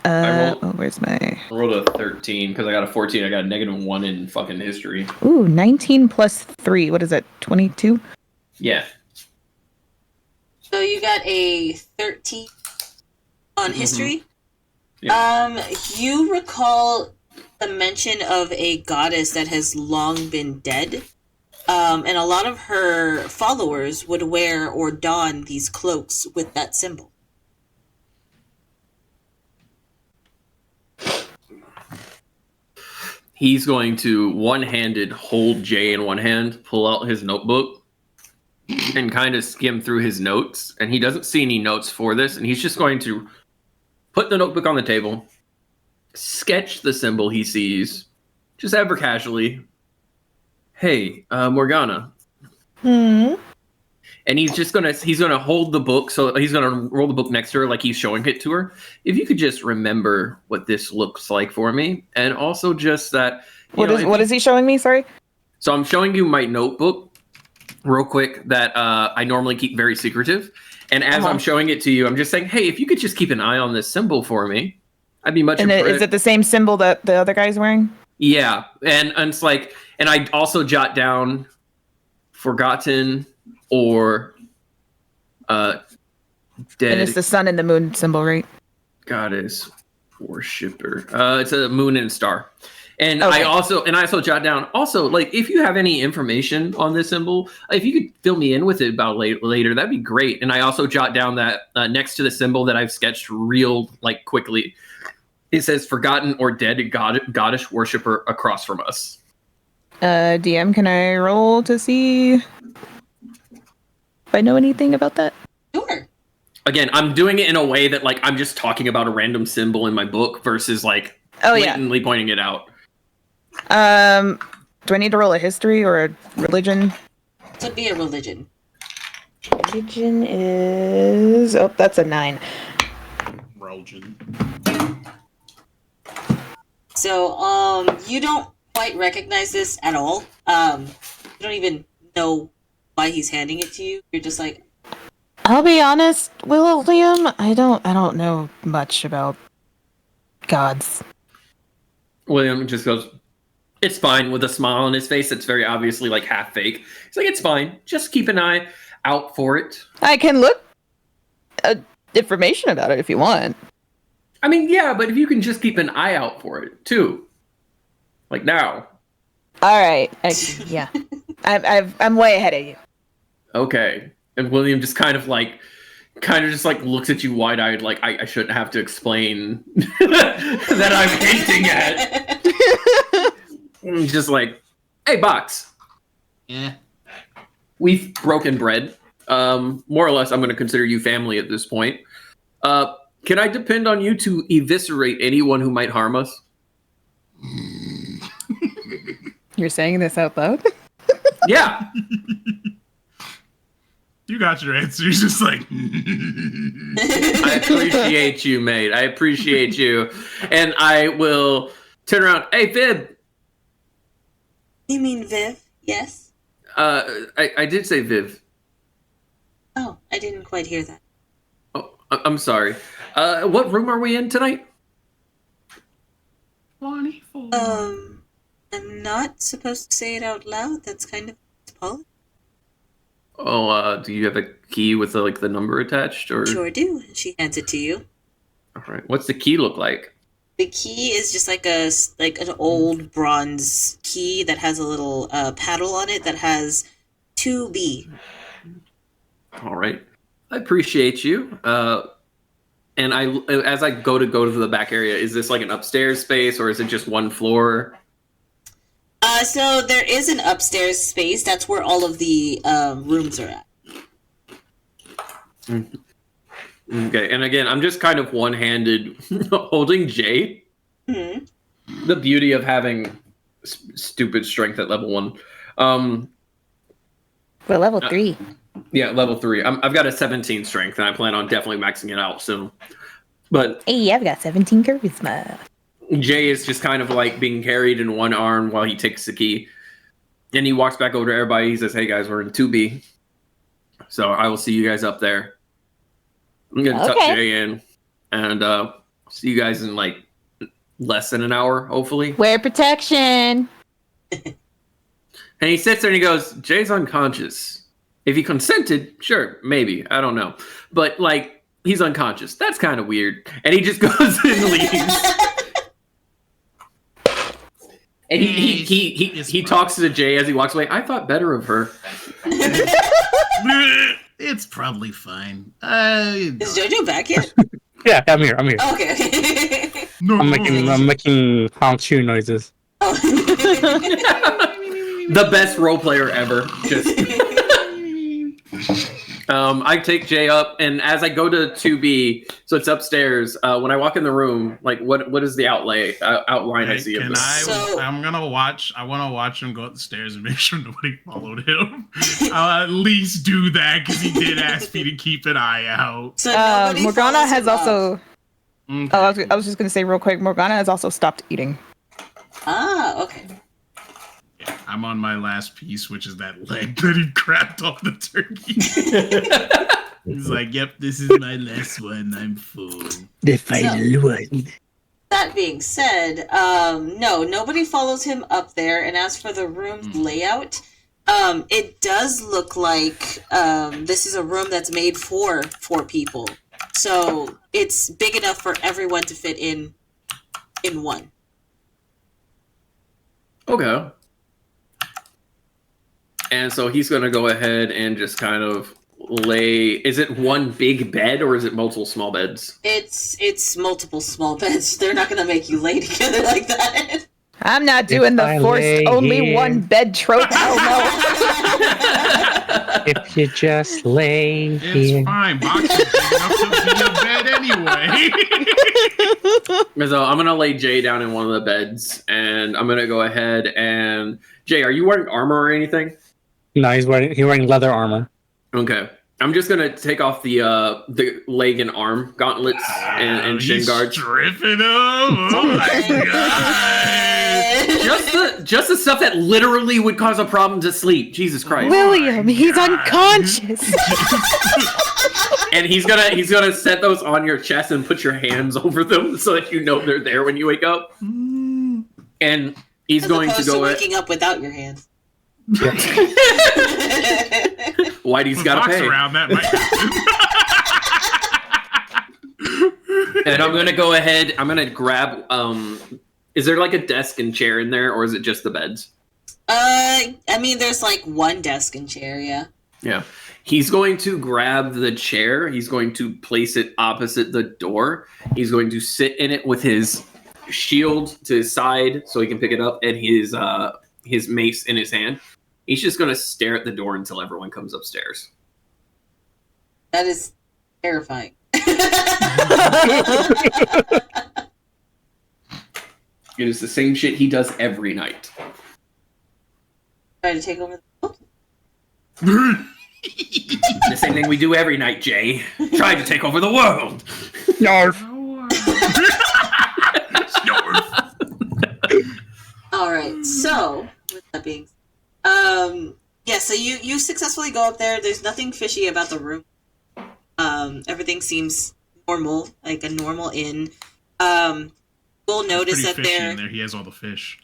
Where's my... I rolled a 13 because I got a 14. I got a -1 in fucking history. Ooh, 19 plus 3. What is that, 22? Yeah. So you got a 13 on history? Yeah. You recall the mention of a goddess that has long been dead. And a lot of her followers would wear or don these cloaks with that symbol. He's going to one-handed hold Jay in one hand, pull out his notebook, and kind of skim through his notes. And he doesn't see any notes for this, and he's just going to put the notebook on the table, sketch the symbol he sees, just ever casually. Hey, Morgana. And he's gonna hold the book, so he's gonna roll the book next to her like he's showing it to her. If you could just remember what this looks like for me, and also just that. What is he showing me? Sorry. So I'm showing you my notebook, real quick, that I normally keep very secretive. And as I'm showing it to you, I'm just saying, hey, if you could just keep an eye on this symbol for me, I'd be much. And is it the same symbol that the other guy's wearing? Yeah, and it's like, and I also jot down forgotten or dead. And it's the sun and the moon symbol, right? Goddess worshipper. It's a moon and star. And okay. I also jot down also, like, if you have any information on this symbol, if you could fill me in with it about later, that'd be great. And I also jot down that next to the symbol that I've sketched real like quickly, it says forgotten or dead goddess worshiper across from us. DM, can I roll to see? I know anything about that. Sure. Again, I'm doing it in a way that like I'm just talking about a random symbol in my book versus like blatantly pointing it out. Do I need to roll a history or a religion? To be a religion. Religion is... Oh, that's a 9. Religion. So, you don't quite recognize this at all. You don't even know why he's handing it to you. You're just like, I'll be honest, William, I don't know much about gods. William just goes, "It's fine," with a smile on his face. It's very obviously like half fake. He's like, "It's fine. Just keep an eye out for it." I can look information about it if you want. I mean, yeah, but if you can just keep an eye out for it too, like now. All right. Yeah. I'm way ahead of you. Okay. And William just kind of just looks at you wide-eyed, like I shouldn't have to explain that I'm hinting at. Just like, "Hey, Box. Yeah. We've broken bread. More or less, I'm going to consider you family at this point. Can I depend on you to eviscerate anyone who might harm us?" You're saying this out loud? Yeah. You got your answer. You're just like, I appreciate you, mate. I appreciate you. And I will turn around. "Hey, Viv." you mean Viv? Yes? I did say Viv. Oh, I didn't quite hear that. Oh, I'm sorry. What room are we in tonight? 24. I'm not supposed to say it out loud. That's kind of policy. Oh, do you have a key with the number attached, or? Sure do. She hands it to you. All right. What's the key look like? The key is just like an old bronze key that has a little paddle on it that has 2B. All right. I appreciate you. And as I go to the back area, is this like an upstairs space or is it just one floor? So there is an upstairs space. That's where all of the rooms are at. Okay. And again, I'm just kind of one-handed holding Jay. Mm-hmm. The beauty of having stupid strength at level 1. We're level 3. Yeah, level 3. I've got a 17 strength, and I plan on definitely maxing it out soon. But Hey, I've got 17 charisma. Jay is just kind of like being carried in one arm while he takes the key. And he walks back over to everybody. He says, "Hey, guys, we're in 2B. So I will see you guys up there. I'm going to tuck Jay in. And see you guys in like less than an hour, hopefully." Wear protection. And he sits there and he goes, "Jay's unconscious. If he consented, sure, maybe. I don't know. But, like, he's unconscious. That's kind of weird." And he just goes and leaves. And he talks to Jay as he walks away. "I thought better of her." It's probably fine. Is Jojo back yet? Yeah, I'm here. Okay. No. I'm making honk shoe noises. Oh. The best role player ever. Just I take Jay up, and as I go to 2B, so it's upstairs. When I walk in the room, like what is the outline I see of this? I'm gonna watch. I want to watch him go up the stairs and make sure nobody followed him. I'll at least do that because he did ask me to keep an eye out. So Morgana has also. Okay. Oh, I was just gonna say real quick. Morgana has also stopped eating. Ah, okay. Yeah, I'm on my last piece, which is that leg that he grabbed off the turkey. He's like, "Yep, this is my last one. I'm full." The final one. That being said, no, nobody follows him up there. And as for the room layout, it does look like this is a room that's made for 4 people. So it's big enough for everyone to fit in one. Okay. And so he's going to go ahead and just kind of lay... Is it one big bed or is it multiple small beds? It's multiple small beds. They're not going to make you lay together like that. I'm not doing If the I forced lay only here- one bed trope. Hell no. If you just lay It's here. fine. Box is big enough to be a bed anyway. So I'm gonna lay Jay down in one of the beds, and I'm gonna go ahead and Jay, are you wearing armor or anything? No, he's wearing leather armor. Okay. I'm just gonna take off the leg and arm gauntlets and shin He's guards. stripping him. Oh my god. Just the stuff that literally would cause a problem to sleep. Jesus Christ. William, he's unconscious. And he's gonna set those on your chest and put your hands over them so that you know they're there when you wake up. And he's As going to opposed go. waking up without your hands. Whitey's With got to box pay. around that might happen. And I'm gonna go ahead. I'm gonna grab. Is there like a desk and chair in there, or is it just the beds? I mean, there's like one desk and chair, yeah. Yeah. He's going to grab the chair. He's going to place it opposite the door. He's going to sit in it with his shield to his side so he can pick it up, and his mace in his hand. He's just going to stare at the door until everyone comes upstairs. That is terrifying. It is the same shit he does every night. Try to take over the The same thing we do every night, Jay. Try to take over the world. Yarf. All right. So, with that being, yeah. So you successfully go up there. There's nothing fishy about the room. Everything seems normal, like a normal inn. You'll notice that in there he has all the fish.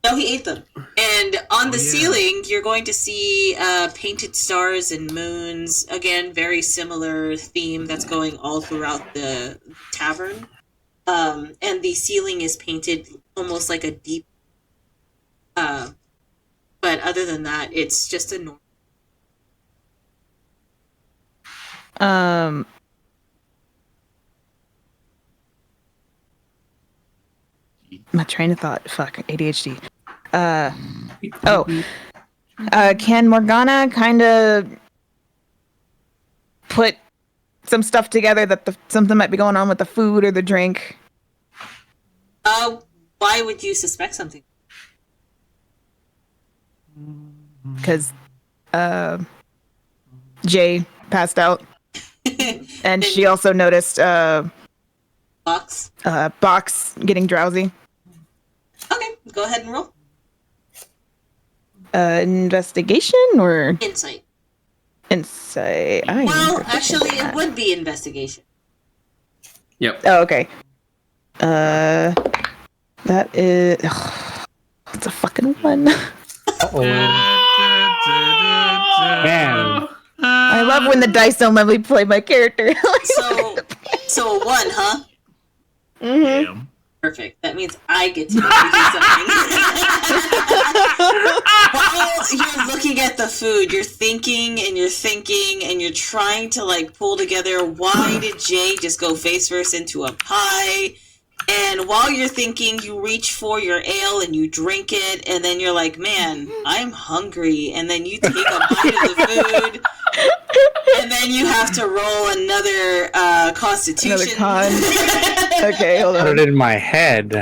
No, he ate them. And on the yeah. ceiling, you're going to see painted stars and moons. Again, very similar theme that's going all throughout the tavern. And the ceiling is painted almost like a deep. But other than that, it's just a normal. My train of thought. Fuck, ADHD. Can Morgana kind of put some stuff together that something might be going on with the food or the drink? Why would you suspect something? Because Jay passed out, and she also noticed Box. Box getting drowsy. Okay, go ahead and roll. Investigation or Insight. insight? I am Well, proficient actually, in it that. would be investigation. Yep. Oh, okay. That is. It's a fucking one. Man. I love when the dice don't let me play my character. So a 1, huh? Mhm. Damn. Perfect. That means I get to do something. While you're looking at the food, you're thinking and you're trying to like pull together, why did Jay just go face first into a pie? And while you're thinking, you reach for your ale and you drink it, and then you're like, man, I'm hungry. And then you take a bite of the food, and then you have to roll another constitution. Another con. Okay, hold Put on. it in my head. Ooh,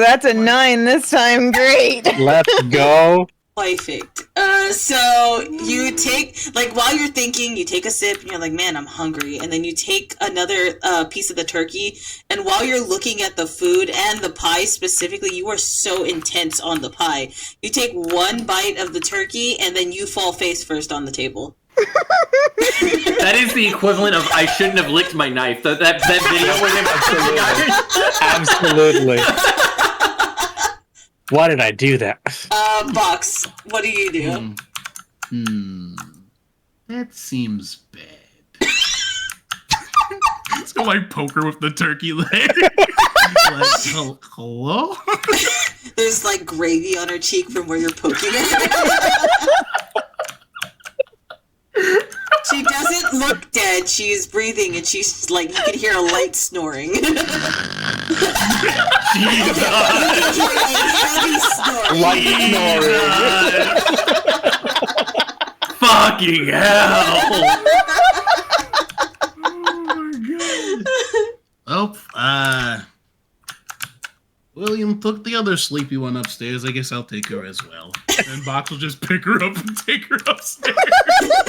that's a 9 this time. Great. Let's go. Perfect. So you take, like, while you're thinking, you take a sip and you're like, man, I'm hungry. And then you take another piece of the turkey. And while you're looking at the food and the pie specifically, you are so intense on the pie. You take one bite of the turkey and then you fall face first on the table. That is the equivalent of I shouldn't have licked my knife. That video with him. Absolutely. Why did I do that? Box, what do you do? That seems bad. Let's go like poker with the turkey leg. Like, hello? There's like gravy on her cheek from where you're poking it. She does doesn't look dead. She's breathing, and she's like, you can hear a light snoring. Light snoring. Fucking hell! Oh, William took the other sleepy one upstairs. I guess I'll take her as well. And Box will just pick her up and take her upstairs.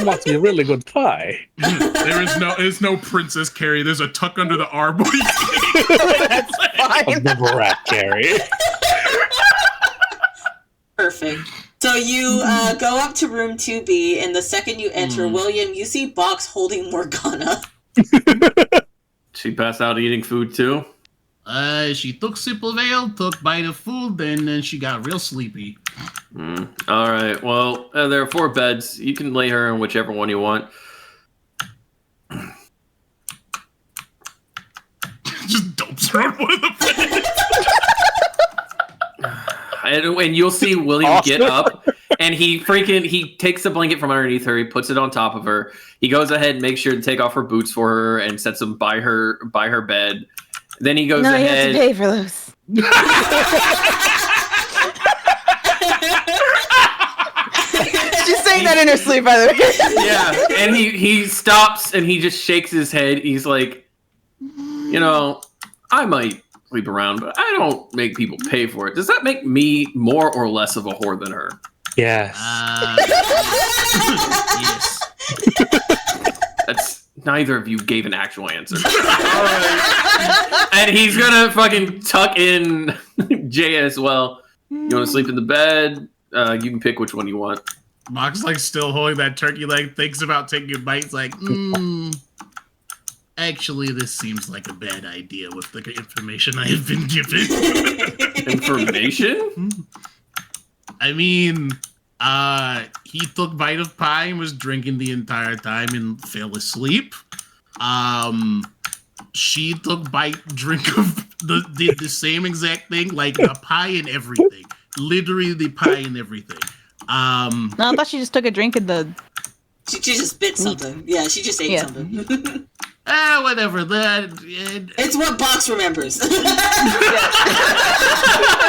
Must be a really good pie. There's no Princess Carrie. There's a tuck under the arm. That's fine. Of the rat Carrie. Perfect. So you go up to room 2B, and the second you enter, William, you see Box holding Morgana. She passed out eating food too? She took sip of ale, took bite of food, and then she got real sleepy. All right. Well, there are 4 beds. You can lay her in whichever one you want. Just dumps her on one of the beds. And you'll see William get up, and he takes the blanket from underneath her. He puts it on top of her. He goes ahead and makes sure to take off her boots for her and sets them by her bed. Then he goes ahead. You have to pay for those. She's saying that in her sleep, by the way. Yeah, and he stops and he just shakes his head. He's like, I might sleep around, but I don't make people pay for it. Does that make me more or less of a whore than her? Yes. Yes. That's neither of you gave an actual answer. And he's gonna fucking tuck in Jay as well. You want to sleep in the bed? You can pick which one you want. Box like still holding that turkey leg, thinks about taking a bite. It's like, Actually, this seems like a bad idea with the information I have been given. Information? I mean, he took bite of pie and was drinking the entire time and fell asleep. She took drink of did the same exact thing, like the pie and everything. Literally the pie and everything. No, I thought she just took a drink in the... She just bit something. Yeah, she just ate something. Whatever. It's what Box remembers. I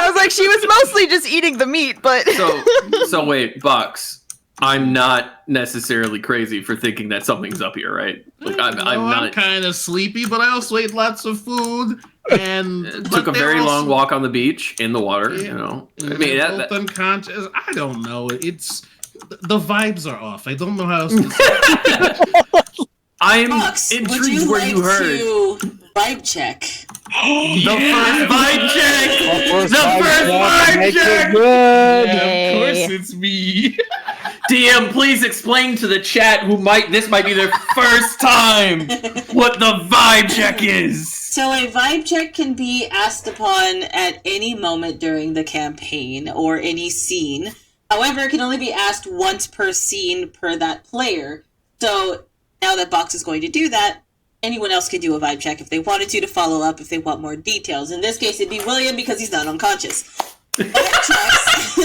was like, she was mostly just eating the meat, but... So wait, Box. I'm not necessarily crazy for thinking that something's up here, right? Like I'm not. Kind of sleepy, but I also ate lots of food and took a very long walk on the beach in the water. Yeah, I mean, both unconscious. I don't know. It's the vibes are off. I don't know how else to say. I'm Box, intrigued where you heard. To vibe check. The first vibe check. The first vibe check. Good. yeah, of course it's me. DM, please explain to the chat this might be their first time what the vibe check is. So a vibe check can be asked upon at any moment during the campaign or any scene. However, it can only be asked once per scene per that player. So now that Box is going to do that, anyone else can do a vibe check if they wanted to follow up if they want more details. In this case, it'd be William because he's not unconscious. Vibe checks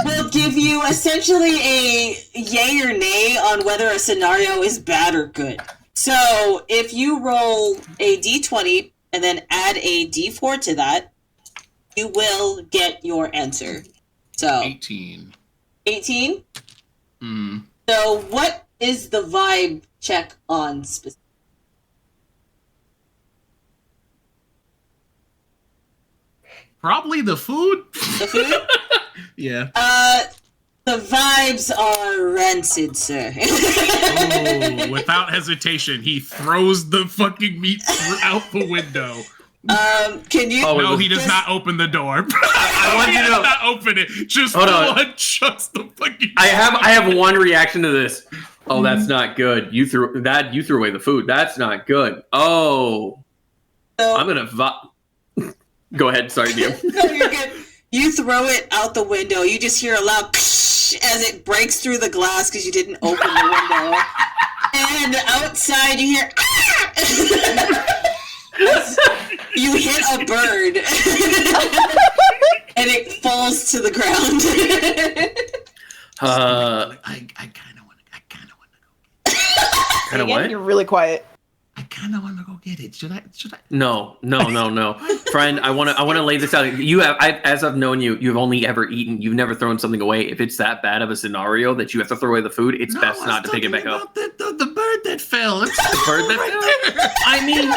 will give you essentially a yay or nay on whether a scenario is bad or good. So if you roll a d20 and then add a d4 to that, you will get your answer. So 18. 18? Hmm. So what is the vibe check on specific? Probably the food. The food? Yeah. The vibes are rancid, sir. Oh, without hesitation, he throws the fucking meat out the window. Can you? No, he does not open the door. I want he you to does know. not open it. Just Hold on. one chucks the fucking. I have one reaction to this. Oh, that's not good. You threw away the food. That's not good. Oh, So, I'm gonna go ahead. Sorry, DM. no, you're good. You throw it out the window. You just hear a loud psh as it breaks through the glass because you didn't open the window. And outside you hear ah! You hit a bird and it falls to the ground. I kind of want to go. really quiet. I kind of want to go get it. Should I? No. Friend, I want to lay this out. As I've known you, you've only ever eaten. You've never thrown something away. If it's that bad of a scenario that you have to throw away the food, it's best not to pick it back up. The bird that fell. The bird that fell? I mean,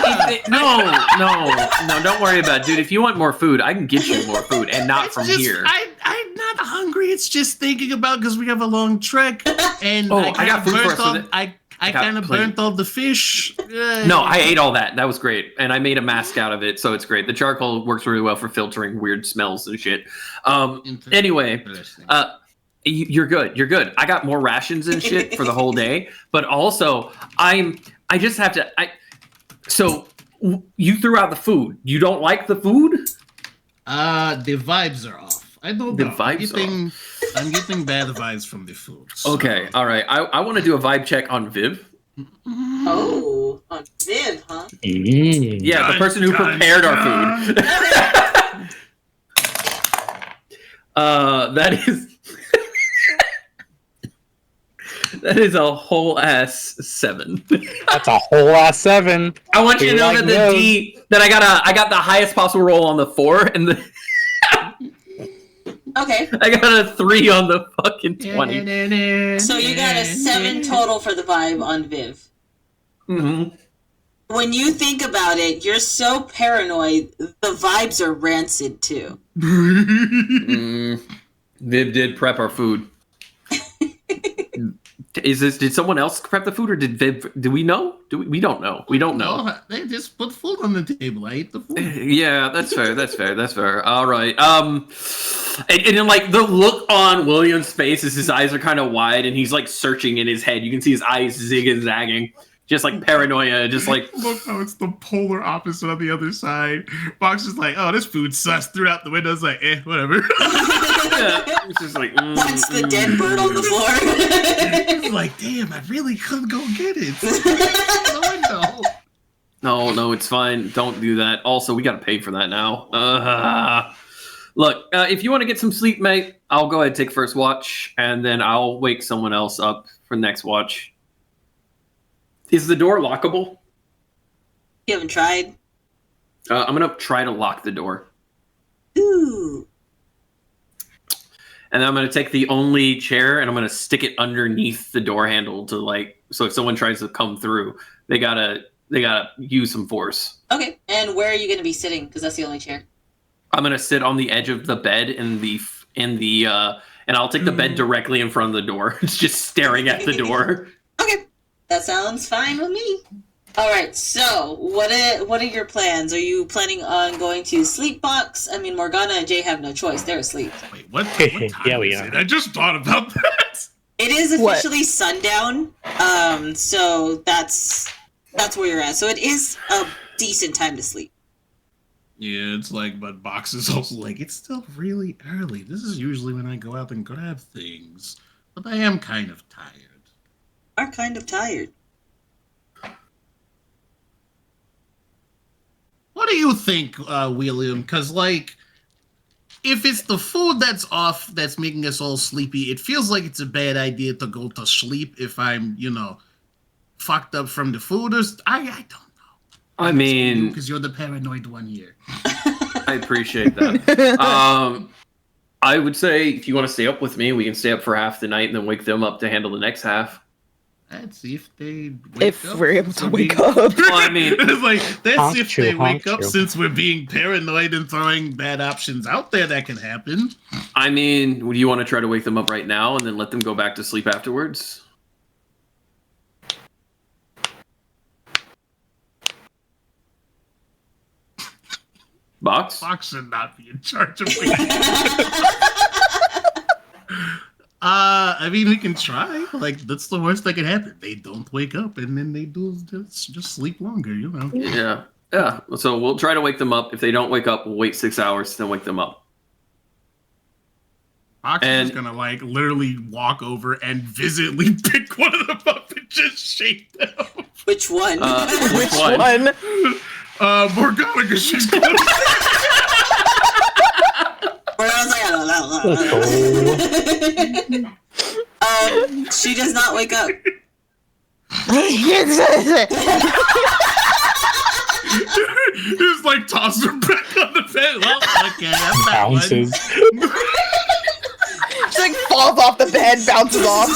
no, don't worry about it, dude. If you want more food, I can get you more food, and not from here. I'm not hungry. It's just thinking about because we have a long trek, and I got food for us. I kind of burnt all the fish. No, I ate all that. That was great. And I made a mask out of it, so it's great. The charcoal works really well for filtering weird smells and shit. Anyway, you're good. You're good. I got more rations and shit for the whole day. But also, I just have to... So, you threw out the food. You don't like the food? The vibes are off. I don't know. I'm getting bad vibes from the food. So. Okay, all right. I want to do a vibe check on Viv. Oh, on Viv, huh? Yeah, the person who prepared our food. That is a whole ass 7. That's a whole ass 7. I want you to know that I got the highest possible roll on the 4 and the Okay. I got a 3 on the fucking 20. So you got a 7 total for the vibe on Viv. Mm-hmm. When you think about it, you're so paranoid, the vibes are rancid too. Viv did prep our food. Did someone else prep the food, or did Viv? Do we know? We don't know. We don't know. No, they just put food on the table. I ate the food. Yeah, that's fair. That's fair. All right. And then, like, the look on William's face is his eyes are kind of wide, and he's like searching in his head. You can see his eyes zig-zagging, just like paranoia, just like. Look how it's the polar opposite on the other side. Box is like, oh, this food sus. Threw out the window. It's like, whatever. Yeah, it's just like. That's the dead bird on the floor. It's like, damn, I really could go get it. The window. No, it's fine. Don't do that. Also, we gotta pay for that now. Look, if you want to get some sleep, mate, I'll go ahead and take first watch, and then I'll wake someone else up for next watch. Is the door lockable? You haven't tried? I'm gonna try to lock the door. Ooh. And then I'm gonna take the only chair and I'm gonna stick it underneath the door handle to so if someone tries to come through, they gotta use some force. Okay. And where are you going to be sitting? Because that's the only chair. I'm gonna sit on the edge of the bed and I'll take the bed directly in front of the door. It's just staring at the door. Okay. That sounds fine with me. All right, so what are your plans? Are you planning on going to sleep box? I mean, Morgana and Jay have no choice; they're asleep. Wait, what time Yeah, we is are. it? I just thought about that. It is officially sundown, so that's where you're at. So it is a decent time to sleep. Yeah, it's like, but Box is also like, it's still really early. This is usually when I go out and grab things, but I am kind of tired. Are kind of tired. What do you think, William? Because, like, if it's the food that's off that's making us all sleepy, it feels like it's a bad idea to go to sleep if I'm, fucked up from the food. I don't know. I mean, because you're the paranoid one here. I appreciate that. I would say if you want to stay up with me, we can stay up for half the night and then wake them up to handle the next half. Let's see if they wake If up. we're able to wake up. up. Well, I mean, It's like, that's if they wake honk up you. since we're being paranoid and throwing bad options out there that can happen. I mean, would you want to try to wake them up right now and then let them go back to sleep afterwards? Box? Fox should not be in charge of waking I mean, we can try. Like, that's the worst that can happen. They don't wake up, and then they do just sleep longer, Yeah. So we'll try to wake them up. If they don't wake up, we'll wait 6 hours, then wake them up. Fox is gonna, like, literally walk over and visibly pick one of them up and just shake them. Which one? Which one? Morgana, because she's going to She does not wake up. Just like toss her back on the bed. Well, okay, that's that one. Bounces. She like falls off the bed, bounces off.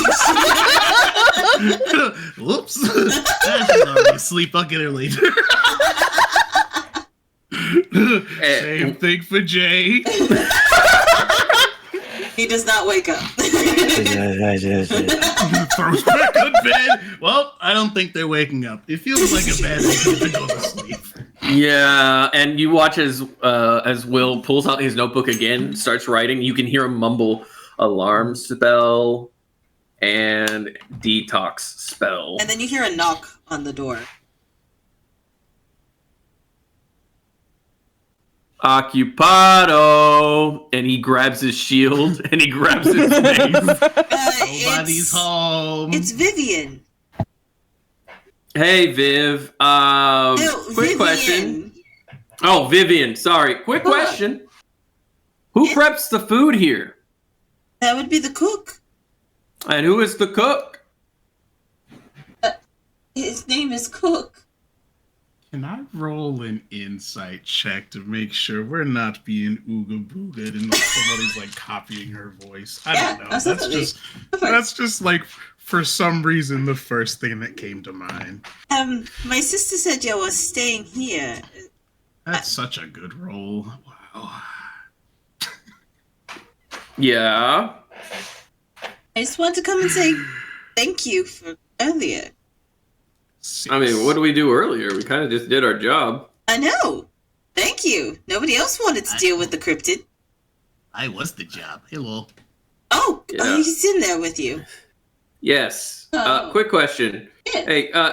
Whoops. She's already asleep. I'll get her later. Same thing for Jay. He does not wake up. Throws back on bed. Well, I don't think they're waking up. It feels like a bad idea to go to sleep. Yeah, and you watch as Will pulls out his notebook again, starts writing. You can hear him mumble alarm spell and detox spell. And then you hear a knock on the door. Occupado, and he grabs his shield and he grabs his mace. Nobody's home. It's Vivian. Hey, Viv. No, Quick Vivian. question. Oh, Vivian. Sorry. Quick What? question. Who preps the food here? That would be the cook. And who is the cook? His name is Cook. Can I roll an insight check to make sure we're not being ooga booga'd and like somebody's like copying her voice? I don't know. Absolutely. That's just like for some reason the first thing that came to mind. My sister said you were staying here. That's such a good roll. Wow. Yeah. I just want to come and say thank you for earlier. I mean, what did we do earlier? We kind of just did our job. I know. Thank you. Nobody else wanted to deal with the cryptid. I was the job. Hello. Oh, Yeah. he's in there with you. Yes. Oh. Quick question. Yeah. Hey,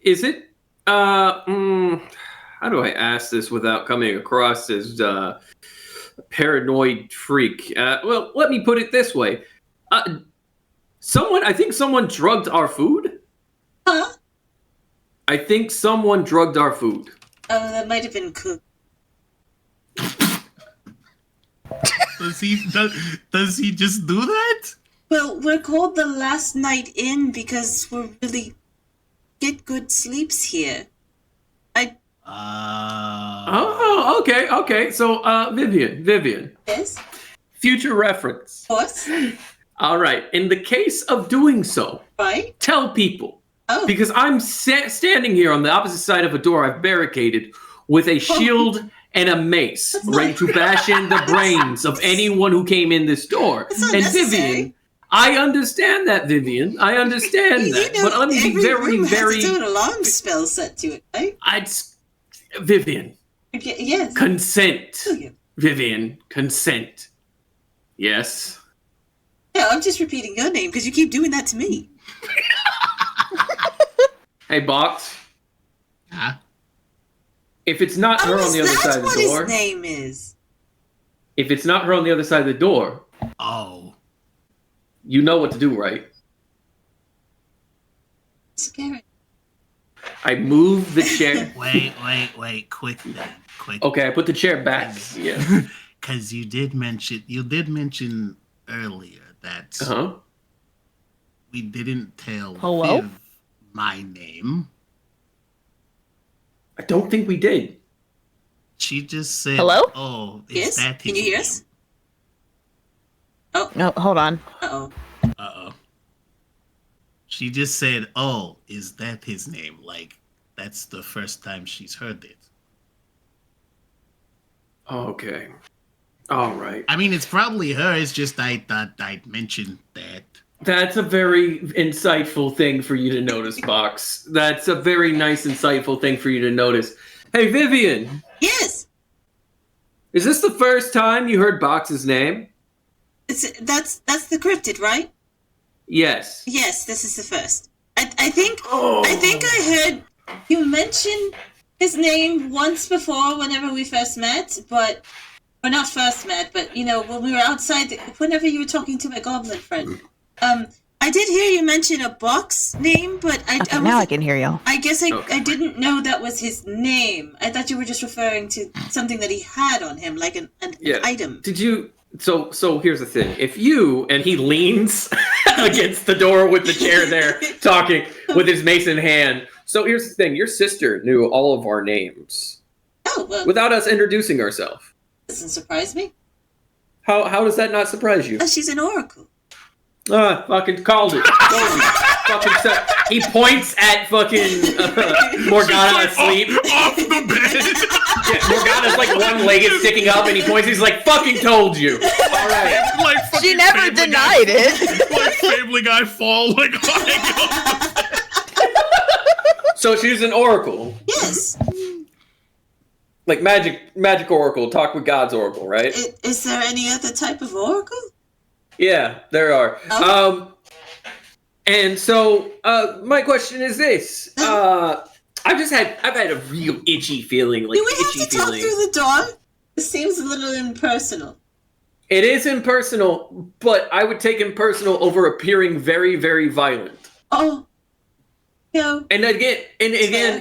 is it, how do I ask this without coming across as a paranoid freak? Well, let me put it this way. I think someone drugged our food. Huh? I think someone drugged our food. Oh, that might have been Cook. Does he just do that? Well, we're called the last night in because we really get good sleeps here. Oh, okay. So, Vivian. Yes? Future reference. Of course. All right. In the case of doing so, Right? tell people. Oh. Because I'm standing here on the opposite side of a door I've barricaded with a shield and a mace, That's ready not- to bash in the brains of anyone who came in this door. That's not And necessary. Vivian, I understand that, Vivian. I understand that. You know, But let me be every very, room very... has its own alarm spell set to it, right? Vivian, Okay, yes. consent. Oh, yeah. Vivian, consent. Yes. Yeah, I'm just repeating your name because you keep doing that to me. Hey, Box. Huh? If it's not her on the other side of what the door, his name is. if it's not her on the other side of the door, Oh. you know what to do, right? Scary. I move the chair. Wait. Quick then. Quick. Okay, I put the chair back. Yeah. Because you did mention earlier that Uh-huh. we didn't tell Hello? Viv my name. I don't think we did. She just said, Hello? "Oh, is Yes? that his Can you hear name?" us? No, hold on. Uh-oh. Uh-oh. She just said, "Oh, is that his name?" Like that's the first time she's heard it. Okay. All right. I mean, it's probably her. It's just I thought I'd mention that. That's a very insightful thing for you to notice, Box. That's a very nice, insightful thing for you to notice. Hey, Vivian, Yes! is this the first time you heard Box's name? That's the cryptid, right? Yes. Yes, this is the first. I think Oh. I heard you mention his name once before whenever we first met, but or not first met, but you know, when we were outside whenever you were talking to my goblin friend. I did hear you mention a box name, but I Okay, wasn't- now I can hear y'all. I guess Okay. I didn't know that was his name. I thought you were just referring to something that he had on him, like an Yeah. item. Did you So here's the thing. If you, and he leans against the door with the chair there, talking with his mace in hand. So here's the thing. Your sister knew all of our names Oh, well, without us introducing ourselves. doesn't surprise me. How does that not surprise you? She's an oracle. Fucking called it. Fucking he points at fucking Morgana asleep. Off the bed. Yeah, Morgana's like one leg is sticking up, and he points. He's like, "Fucking told you." All right. Like She fucking never Family denied Guy, it. Like Family Guy fall. Like, oh my god. So she's an oracle, Yes. like magic oracle. Talk with God's oracle, right? Is there any other type of oracle? Yeah, there are. Oh. And so my question is this: I've had a real itchy feeling, like Do we have itchy to talk feeling. through the door? It seems a little impersonal. It is impersonal, but I would take impersonal over appearing very, very violent. Oh. Yeah. And again,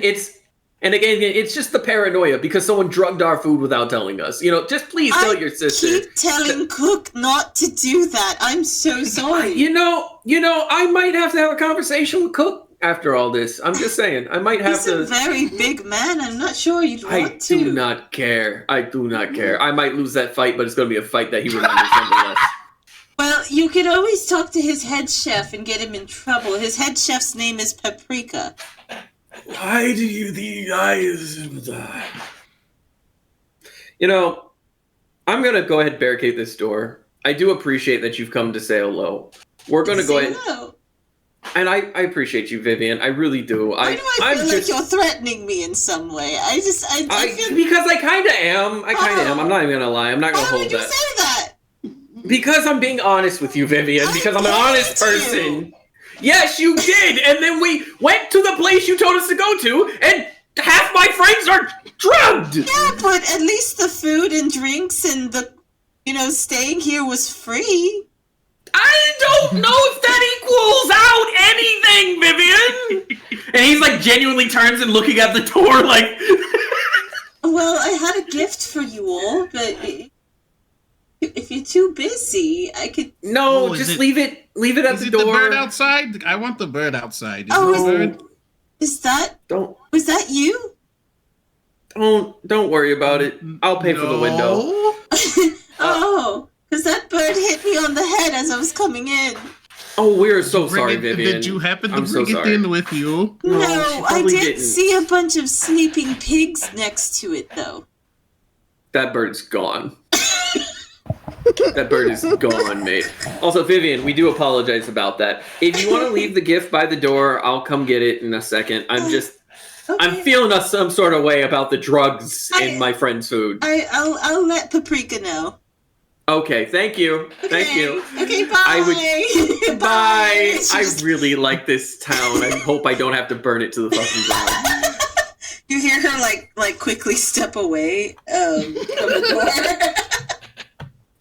it's just the paranoia because someone drugged our food without telling us. Just please tell your sister. Keep telling Cook not to do that. I'm so sorry. You know, I might have to have a conversation with Cook after all this. I'm just saying, I might have He's to. a very big man. I'm not sure you'd want I to. do not care. I do not care. I might lose that fight, but it's going to be a fight that he remembers nonetheless. Well, you could always talk to his head chef and get him in trouble. His head chef's name is Paprika. Why do you think I'm going to go ahead and barricade this door. I do appreciate that you've come to say hello. We're going to go ahead. Hello. And I appreciate you, Vivian. I really do. Why do I feel like you're threatening me in some way? I feel... Because I kind of am. I'm not even going to lie. I'm not going to Why hold would you that. say that? Because I'm being honest with you, Vivian. Because I'm an honest person. Yes, you did. And then we went to the place you told us to go to, and half my friends are drugged. Yeah, but at least the food and drinks and the, staying here was free. I don't know if that equals out anything, Vivian. And he's like genuinely turns and looking at the door like... Well, I had a gift for you all, but if you're too busy, I could... No, just leave it at the door. Is it the bird outside? I want the bird outside. Was that you? Don't worry about it. I'll pay for the window. Oh, because that bird hit me on the head as I was coming in. Oh, we're so sorry, Vivian. Did you happen to I'm so bring it sorry. in with you? No, I probably did didn't. see a bunch of sleeping pigs next to it, though. That bird's gone. That bird is gone, mate. Also, Vivian, we do apologize about that. If you want to leave the gift by the door, I'll come get it in a second. I'm feeling some sort of way about the drugs in my friend's food. I'll let Paprika know. Okay, thank you. Thank you. Okay, bye. Bye. I really like this town. I hope I don't have to burn it to the fucking ground. You hear her like quickly step away from the door.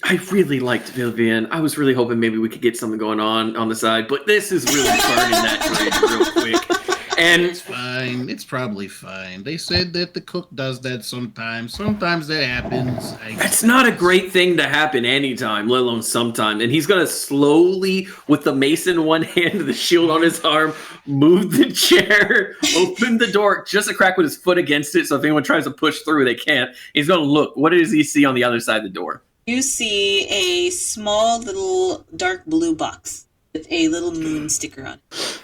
I really liked Vivian. I was really hoping maybe we could get something going on the side, but this is really burning that bridge real quick. And it's fine. It's probably fine. They said that the cook does that sometimes. Sometimes that happens. That's not a great thing to happen anytime, let alone sometime. And he's gonna slowly, with the mace in one hand and the shield on his arm, move the chair, open the door, just a crack with his foot against it, so if anyone tries to push through, they can't. He's gonna look. What does he see on the other side of the door? You see a small little dark blue box with a little moon sticker on it.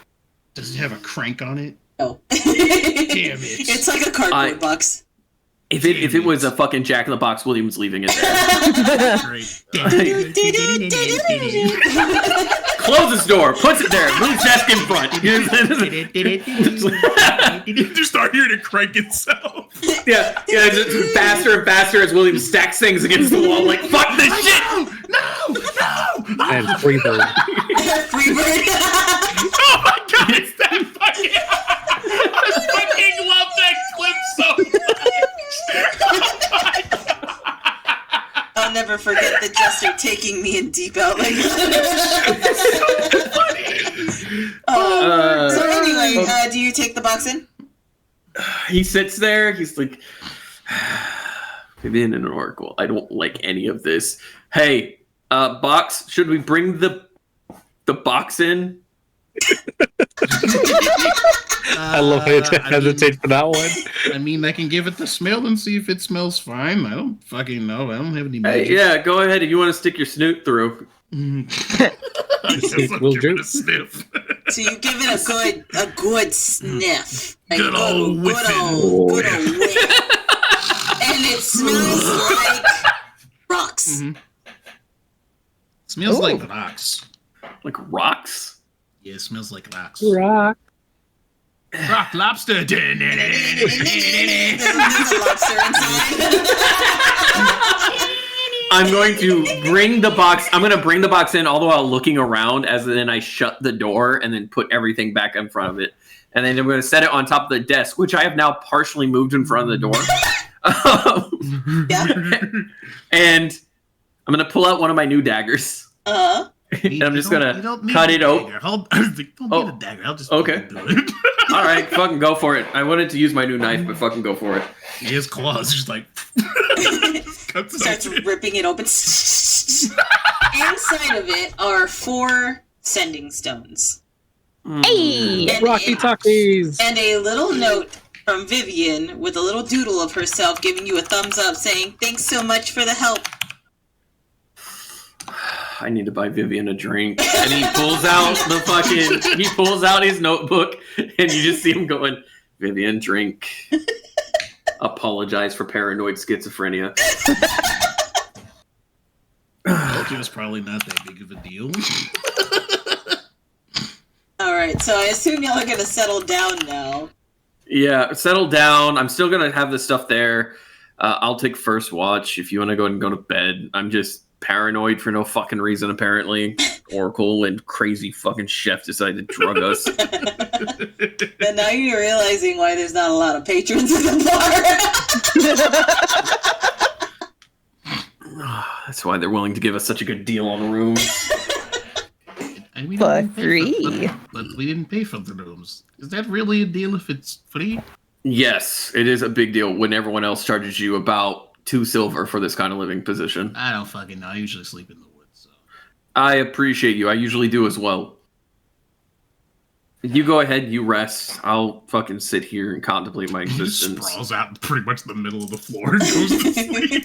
Does it have a crank on it? No. Damn it. It's like a cardboard box. If it was a fucking Jack in the Box, William's leaving it there. Great. Close his door, puts it there, moves desk in front. You start hearing it crank itself. Yeah, it's faster and faster as William stacks things against the wall, like, fuck this shit! No! And Freebird. Freebird. Oh my god, it's that fucking... I fucking love that clip so much! I'll never forget the jester taking me in deep out like So anyway, do you take the box in? He sits there, he's like, Vivian and an oracle, I don't like any of this. Hey, Box. Should we bring the box in? I love how you hesitate for that one. I mean, I can give it the smell and see if it smells fine. I don't fucking know. I don't have any magic. Yeah, go ahead if you want to stick your snoot through. I guess I'll give it a sniff. So you give it a good sniff. Like Good old whiffing. Good old whiff. And it smells like rocks. Mm-hmm. Smells like rocks. Like rocks? Yeah, it smells like rocks. Rock. Rock lobster. There's a lobster inside. I'm going to bring the box. I'm going to bring the box in all the while looking around, as then I shut the door and then put everything back in front of it. And then I'm going to set it on top of the desk, which I have now partially moved in front of the door. Yeah. And I'm going to pull out one of my new daggers. And I'm just going to cut it open. Don't need a dagger. I'll just Okay. do it. All right, fucking go for it. I wanted to use my new knife, but fucking go for it. His claws just like Starts ripping it open. Inside of it are 4 sending stones. Hey! And Rocky Talkies! And a little note from Vivian with a little doodle of herself giving you a thumbs up saying, "Thanks so much for the help." I need to buy Vivian a drink. And he pulls out he pulls out his notebook, and you just see him going, Vivian, drink. Apologize for paranoid schizophrenia. It was probably not that big of a deal. Alright, so I assume y'all are gonna settle down now. Yeah, settle down. I'm still going to have this stuff there. I'll take first watch if you want to go ahead and go to bed. I'm just paranoid for no fucking reason, apparently. Oracle and crazy fucking chef decided to drug us. And now you're realizing why there's not a lot of patrons in the bar. That's why they're willing to give us such a good deal on rooms. And we For didn't pay free. but we didn't pay for the rooms. Is that really a deal if it's free? Yes, it is a big deal when everyone else charges you about 2 silver for this kind of living position. I don't fucking know. I usually sleep in the woods. So. I appreciate you. I usually do as well. You go ahead, you rest. I'll fucking sit here and contemplate my He just existence. sprawls out pretty much in the middle of the floor and goes to sleep.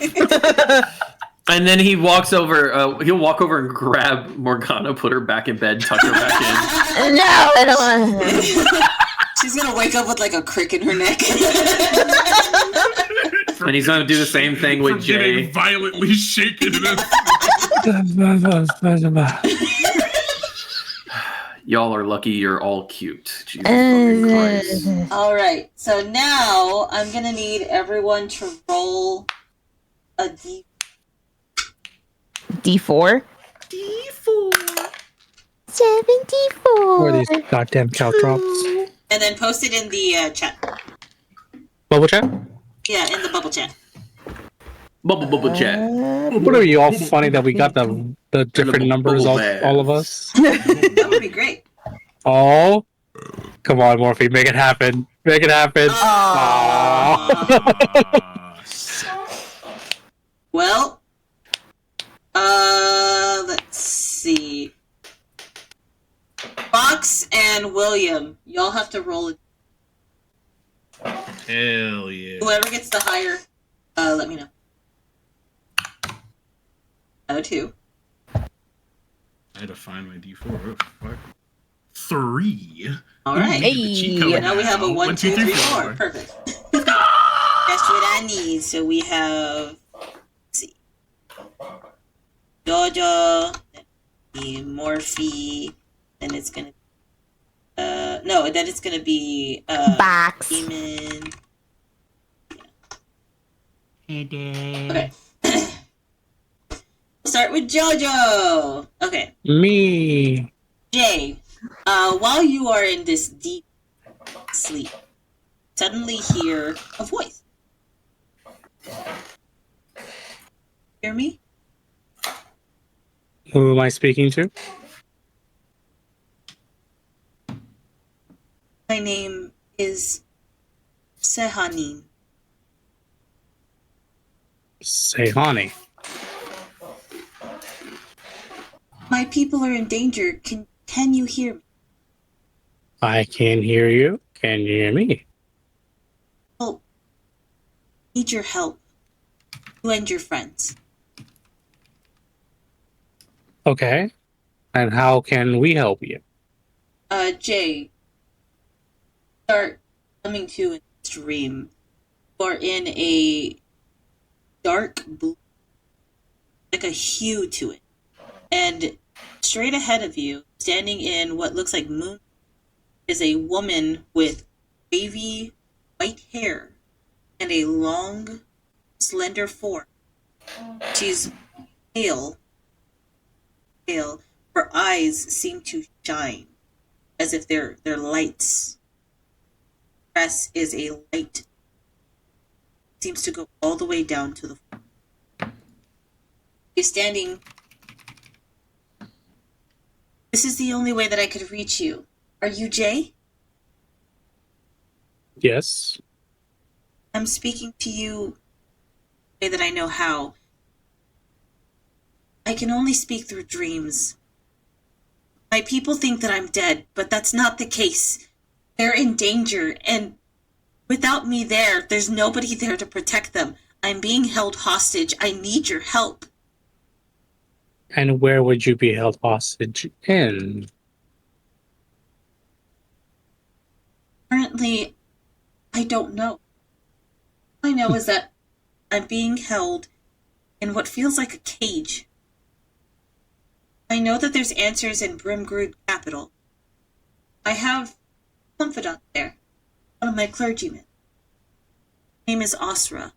And then he walks over, he'll walk over and grab Morgana, put her back in bed, tuck her back in. No, I don't want She's gonna wake up with like a crick in her neck. And he's gonna do the same thing with From Jay. getting violently shaken. Y'all are lucky you're all cute. Jesus fucking Christ. Alright, so now I'm gonna need everyone to roll a D4? D4. 74. Where are these goddamn caltrops? And then post it in the chat. Bubble chat? Yeah, in the bubble chat. Bubble chat. What are you all funny that we got the different numbers, all of us? That would be great. Oh, come on, Morphe, make it happen. Make it happen. Well, let's see. Fox and William, y'all have to roll it. Hell yeah. Whoever gets the higher, let me know. 2. I had to find my D4. Oh, fuck. 3. Alright. Hey. Now we have a 1, 2, 3, 4. Perfect. That's what I need. So we have, let's see, Jojo, then Morphe, then it's gonna no, then it's gonna be Box. Demon. Okay. We'll start with Jojo. Okay. Me. Jay, while you are in this deep sleep, suddenly hear a voice. Hear me? Who am I speaking to? My name is Sehanin. Say, honey. My people are in danger. Can you hear me? I can hear you. Can you hear me? Well, need your help. You and your friends. Okay. And how can we help you? Jay, start coming to in this dream. You are in a dark blue, like a hue to it. And straight ahead of you, standing in what looks like moon, is a woman with wavy white hair and a long, slender form. She's pale. Her eyes seem to shine as if they're lights. Dress is a light. Seems to go all the way down to the floor. She's standing. This is the only way that I could reach you. Are you Jay? Yes. I'm speaking to you the way that I know how. I can only speak through dreams. My people think that I'm dead, but that's not the case. They're in danger, and without me there's nobody there to protect them. I'm being held hostage. I need your help. And where would you be held hostage in? Currently, I don't know. All I know is that I'm being held in what feels like a cage. I know that there's answers in Brimgrood capital. I have a confidant there, one of my clergymen. His name is Osra.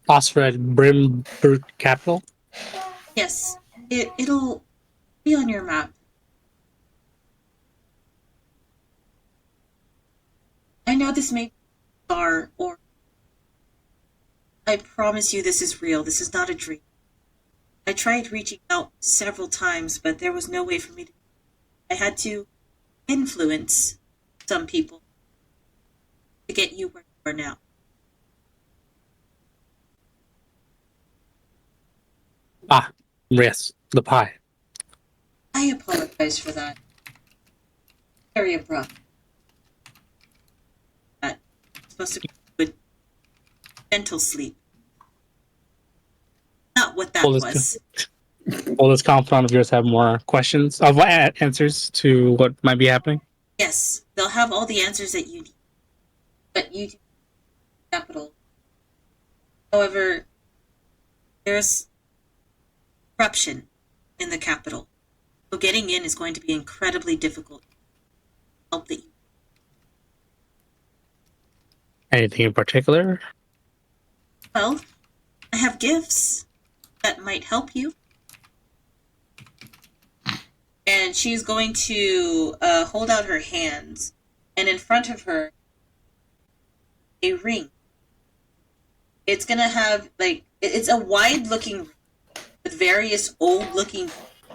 Osred Brimbrute Capital? Yes, it'll be on your map. I know this may be bizarre, or I promise you this is real. This is not a dream. I tried reaching out several times, but there was no way for me to. I had to influence some people to get you where you are now. Ah, yes, the pie. I apologize for that. Very abrupt. That supposed to be good, gentle sleep. Not what that was. Will this confidant of yours have more questions, answers to what might be happening? Yes, they'll have all the answers that you need. But you do capital. However, there's corruption in the capital. So getting in is going to be incredibly difficult. Help that you. Anything in particular? Well, I have gifts that might help you. And she's going to hold out her hands, and in front of her, a ring. It's gonna have it's a wide-looking ring with various old-looking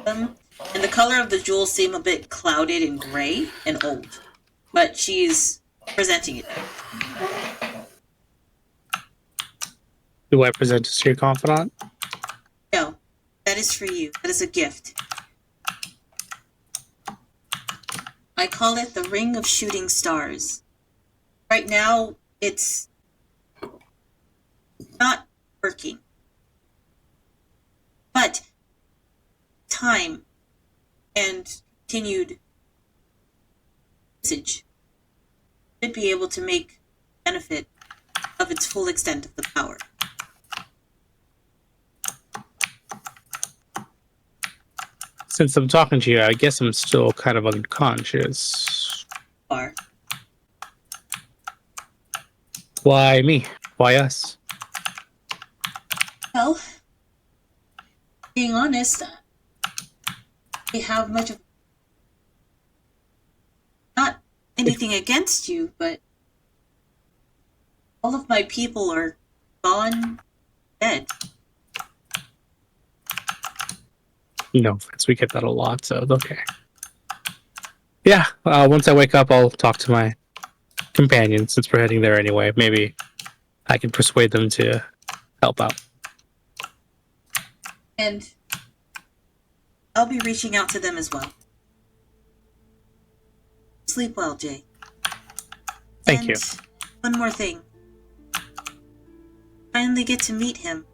them, and the color of the jewels seem a bit clouded and gray and old. But she's presenting it. Do I present this to your confidant? No, that is for you. That is a gift. I call it the Ring of Shooting Stars. Right now, it's not working. But time and continued usage should be able to make benefit of its full extent of the power. Since I'm talking to you, I guess I'm still kind of unconscious. Are. Why me? Why us? Well, being honest, we have much of not anything against you, but all of my people are gone, dead. No offense, we get that a lot, so it's okay. Yeah, once I wake up, I'll talk to my companion since we're heading there anyway. Maybe I can persuade them to help out. And I'll be reaching out to them as well. Sleep well, Jay. Thank you. One more thing. Finally get to meet him.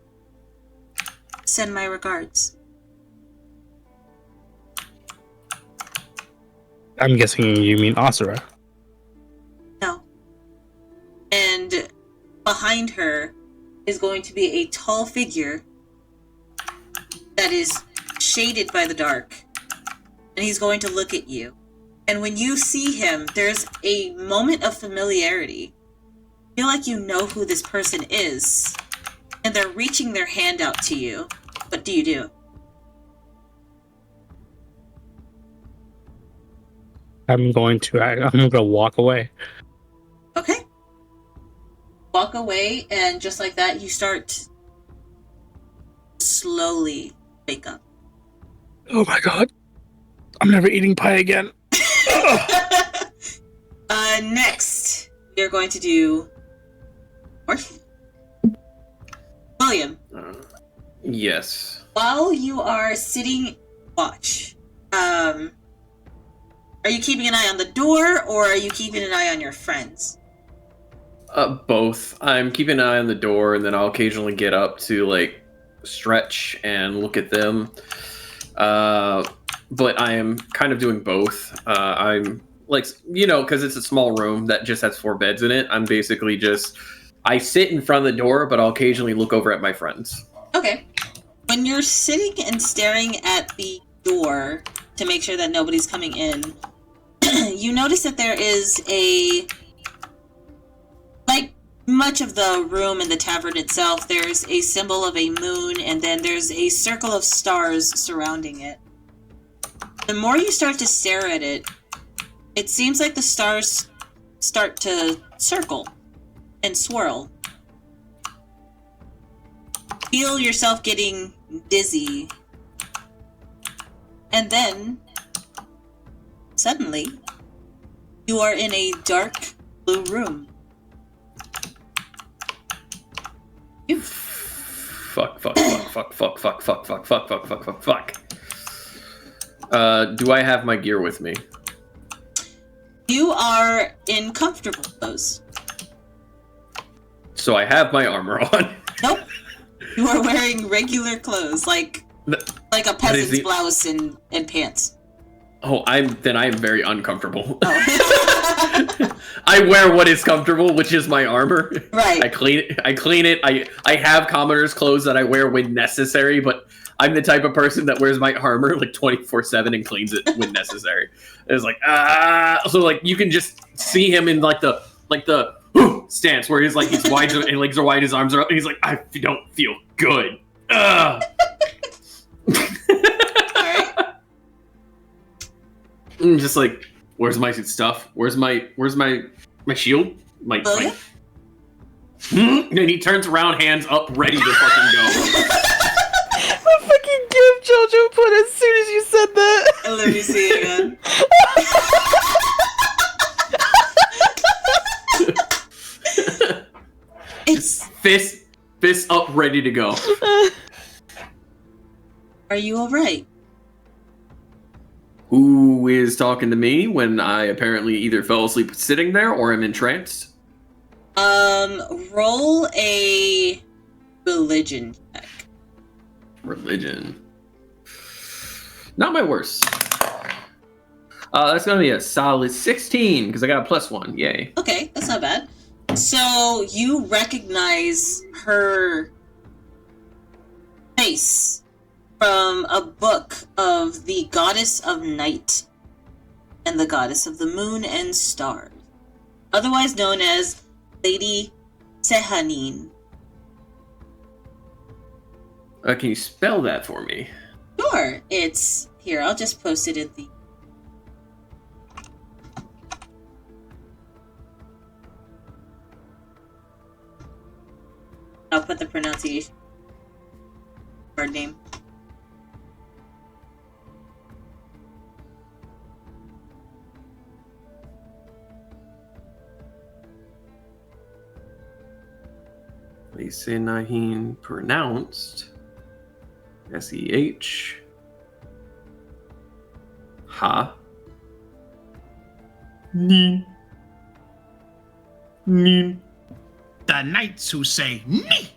Send my regards. I'm guessing you mean Asura. No. And behind her is going to be a tall figure that is shaded by the dark. And he's going to look at you. And when you see him, there's a moment of familiarity. You feel like you know who this person is. And they're reaching their hand out to you. What do you do? I'm going to walk away. Okay. Walk away, and just like that, you start slowly wake up. Oh my god. I'm never eating pie again. Next, we are going to do William. Yes. While you are sitting watch, are you keeping an eye on the door, or are you keeping an eye on your friends? Both. I'm keeping an eye on the door, and then I'll occasionally get up to like stretch and look at them. But I am kind of doing both. I'm like, because it's a small room that just has 4 beds in it. I'm basically I sit in front of the door, but I'll occasionally look over at my friends. Okay. When you're sitting and staring at the door to make sure that nobody's coming in, you notice that there is like much of the room in the tavern itself, there's a symbol of a moon, and then there's a circle of stars surrounding it. The more you start to stare at it, it seems like the stars start to circle and swirl. Feel yourself getting dizzy. And then, suddenly, you are in a dark blue room. Fuck. Do I have my gear with me? You are in comfortable clothes. So I have my armor on. Nope. You are wearing regular clothes, like a peasant's blouse and pants. Oh, I am very uncomfortable. Oh. I wear what is comfortable, which is my armor. Right. I clean it. I have commoner's clothes that I wear when necessary, but I'm the type of person that wears my armor like 24/7 and cleans it when necessary. It's like so like you can just see him in like the stance where he's wide, his legs are wide, his arms are up, and he's like, I don't feel good. I'm just like, where's my stuff? Where's my shield? And he turns around, hands up, ready to fucking go. The fucking gift Jojo put as soon as you said that. Let me see it again. It's fist up, ready to go. Are you alright? Who is talking to me when I apparently either fell asleep sitting there or am entranced? Roll a religion check. Religion. Not my worst. That's gonna be a solid 16 because I got a +1. Yay. Okay, that's not bad. So you recognize her face from a book of the goddess of night and the goddess of the moon and stars, otherwise known as Lady Sehanine. Can you spell that for me? Sure, it's here. I'll just post it in the. I'll put the pronunciation. Card name. They say Naheen pronounced S-E-H. Ha. Neen. Neen. The knights who say "Nee."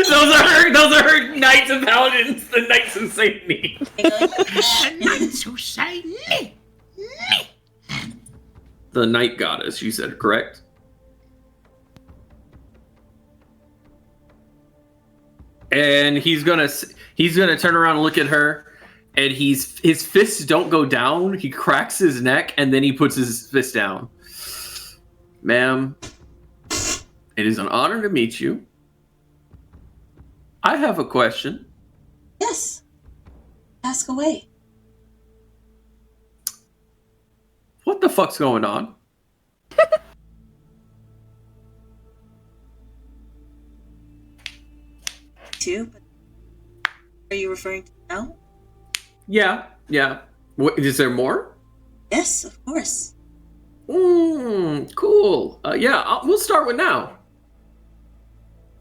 Those are her knights and paladins. The knights who say "Nee." The knights who say "Nee." Nee. The night goddess, you said, correct? And he's gonna turn around and look at her, and his fists don't go down. He cracks his neck, and then he puts his fist down. Ma'am, it is an honor to meet you. I have a question. Yes. Ask away. What the fuck's going on? But are you referring to now? Yeah. What, is there more? Yes, of course. Cool. We'll start with now.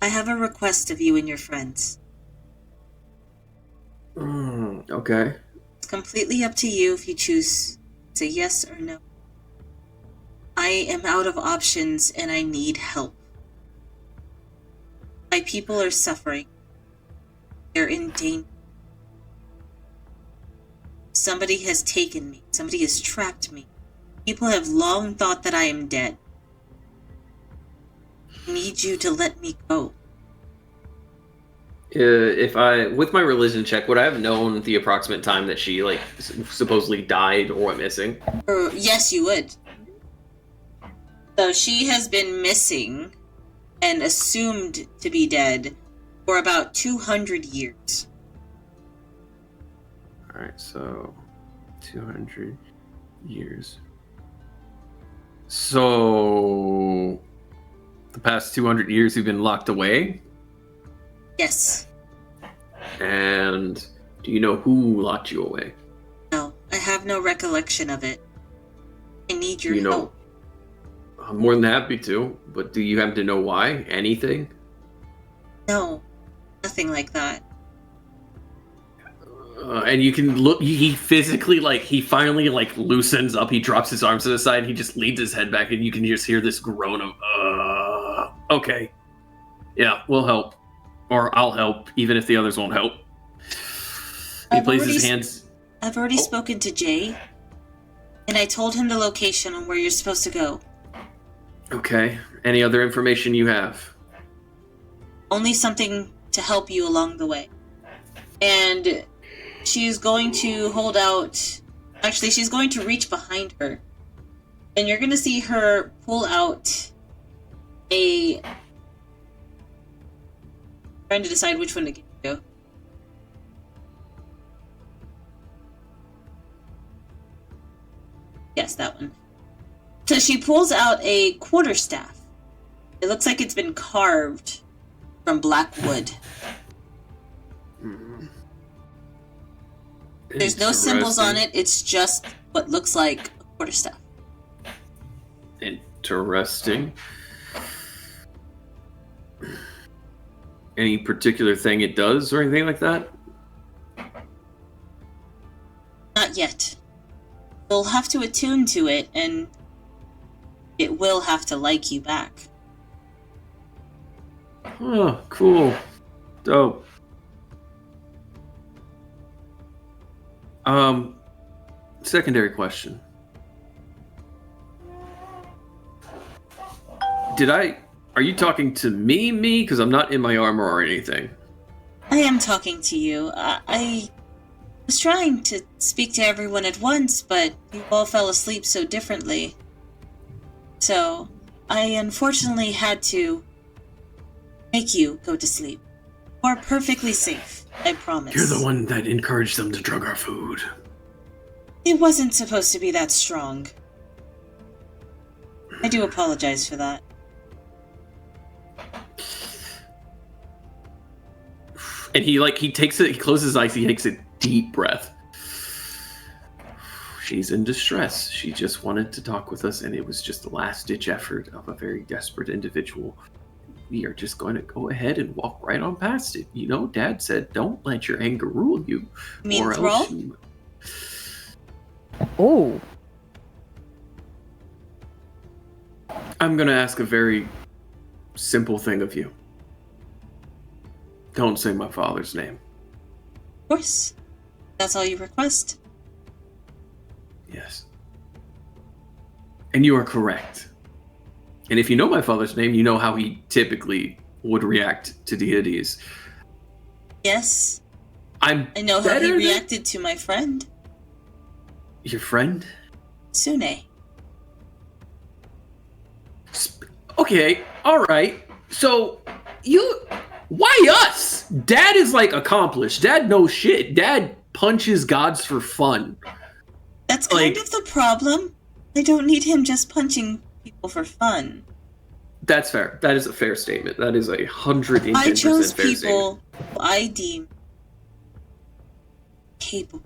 I have a request of you and your friends. Okay. It's completely up to you if you choose to say yes or no. I am out of options and I need help. My people are suffering. They're in danger. Somebody has taken me. Somebody has trapped me. People have long thought that I am dead. I need you to let me go. With my religion check, would I have known the approximate time that she, supposedly died or went missing? Yes, you would. So she has been missing and assumed to be dead for about 200 years. Alright, so 200 years. So the past 200 years you've been locked away? Yes. And do you know who locked you away? No, I have no recollection of it. I need your help. I'm more than happy to, but do you happen to know why? Anything? No, nothing like that. And you can look, he physically, he finally, loosens up, he drops his arms to the side, he just leans his head back, and you can just hear this groan of, okay. Yeah, we'll help. Or I'll help, even if the others won't help. He places his hands... I've already spoken to Jay, and I told him the location on where you're supposed to go. Okay. Any other information you have? Only something to help you along the way. And she's going to hold out... Actually, she's going to reach behind her. And you're going to see her pull out a... Trying to decide which one to go. Yes, that one. So she pulls out a quarterstaff. It looks like it's been carved from black wood. There's no symbols on it. It's just what looks like a quarterstaff. Interesting. Any particular thing it does or anything like that? Not yet. You'll have to attune to it, and it will have to like you back. Oh, cool. Dope. Secondary question. Are you talking to me? Because I'm not in my armor or anything. I am talking to you. I was trying to speak to everyone at once, but you all fell asleep so differently. So, I unfortunately had to make you go to sleep. You are perfectly safe, I promise. You're the one that encouraged them to drug our food. It wasn't supposed to be that strong. I do apologize for that. And he closes his eyes, he takes a deep breath. She's in distress. She just wanted to talk with us, and it was just the last-ditch effort of a very desperate individual. We are just going to go ahead and walk right on past it. You know, Dad said, don't let your anger rule you. You mean or Thrall? else you... Oh. I'm going to ask a very simple thing of you. Don't say my father's name. Of course. That's all you request. Yes. And you are correct. And if you know my father's name, you know how he typically would react to deities. Yes. I know how he reacted to my friend. Your friend? Sune. Okay, alright. So, why us? Dad is like accomplished. Dad knows shit. Dad punches gods for fun. That's kind of the problem. I don't need him just punching people for fun. That's fair. That is a fair statement. That is 110% I chose fair people who I deem capable.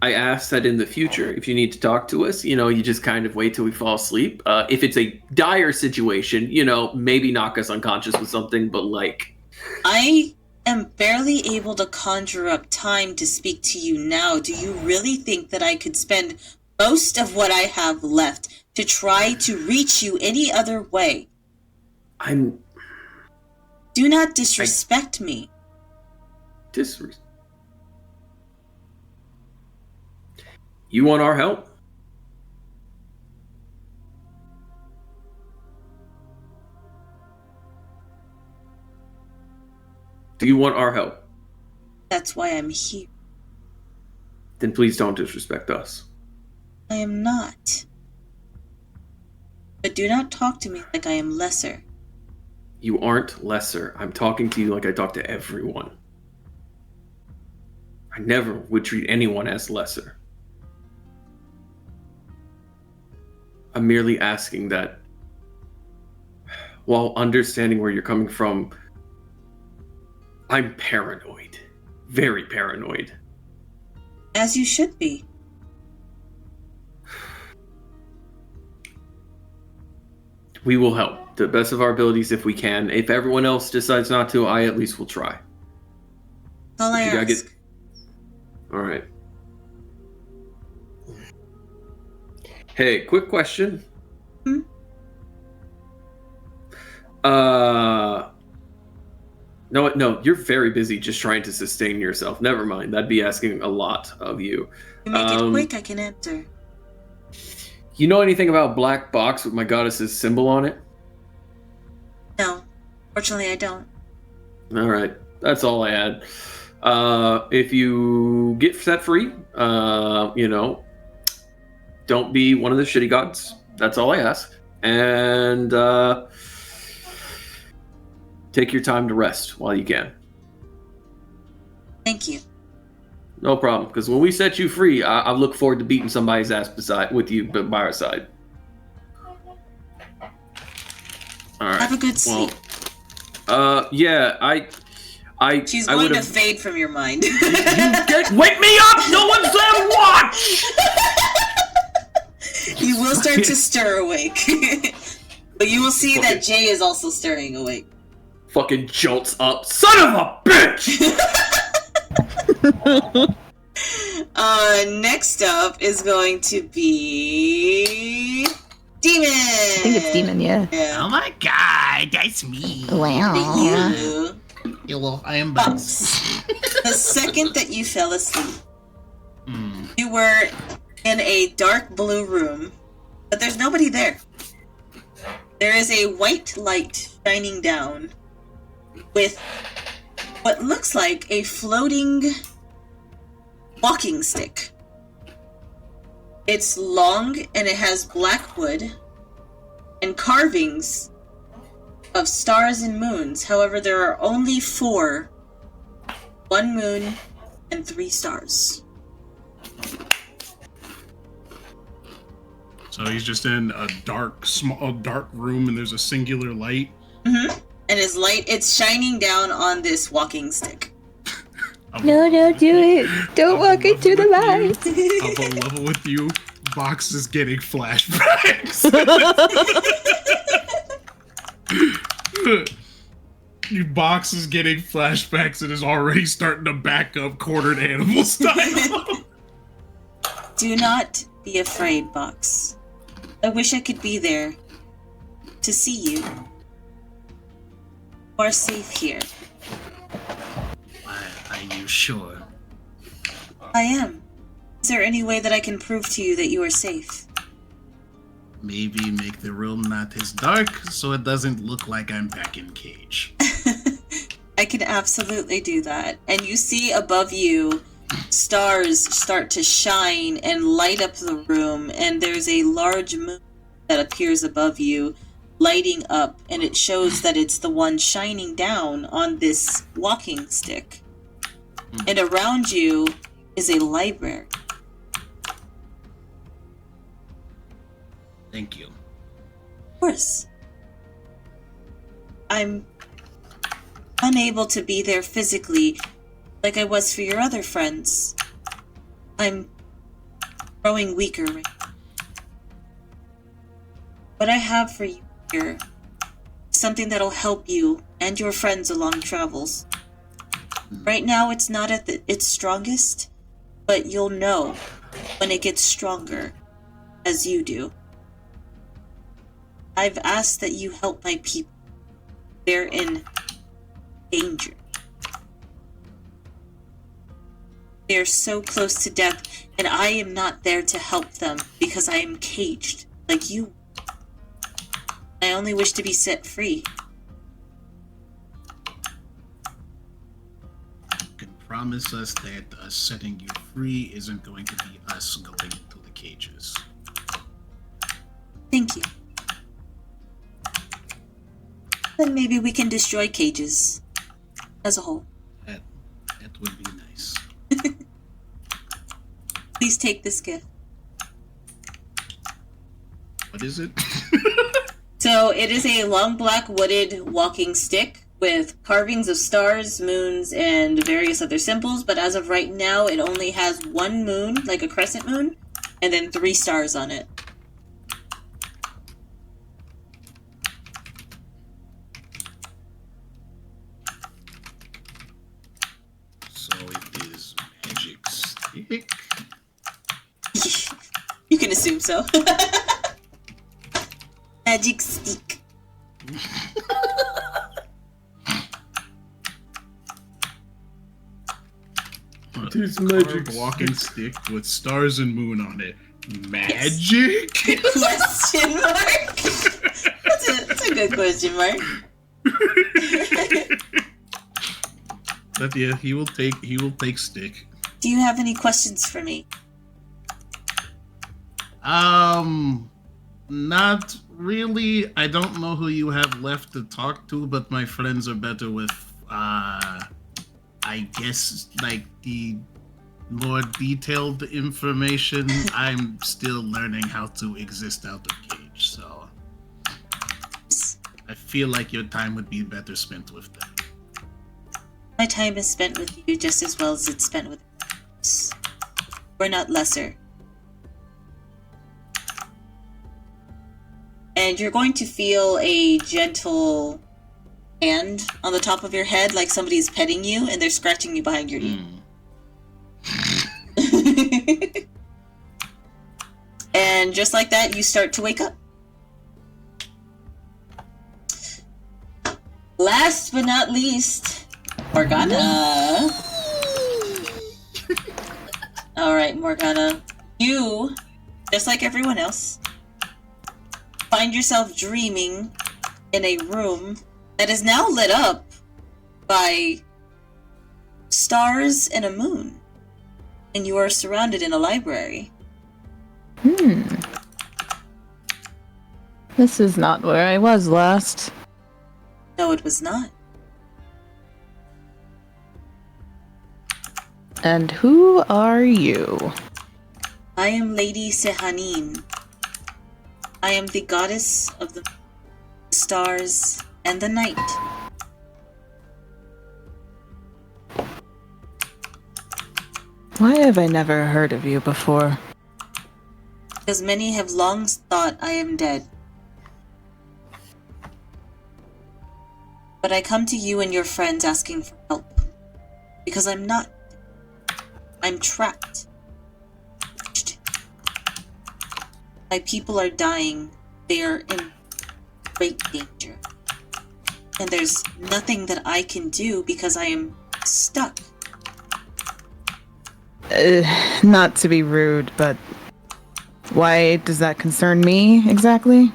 I ask that in the future, if you need to talk to us, you just kind of wait till we fall asleep. If it's a dire situation, maybe knock us unconscious with something, but I am barely able to conjure up time to speak to you now. Do you really think that I could spend most of what I have left to try to reach you any other way? Do not disrespect me. You want our help? Do you want our help? That's why I'm here. Then please don't disrespect us. I am not. But do not talk to me like I am lesser. You aren't lesser. I'm talking to you like I talk to everyone. I never would treat anyone as lesser. I'm merely asking that, while understanding where you're coming from, I'm paranoid. Very paranoid. As you should be. We will help to the best of our abilities if we can. If everyone else decides not to, I at least will try. All I ask. All right. Hey, quick question. No, you're very busy just trying to sustain yourself. Never mind. That'd be asking a lot of you. You make it quick, I can answer. You know anything about black box with my goddess's symbol on it? No. Fortunately, I don't. All right. That's all I had. If you get set free, don't be one of the shitty gods. That's all I ask. And take your time to rest while you can. Thank you. No problem. Because when we set you free, I look forward to beating somebody's ass with you by our side. All right. Have a good sleep. Yeah, She's going to fade from your mind. Wake me up! No one said watch! You will start to stir awake. But you will see that Jay is also stirring awake. Fucking jolts up. Son of a bitch! Next up is going to be Demon. I think it's Demon, yeah. Oh my god, that's me. Wow. Hello, I am Bugs. The second that you fell asleep, you were in a dark blue room, but there's nobody there. There is a white light shining down with what looks like a floating walking stick. It's long and it has black wood and carvings of stars and moons. However, there are only 4. 1 moon and 3 stars. So he's just in a dark room, and there's a singular light. Mm-hmm. And his light, it's shining down on this walking stick. No, don't do it. Don't walk into the light. I'm on level with you. Box is getting flashbacks. You Box is getting flashbacks and is already starting to back up cornered animal style. Do not be afraid, Box. I wish I could be there to see you. You are safe here. Are you sure? I am. Is there any way that I can prove to you that you are safe? Maybe make the room not as dark so it doesn't look like I'm back in cage. I can absolutely do that. And you see above you, stars start to shine and light up the room, and there's a large moon that appears above you, lighting up, and it shows that it's the one shining down on this walking stick. And around you is a library. Thank you. Of course. I'm unable to be there physically like I was for your other friends. I'm growing weaker right now. What I have for you here is something that'll help you and your friends along travels. Right now it's not at its strongest, but you'll know when it gets stronger, as you do. I've asked that you help my people. They're in danger. They're so close to death, and I am not there to help them because I am caged, like you. I only wish to be set free. You can promise us that us setting you free isn't going to be us going to the cages. Thank you. Then maybe we can destroy cages as a whole. That would be nice. Please take this gift. What is it? So it is a long black wooded walking stick with carvings of stars, moons, and various other symbols, but as of right now it only has one moon, like a crescent moon, and then 3 stars on it. So it is magic stick. You can assume so. Magic stick. This magic walking stick with stars and moon on it. Magic? Question mark? That's a good question mark. But yeah, he will take stick. Do you have any questions for me? Not really. I don't know who you have left to talk to, but my friends are better with, I guess, like, the more detailed information. I'm still learning how to exist out of cage, so I feel like your time would be better spent with them. My time is spent with you just as well as it's spent with us. We're not lesser. And you're going to feel a gentle hand on the top of your head, like somebody's petting you and they're scratching you behind your ear. And just like that, you start to wake up. Last but not least, Morgana. Alright, Morgana. You, just like everyone else, find yourself dreaming in a room that is now lit up by stars and a moon. And you are surrounded in a library. This is not where I was last. No, it was not. And who are you? I am Lady Sehanin. I am the goddess of the stars and the night. Why have I never heard of you before? Because many have long thought I am dead. But I come to you and your friends asking for help. Because I'm not. I'm trapped. My people are dying. They are in great danger. And there's nothing that I can do because I am stuck. Not to be rude, but why does that concern me exactly?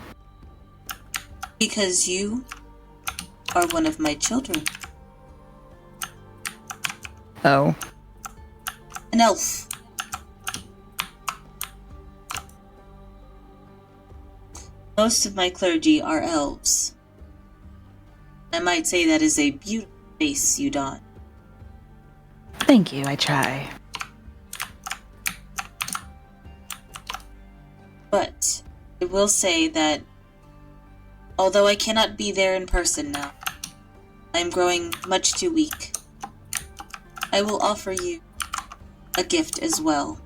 Because you are one of my children. Oh. An elf. Most of my clergy are elves. I might say that is a beautiful face you don. Thank you, I try. But I will say that although I cannot be there in person now, I am growing much too weak. I will offer you a gift as well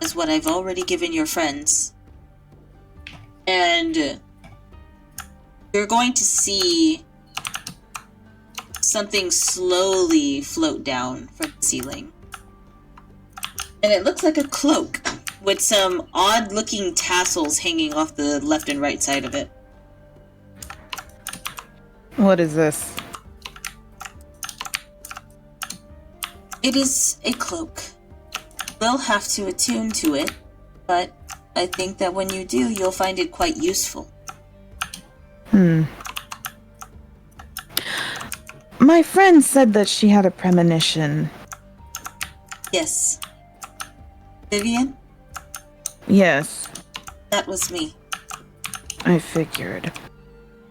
as what I've already given your friends. And you're going to see something slowly float down from the ceiling. And it looks like a cloak with some odd-looking tassels hanging off the left and right side of it. What is this? It is a cloak. We'll have to attune to it, but I think that when you do, you'll find it quite useful. My friend said that she had a premonition. Yes. Vivian? Yes, That was me. I figured.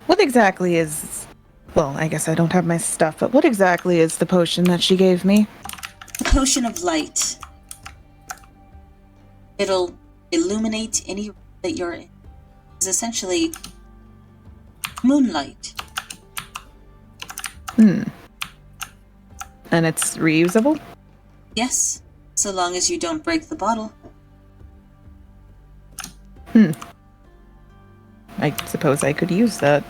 What exactly is... Well, I guess I don't have my stuff, but what exactly is the potion that she gave me? The potion of light. It'll illuminate any room that you're in. It's essentially moonlight. And it's reusable? Yes, so long as you don't break the bottle. I suppose I could use that.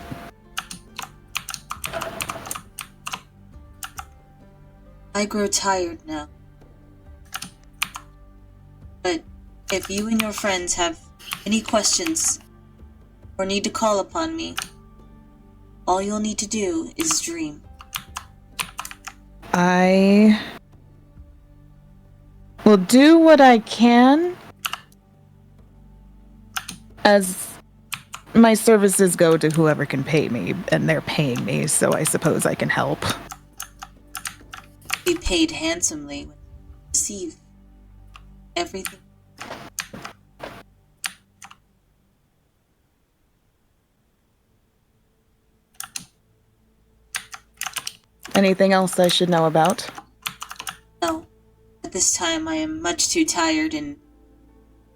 I grow tired now. But if you and your friends have any questions or need to call upon me, all you'll need to do is dream. I will do what I can, as my services go to whoever can pay me, and they're paying me, so I suppose I can help. Be paid handsomely when you receive everything. Anything else I should know about? No, at this time I am much too tired and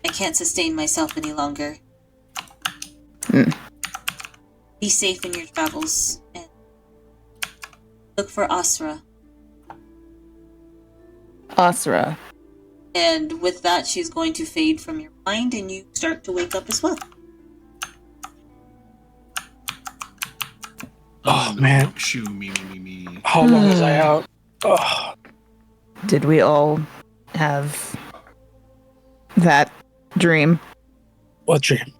I can't sustain myself any longer. Be safe in your travels and look for Asra. Asra. And with that, she's going to fade from your mind and you start to wake up as well. Oh, man. Shoo, me. How long was I out? Oh. Did we all have that dream? What dream?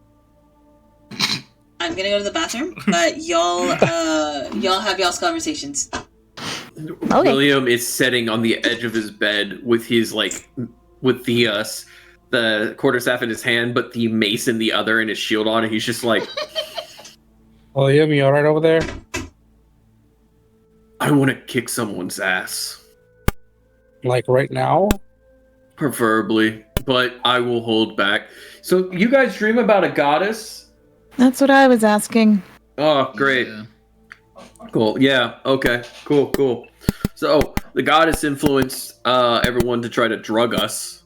I'm gonna go to the bathroom, but y'all have y'all's conversations. Okay. William is sitting on the edge of his bed with his with the quarterstaff in his hand, but the mace in the other and his shield on, and he's just like, William, you alright over there? I want to kick someone's ass. Like right now? Preferably, but I will hold back. So you guys dream about a goddess? That's what I was asking. Oh, great. Yeah. Cool. Yeah. Okay. Cool. So the goddess influenced everyone to try to drug us.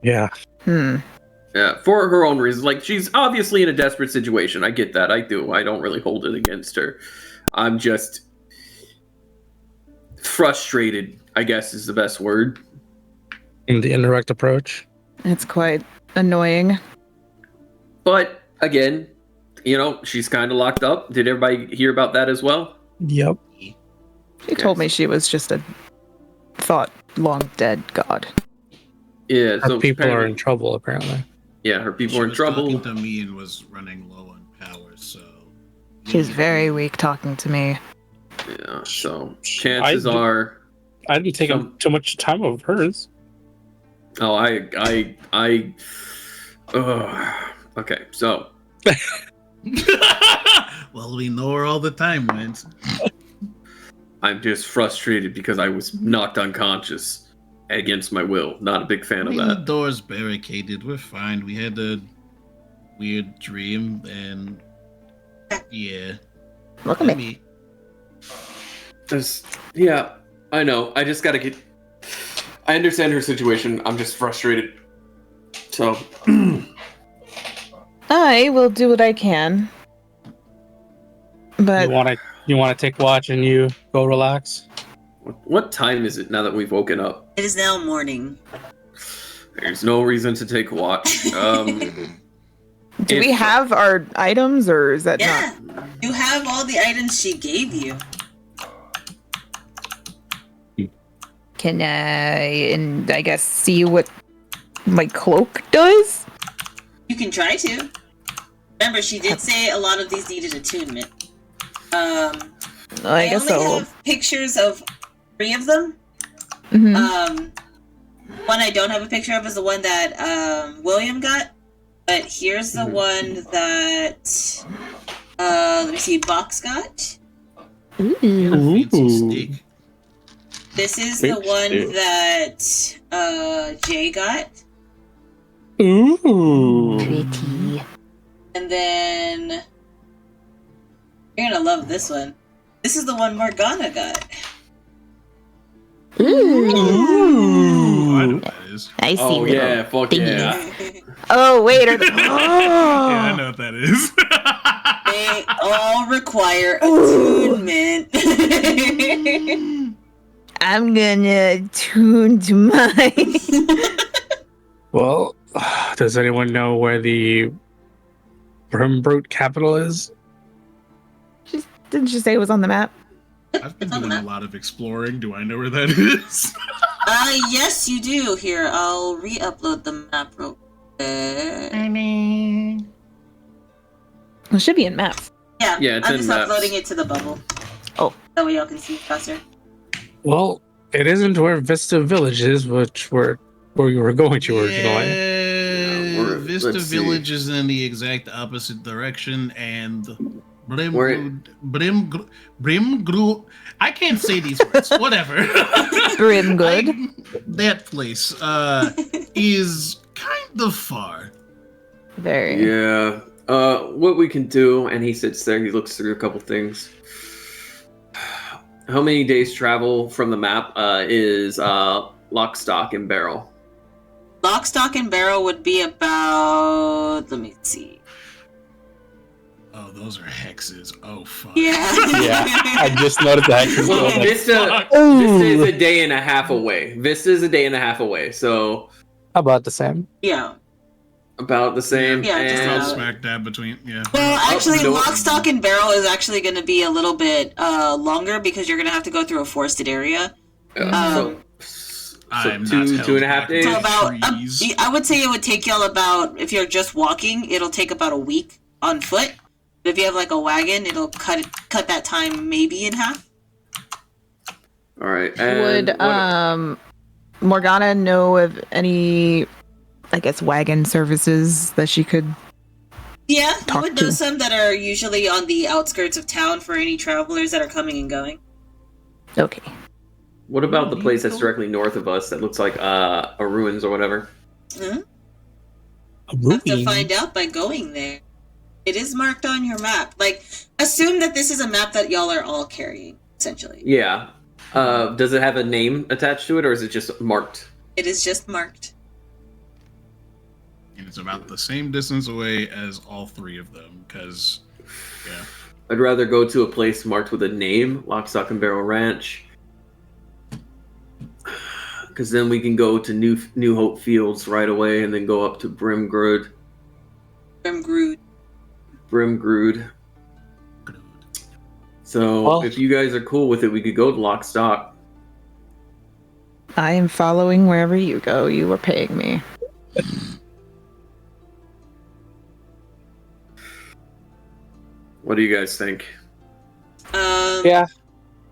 Yeah. Yeah, for her own reasons. Like, she's obviously in a desperate situation. I get that. I do. I don't really hold it against her. I'm just frustrated, I guess is the best word. In the indirect approach. It's quite annoying. But again, she's kind of locked up. Did everybody hear about that as well? Yep. She told me she was just a thought long dead god. Yeah, Her so people are apparently- in trouble, apparently. Yeah, her people She are in was trouble. talking to me and was running low on power, so She's very weak talking to me. Yeah, so chances I d- are. I didn't take Some- too much time of hers. Oh, okay, so well, we know where all the time went. I'm just frustrated because I was knocked unconscious against my will. Not a big fan of The that. door's barricaded. We're fine. We had a weird dream, and yeah. Look at me. Yeah, I know. I just gotta get. I understand her situation. I'm just frustrated. So. I will do what I can. But You want to take watch and you go relax? What time is it now that we've woken up? It is now morning. There's no reason to take watch. do we have our items, or is that Yeah, not? you have all the items she gave you. Can I guess, see what my cloak does? You can try to. Remember, she did say a lot of these needed attunement. I guess only so. have pictures of 3 of them. Mhm. One I don't have a picture of is the one that William got. But here's the one that let me see, Box got. Fancy steak. This is the one Fancy. that Jay got. Ooh. Pretty. And then you're gonna love this one. This is the one Morgana got. Ooh. I know what that is. I see. Oh little yeah, fuck thingies. yeah. Oh wait. Yeah, I know what that is. They all require attunement. I'm gonna tune to mine. Well, does anyone know where the Brimbrute capital is? Didn't you say it was on the map? I've been doing a lot of exploring. Do I know where that is? Yes, you do. Here, I'll re-upload the map real quick. It should be in maps. Yeah, Yeah, it's I'm in just maps. uploading it to the bubble. Oh. That way y'all can see faster. Well, it isn't where Vista Village is, which where you were going to originally. Yeah, Vista let's see. Village is in the exact opposite direction, and Where- Brimgru. I can't say these words. Whatever. Grim good. That place is kind of far. Very. Yeah. What we can do, and he sits there, he looks through a couple things. How many days travel from the map is Lock, Stock, and Barrel? Lock, stock, and barrel would be about. Let me see. Oh, those are hexes. Oh, fuck. Yeah. Yeah, I just noticed that. Well, Oh, Vista Ooh. is a day and a half away. Vista is a day and a half away, so About the same. Yeah. about the same. Yeah, just About and about. smack dab between. Yeah. Well, actually, no. lock, stock, and barrel is actually going to be a little bit longer because you're going to have to go through a forested area. so I'm not two held and a half back days. So about, trees. I would say it would take y'all about, if you're just walking, it'll take about a week on foot. But if you have like a wagon, it'll cut that time maybe in half. All right. And Would Morgana know of any, I guess, wagon services that she could? Yeah, you Talk would know to. some that are usually on the outskirts of town for any travelers that are coming and going. Okay. what about the place that's directly north of us that looks like a ruins or whatever? Hmm? A Have to ruby. find out by going there. It is marked on your map. Like, assume that this is a map that y'all are all carrying, essentially. Yeah. Does it have a name attached to it, or is it just marked? It is just marked. And it's about the same distance away as all 3 of them, because, yeah. I'd rather go to a place marked with a name, Lock, Stock, and Barrel Ranch. Because then we can go to New Hope Fields right away, and then go up to Brimgrood. Brimgrood. So Well- if you guys are cool with it, we could go to Lockstock. I am following wherever you go. You are paying me. What do you guys think? Yeah.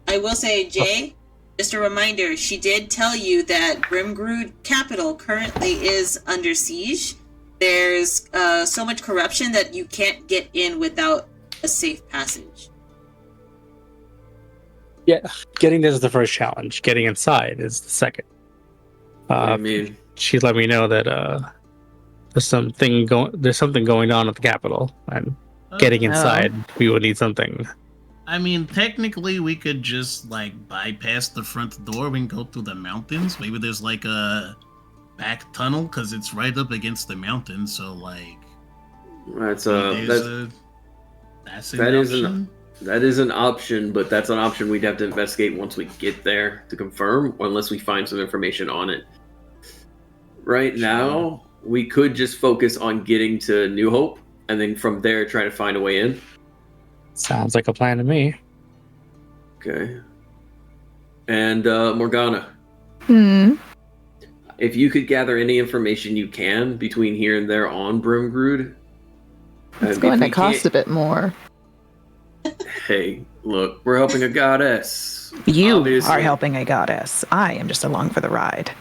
I will say, Jay, just a reminder, she did tell you that Brimgrood capital currently is under siege. There's so much corruption that you can't get in without a safe passage. Yeah, getting this is the first challenge. Getting inside is the second. What do you mean? She let me know that there's something going on at the Capitol, and getting inside, we would need something. I mean, technically, we could just like bypass the front door and go through the mountains. Maybe there's like a back tunnel because it's right up against the mountain. So like, That's an that option. is an option, but that's an option we'd have to investigate once we get there to confirm, unless we find some information on it. Right now, we could just focus on getting to New Hope, and then from there try to find a way in. Sounds like a plan to me. Okay. And Morgana, Hmm. if you could gather any information you can between here and there on Brimgrood, It's going to cost a bit more. Hey, look, we're helping a goddess. You Obviously. are helping a goddess. I am just along for the ride.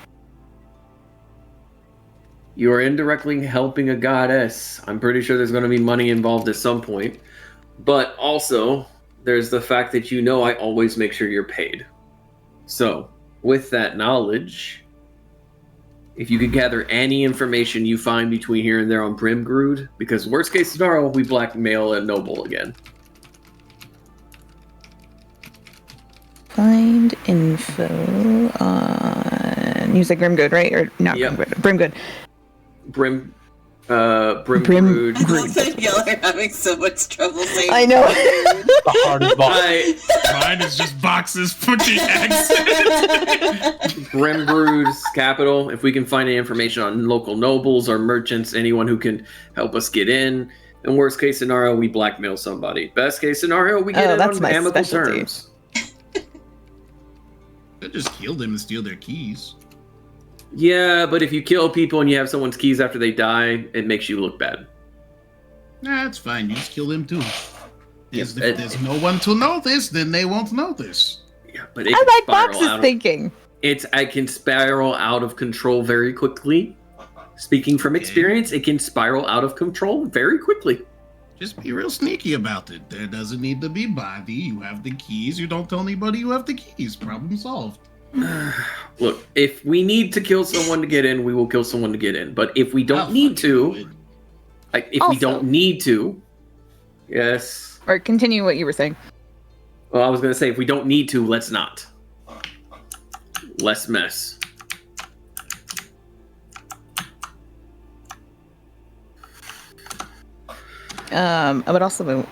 You are indirectly helping a goddess. I'm pretty sure there's going to be money involved at some point. But also, there's the fact that you know I always make sure you're paid. So, with that knowledge, if you could gather any information you find between here and there on Brimgrood, because worst case scenario, we blackmail a noble again. Find info on... You said Grimgood, right? Or not Yep. Brimgood. Brimgrood. Both of y'all are having so much trouble saying. I know. The hardest boss. Mine is just boxes pushing X. Brimgrood's capital. If we can find any information on local nobles or merchants, anyone who can help us get in. And worst case scenario, we blackmail somebody. Best case scenario, we get in that's on my amicable specialty. terms. Could just kill them and steal their keys. Yeah, but if you kill people and you have someone's keys after they die, it makes you look bad. Nah, it's fine. You just kill them too. If Yeah, there's no one to know this, then they won't know this. Yeah, but it I can like spiral boxes out of- thinking. I can spiral out of control very quickly. Speaking from experience, it can spiral out of control very quickly. Just be real sneaky about it. There doesn't need to be body. You have the keys. You don't tell anybody you have the keys. Problem solved. Look, if we need to kill someone to get in, we will kill someone to get in. But if we don't I'll need fucking do to, it. like, if we Also- don't need to, yes. Or continue what you were saying. Well, I was gonna say if we don't need to, let's not. Less mess. I would also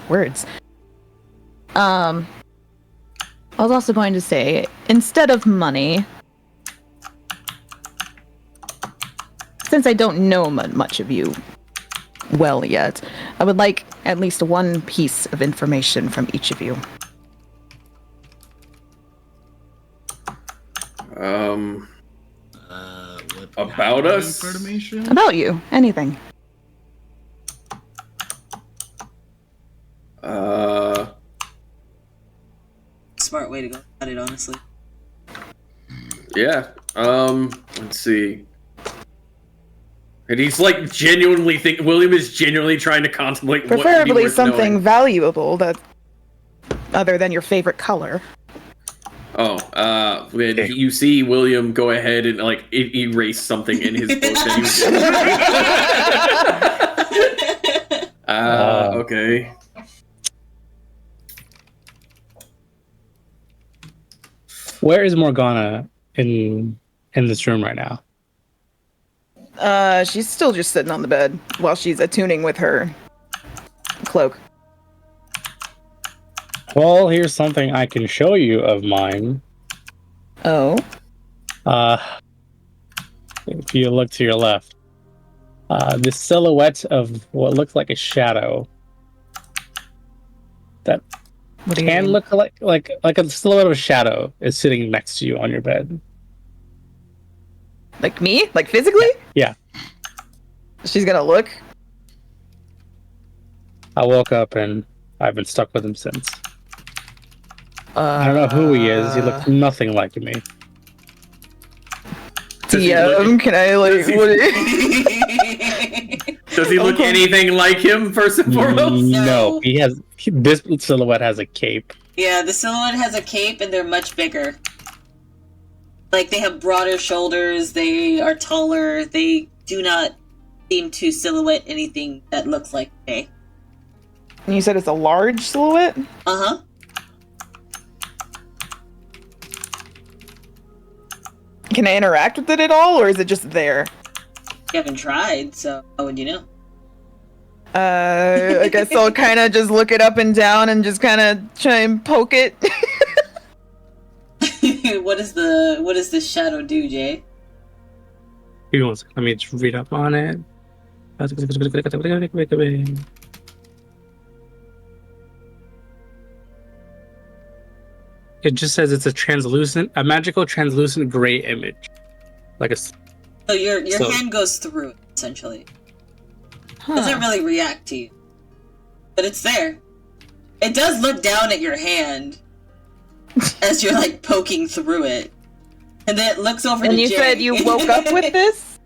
words. I was also going to say, instead of money, since I don't know much of you well yet, I would like at least one piece of information from each of you. What About kind of us? Information? About you, anything. Smart way to go about it, honestly. Yeah. Let's see. And he's like genuinely William is genuinely trying to contemplate what would be Preferably worth something knowing. valuable that, other than your favorite color. Oh, when you see William go ahead and like erase something in his book that he was okay. Where is Morgana in this room right now? She's still just sitting on the bed while she's attuning with her cloak. Well, here's something I can show you of mine. Oh. If you look to your left, the silhouette of what looks like a shadow that What do you can mean? look like a silhouette of a shadow is sitting next to you on your bed. Like me? Like physically? Yeah. She's gonna look. I woke up and I've been stuck with him since. I don't know who he is. He looks nothing like me. DM, can I like what? Does he look anything like him? First and foremost. No, this silhouette has a cape. Yeah, the silhouette has a cape and they're much bigger. Like, they have broader shoulders, they are taller, they do not seem to silhouette anything that looks like Jay. And you said it's a large silhouette? Uh-huh. Can I interact with it at all, or is it just there? You haven't tried, so how would you know? I guess I'll kind of just look it up and down and just kind of try and poke it. What does the shadow do, Jay? Give me one second. Let me just read up on it. It just says it's a magical translucent gray image. Like a. So your hand goes through it, essentially. Huh. Doesn't really react to you. But it's there. It does look down at your hand as you're like poking through it. And then it looks over to And you Jay. said you woke up with this?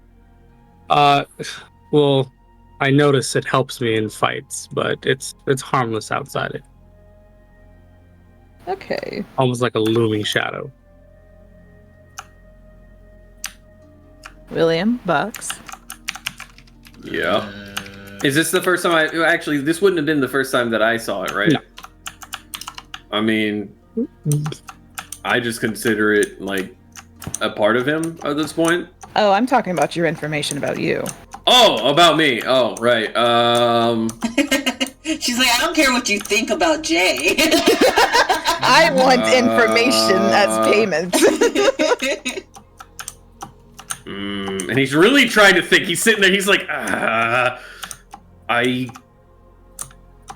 Well, I notice it helps me in fights, but it's harmless outside it. Okay. Almost like a looming shadow. William, Bucks. Yeah. Is this the first time actually, this wouldn't have been the first time that I saw it, right? No. I mean, I just consider it like a part of him at this point. Oh, I'm talking about your information about you. Oh, about me. Oh, right. She's like, I don't care what you think about Jay. I want information as payment. And he's really trying to think. He's sitting there. He's like, I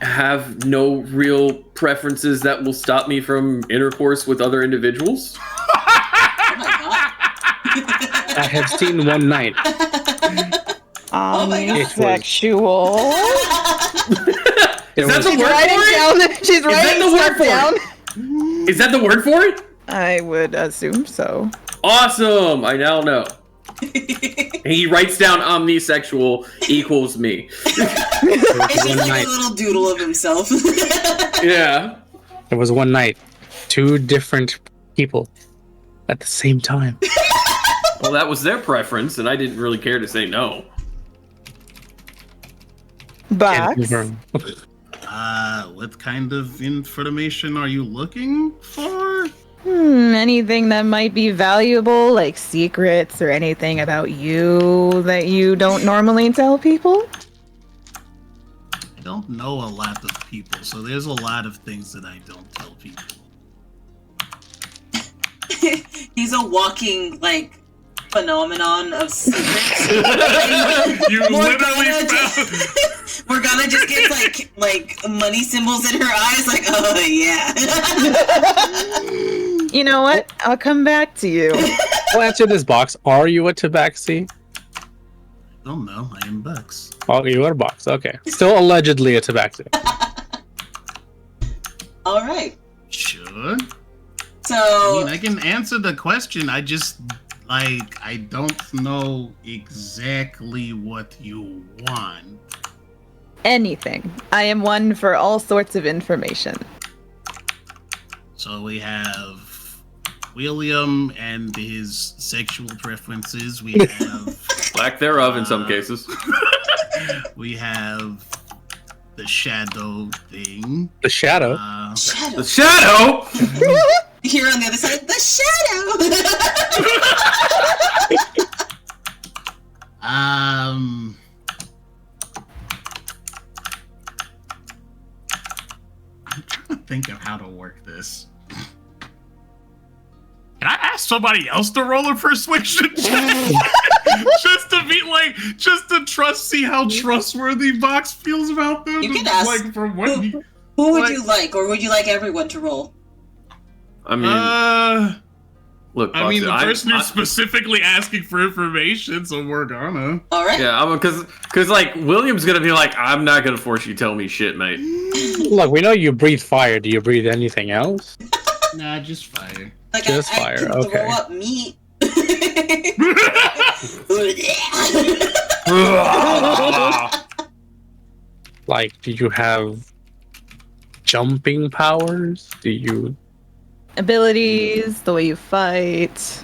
have no real preferences that will stop me from intercourse with other individuals. Oh my god. I have seen one night. Oh my god. Sexual. Is that the She's word writing for it? down. She's writing the word stuff for it? down. Is that the word for it? I would assume so. Awesome! I now know. He writes down omnisexual equals me. It's just like night. a little doodle of himself. Yeah. There was one night, 2 different people at the same time. Well, that was their preference, and I didn't really care to say no. Can't Box. confirm. What kind of information are you looking for? Anything that might be valuable, like secrets or anything about you that you don't normally tell people? I don't know a lot of people, so there's a lot of things that I don't tell people. He's a walking, like, phenomenon of secrets. You literally found. We're gonna just get like money symbols in her eyes, like, oh yeah. You know what? I'll come back to you. I'll answer this box. Are you a tabaxi? I don't know. I am Bucks. Oh, you are a box. Okay. Still allegedly a tabaxi. All right. Sure. So I mean, I can answer the question. I just, like, I don't know exactly what you want. Anything. I am one for all sorts of information. So we have William and his sexual preferences. We have Lack thereof in some cases. we have the shadow thing. The shadow. shadow. The shadow! Here on the other side, the shadow. I'm trying to think of how to work this. Can I ask ask somebody else to roll a persuasion check? just to see how trustworthy Box feels about them. You can ask. Like, from what Who would you like, or would you like everyone to roll? I mean, look, I mean, the Boxy, person who's specifically asking for information, so we're gonna. All right. Yeah, because like William's gonna be like, I'm not gonna force you to tell me shit, mate. Look, we know you breathe fire. Do you breathe anything else? Nah, just fire. Like Just I fire, can okay. throw up meat. Like, do you have jumping powers? Do you? Abilities, the way you fight.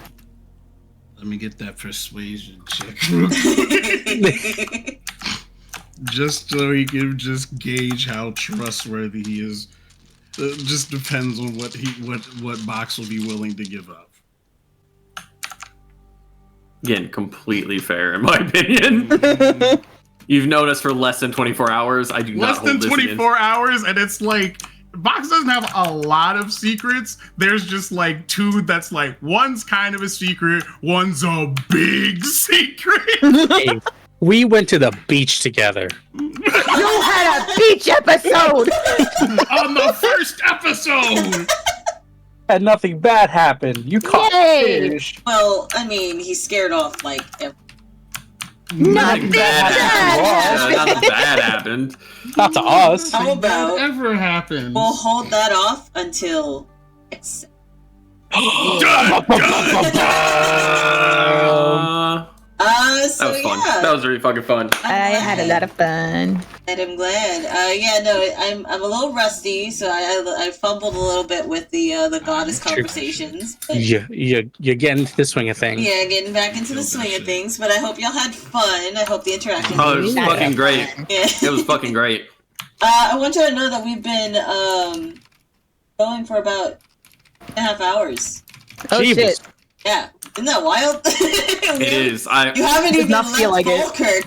Let me get that persuasion check. Just so he can just gauge how trustworthy he is. It just depends on what Box will be willing to give up. Again, completely fair in my opinion. You've known us for less than 24 hours. I do Less not than hold this 24 hours, and it's like Box doesn't have a lot of secrets. There's just like two that's like one's kind of a secret, one's a big secret. Hey, we went to the beach together. You had a beach episode! On the first episode. And nothing bad happened. You caught Yay! fish. Well, I mean, he scared off like Nothing bad Yeah, nothing bad happened. Not to us. How about Whatever happens. we'll hold that off until next. So That was fun. yeah, That was really fucking fun. I had a lot of fun. And I'm glad. I'm a little rusty, so I fumbled a little bit with the goddess conversations. But You're getting into the swing of things. yeah, getting back into the swing of things. But I hope y'all had fun. I hope the interaction. Oh, it was fucking great. Yeah. It was fucking great. I want you to know that we've been going for about 2.5 hours. Oh Jeebus. shit. Yeah, isn't that wild? It is. You haven't even not left feel like it. Falkirk.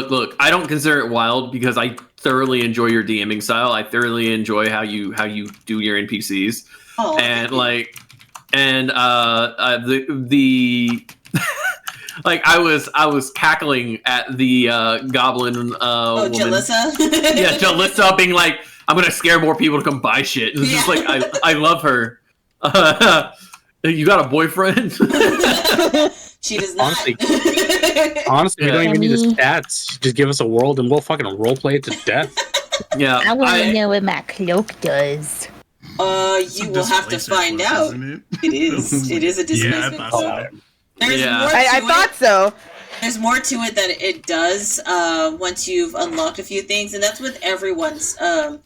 Look. I don't consider it wild because I thoroughly enjoy your DMing style. I thoroughly enjoy how you do your NPCs, Oh, and like, and the like I was cackling at the goblin oh, woman. Jalissa. Yeah, Jalissa being like, I'm gonna scare more people to come buy shit. It's just like I love her. You got a boyfriend? She does not. Honestly, we don't even need the stats. Just give us a world and we'll fucking roleplay it to death. Yeah. I want to know what my cloak does. You will have to find out. Isn't It is. It is a displacement. Yeah, I thought so. There's Yeah. more to I it. thought so. There's more to it that it does once you've unlocked a few things, and that's with everyone's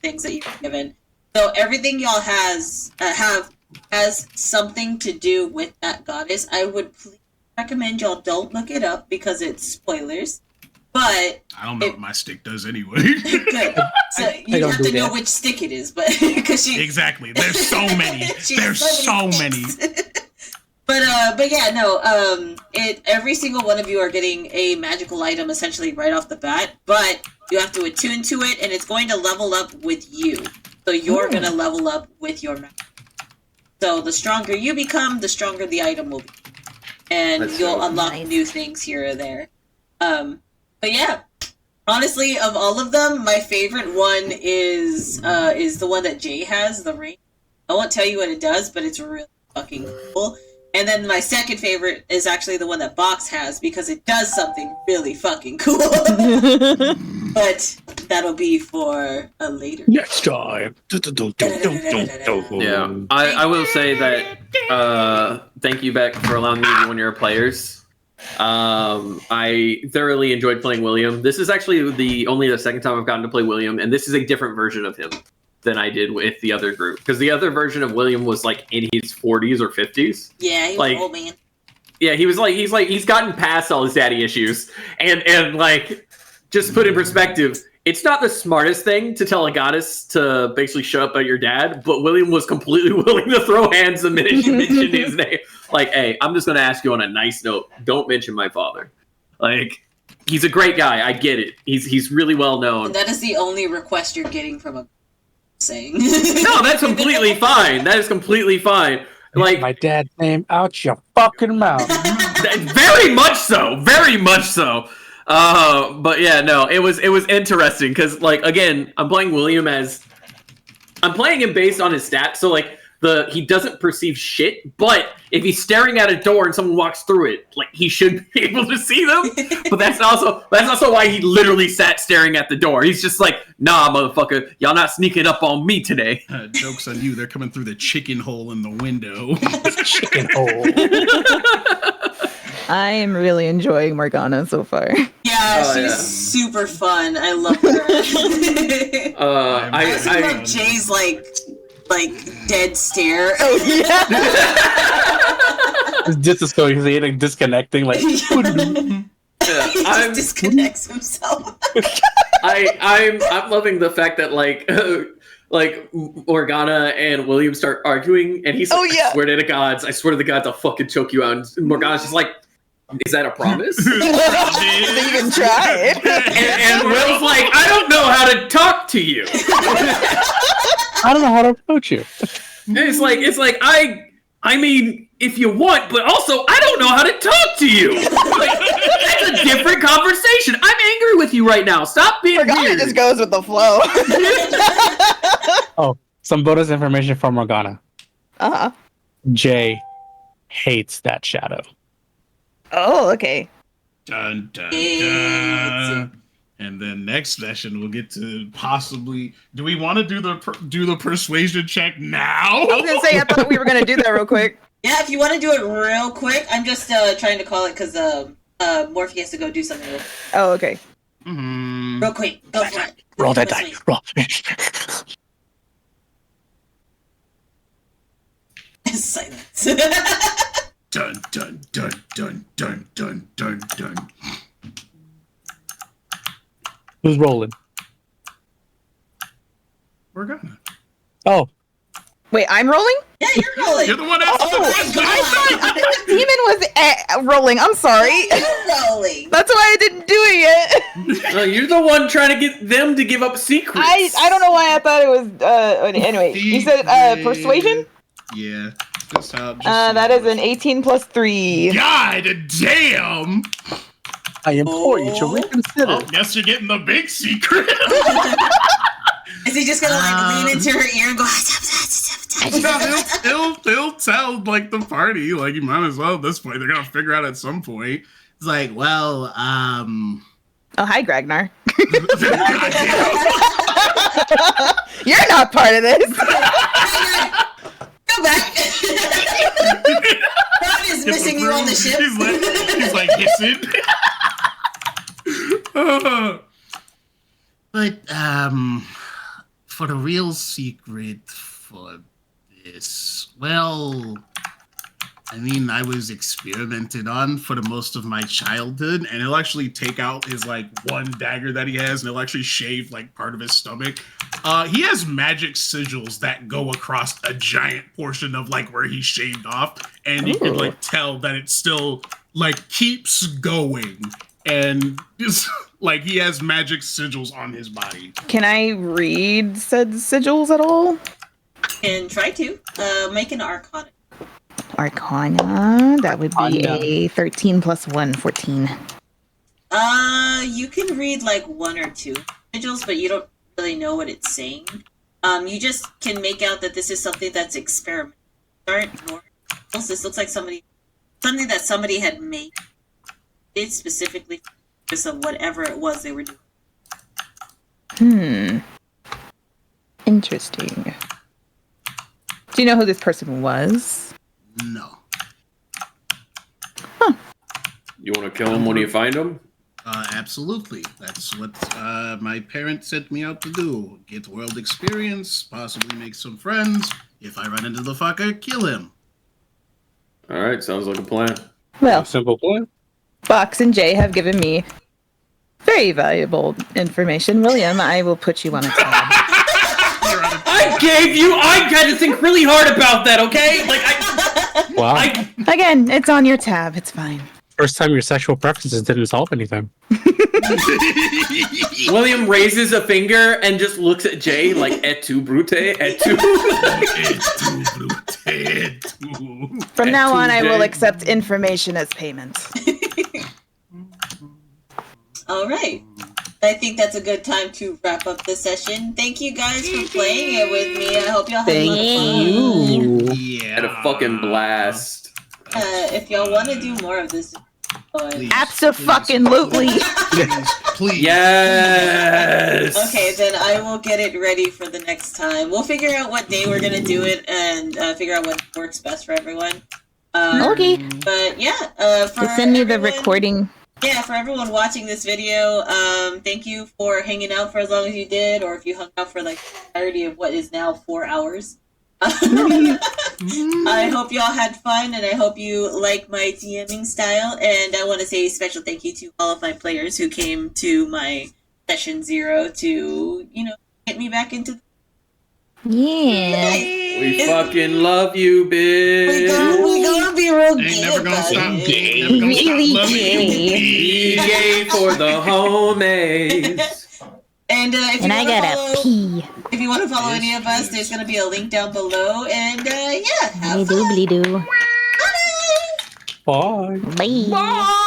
things that you've given. So everything y'all has something to do with that goddess. I would please recommend y'all don't look it up because it's spoilers. But I don't know what my stick does anyway. good. So you don't have to do know that. which stick it is, but because she Exactly. There's so many. She's There's so many. But yeah, no. Every single one of you are getting a magical item essentially right off the bat, but you have to attune to it, and it's going to level up with you. So you're gonna level up with your magic. So the stronger you become, the stronger the item will be, and That's you'll so unlock nice. new things here or there. But yeah. Honestly, of all of them, my favorite one is the one that Jay has, the ring. I won't tell you what it does, but it's really fucking cool. And then my second favorite is actually the one that Box has because it does something really fucking cool. But that'll be for a later. Next time. Yeah, I will say that thank you, Beck, for allowing me to be one of your players. I thoroughly enjoyed playing William. This is actually only the second time I've gotten to play William, and this is a different version of him than I did with the other group. Because the other version of William was like in his 40s or 50s. Yeah, he was Like- an old man. Yeah, he's gotten past all his daddy issues, and like, just to put in perspective, it's not the smartest thing to tell a goddess to basically shut up about your dad, but William was completely willing to throw hands the minute you mentioned his name. Like, hey, I'm just going to ask you on a nice note, don't mention my father. Like, he's a great guy, I get it. He's really well known. And that is the only request you're getting from a saying. No, that's completely fine. That is completely fine. Like my dad's name out your fucking mouth. very much so, very much so. But yeah, no, it was interesting because like again, I'm playing him based on his stats, so like he doesn't perceive shit, but if he's staring at a door and someone walks through it, like he should be able to see them. But that's also why he literally sat staring at the door. He's just like, nah, motherfucker, y'all not sneaking up on me today. Joke's on you, they're coming through the chicken hole in the window. Chicken hole. I am really enjoying Morgana so far. Yeah, she's super fun. I love her. I also love Jay's like dead stare. Oh yeah. It's just a story because he like disconnecting like. He just disconnects himself. I'm loving the fact that like Morgana and William start arguing, and he's like, I swear to the gods, I'll fucking choke you out. And Morgana's just like, is that a promise? You can try it. And Will's like, I don't know how to talk to you. I don't know how to approach you. And it's like I mean, if you want, but also I don't know how to talk to you. Like, that's a different conversation. I'm angry with you right now. Stop being Morgana weird. just goes with the flow. Oh, some bonus information from Morgana. Uh-huh. Jay hates that shadow. Oh, okay. Dun, dun, dun. And then next session we'll get to possibly. Do we want to do the persuasion check now? I was gonna say I thought we were gonna do that real quick. Yeah, if you want to do it real quick, I'm just trying to call it because Morphe has to go do something. Oh, okay. Mm-hmm. Real quick, go for it. Roll that die. Roll. Silence. Dun dun dun dun dun dun dun dun. Who's rolling? Morgana. Oh, Wait, I'm rolling? Yeah, you're rolling. You're the one asking the question. I thought Demon was rolling. I'm sorry. You're rolling. That's why I didn't do it yet. No, you're the one trying to get them to give up secrets. I don't know why I thought it was. Anyway, you said persuasion? Yeah. That is an 18 plus 3. God damn! I implore you to reconsider. Oh, guess you're getting the big secret. Is he just gonna like lean into her ear and go? He'll tell like the party. Like you might as well at this point. They're gonna figure out at some point. It's like, well, Oh, hi, Gragnar. You're not part of this. Go back. Ron is missing you on the ship. He's like hissing. But for the real secret for this, well, I mean, I was experimented on for the most of my childhood, and he'll actually take out his like one dagger that he has, and he'll actually shave like part of his stomach. He has magic sigils that go across a giant portion of like where he shaved off, and you can like tell that it still like keeps going, and just like he has magic sigils on his body. Can I read said sigils at all? And try to make an Arcana. Arcana, that would be a 13 plus 1, 14. You can read like one or two sigils, but you don't really know what it's saying. You just can make out that this is something that's experimental. This looks like something that somebody had made it specifically for whatever it was they were doing. Interesting. Do you know who this person was? No. You want to kill him when you find him? Absolutely. That's what my parents sent me out to do. Get world experience, possibly make some friends. If I run into the fucker, kill him. All right, sounds like a plan. Well, Simple plan. Box and Jay have given me very valuable information. William, I will put you on a tab. I had to think really hard about that, okay? Like, Wow. Again, it's on your tab. It's fine. First time your sexual preferences didn't solve anything. William raises a finger and just looks at Jay like, et tu, brute, et tu. Et tu, brute. it. From now on, I will Tuesday. accept information as payment. All right. I think that's a good time to wrap up the session. Thank you guys for playing it with me. I hope y'all had a lot of fun. Yeah. Had a fucking blast. If y'all want to do more of this, Please, Abso-fucking-lutely. Please. Yes. okay, then I will get it ready for the next time. We'll figure out what day we're gonna do it and figure out what works best for everyone. Okay. But yeah, for Just send me the everyone- recording. Yeah, for everyone watching this video, thank you for hanging out for as long as you did, or if you hung out for like the entirety of what is now 4 hours. I hope y'all had fun, and I hope you like my DMing style. And I want to say a special thank you to all of my players who came to my session 0 to, get me back into. Yeah. We fucking love you, bitch. We gonna be real Ain't gay never gonna about stop. it. Ain't never gonna Really stop loving you. Be gay for the homies. And if And you I wanna gotta follow, pee. if you want to follow any of us, there's gonna be a link down below. And yeah, have Hey, fun. doobly doo. Bye. Bye. Bye.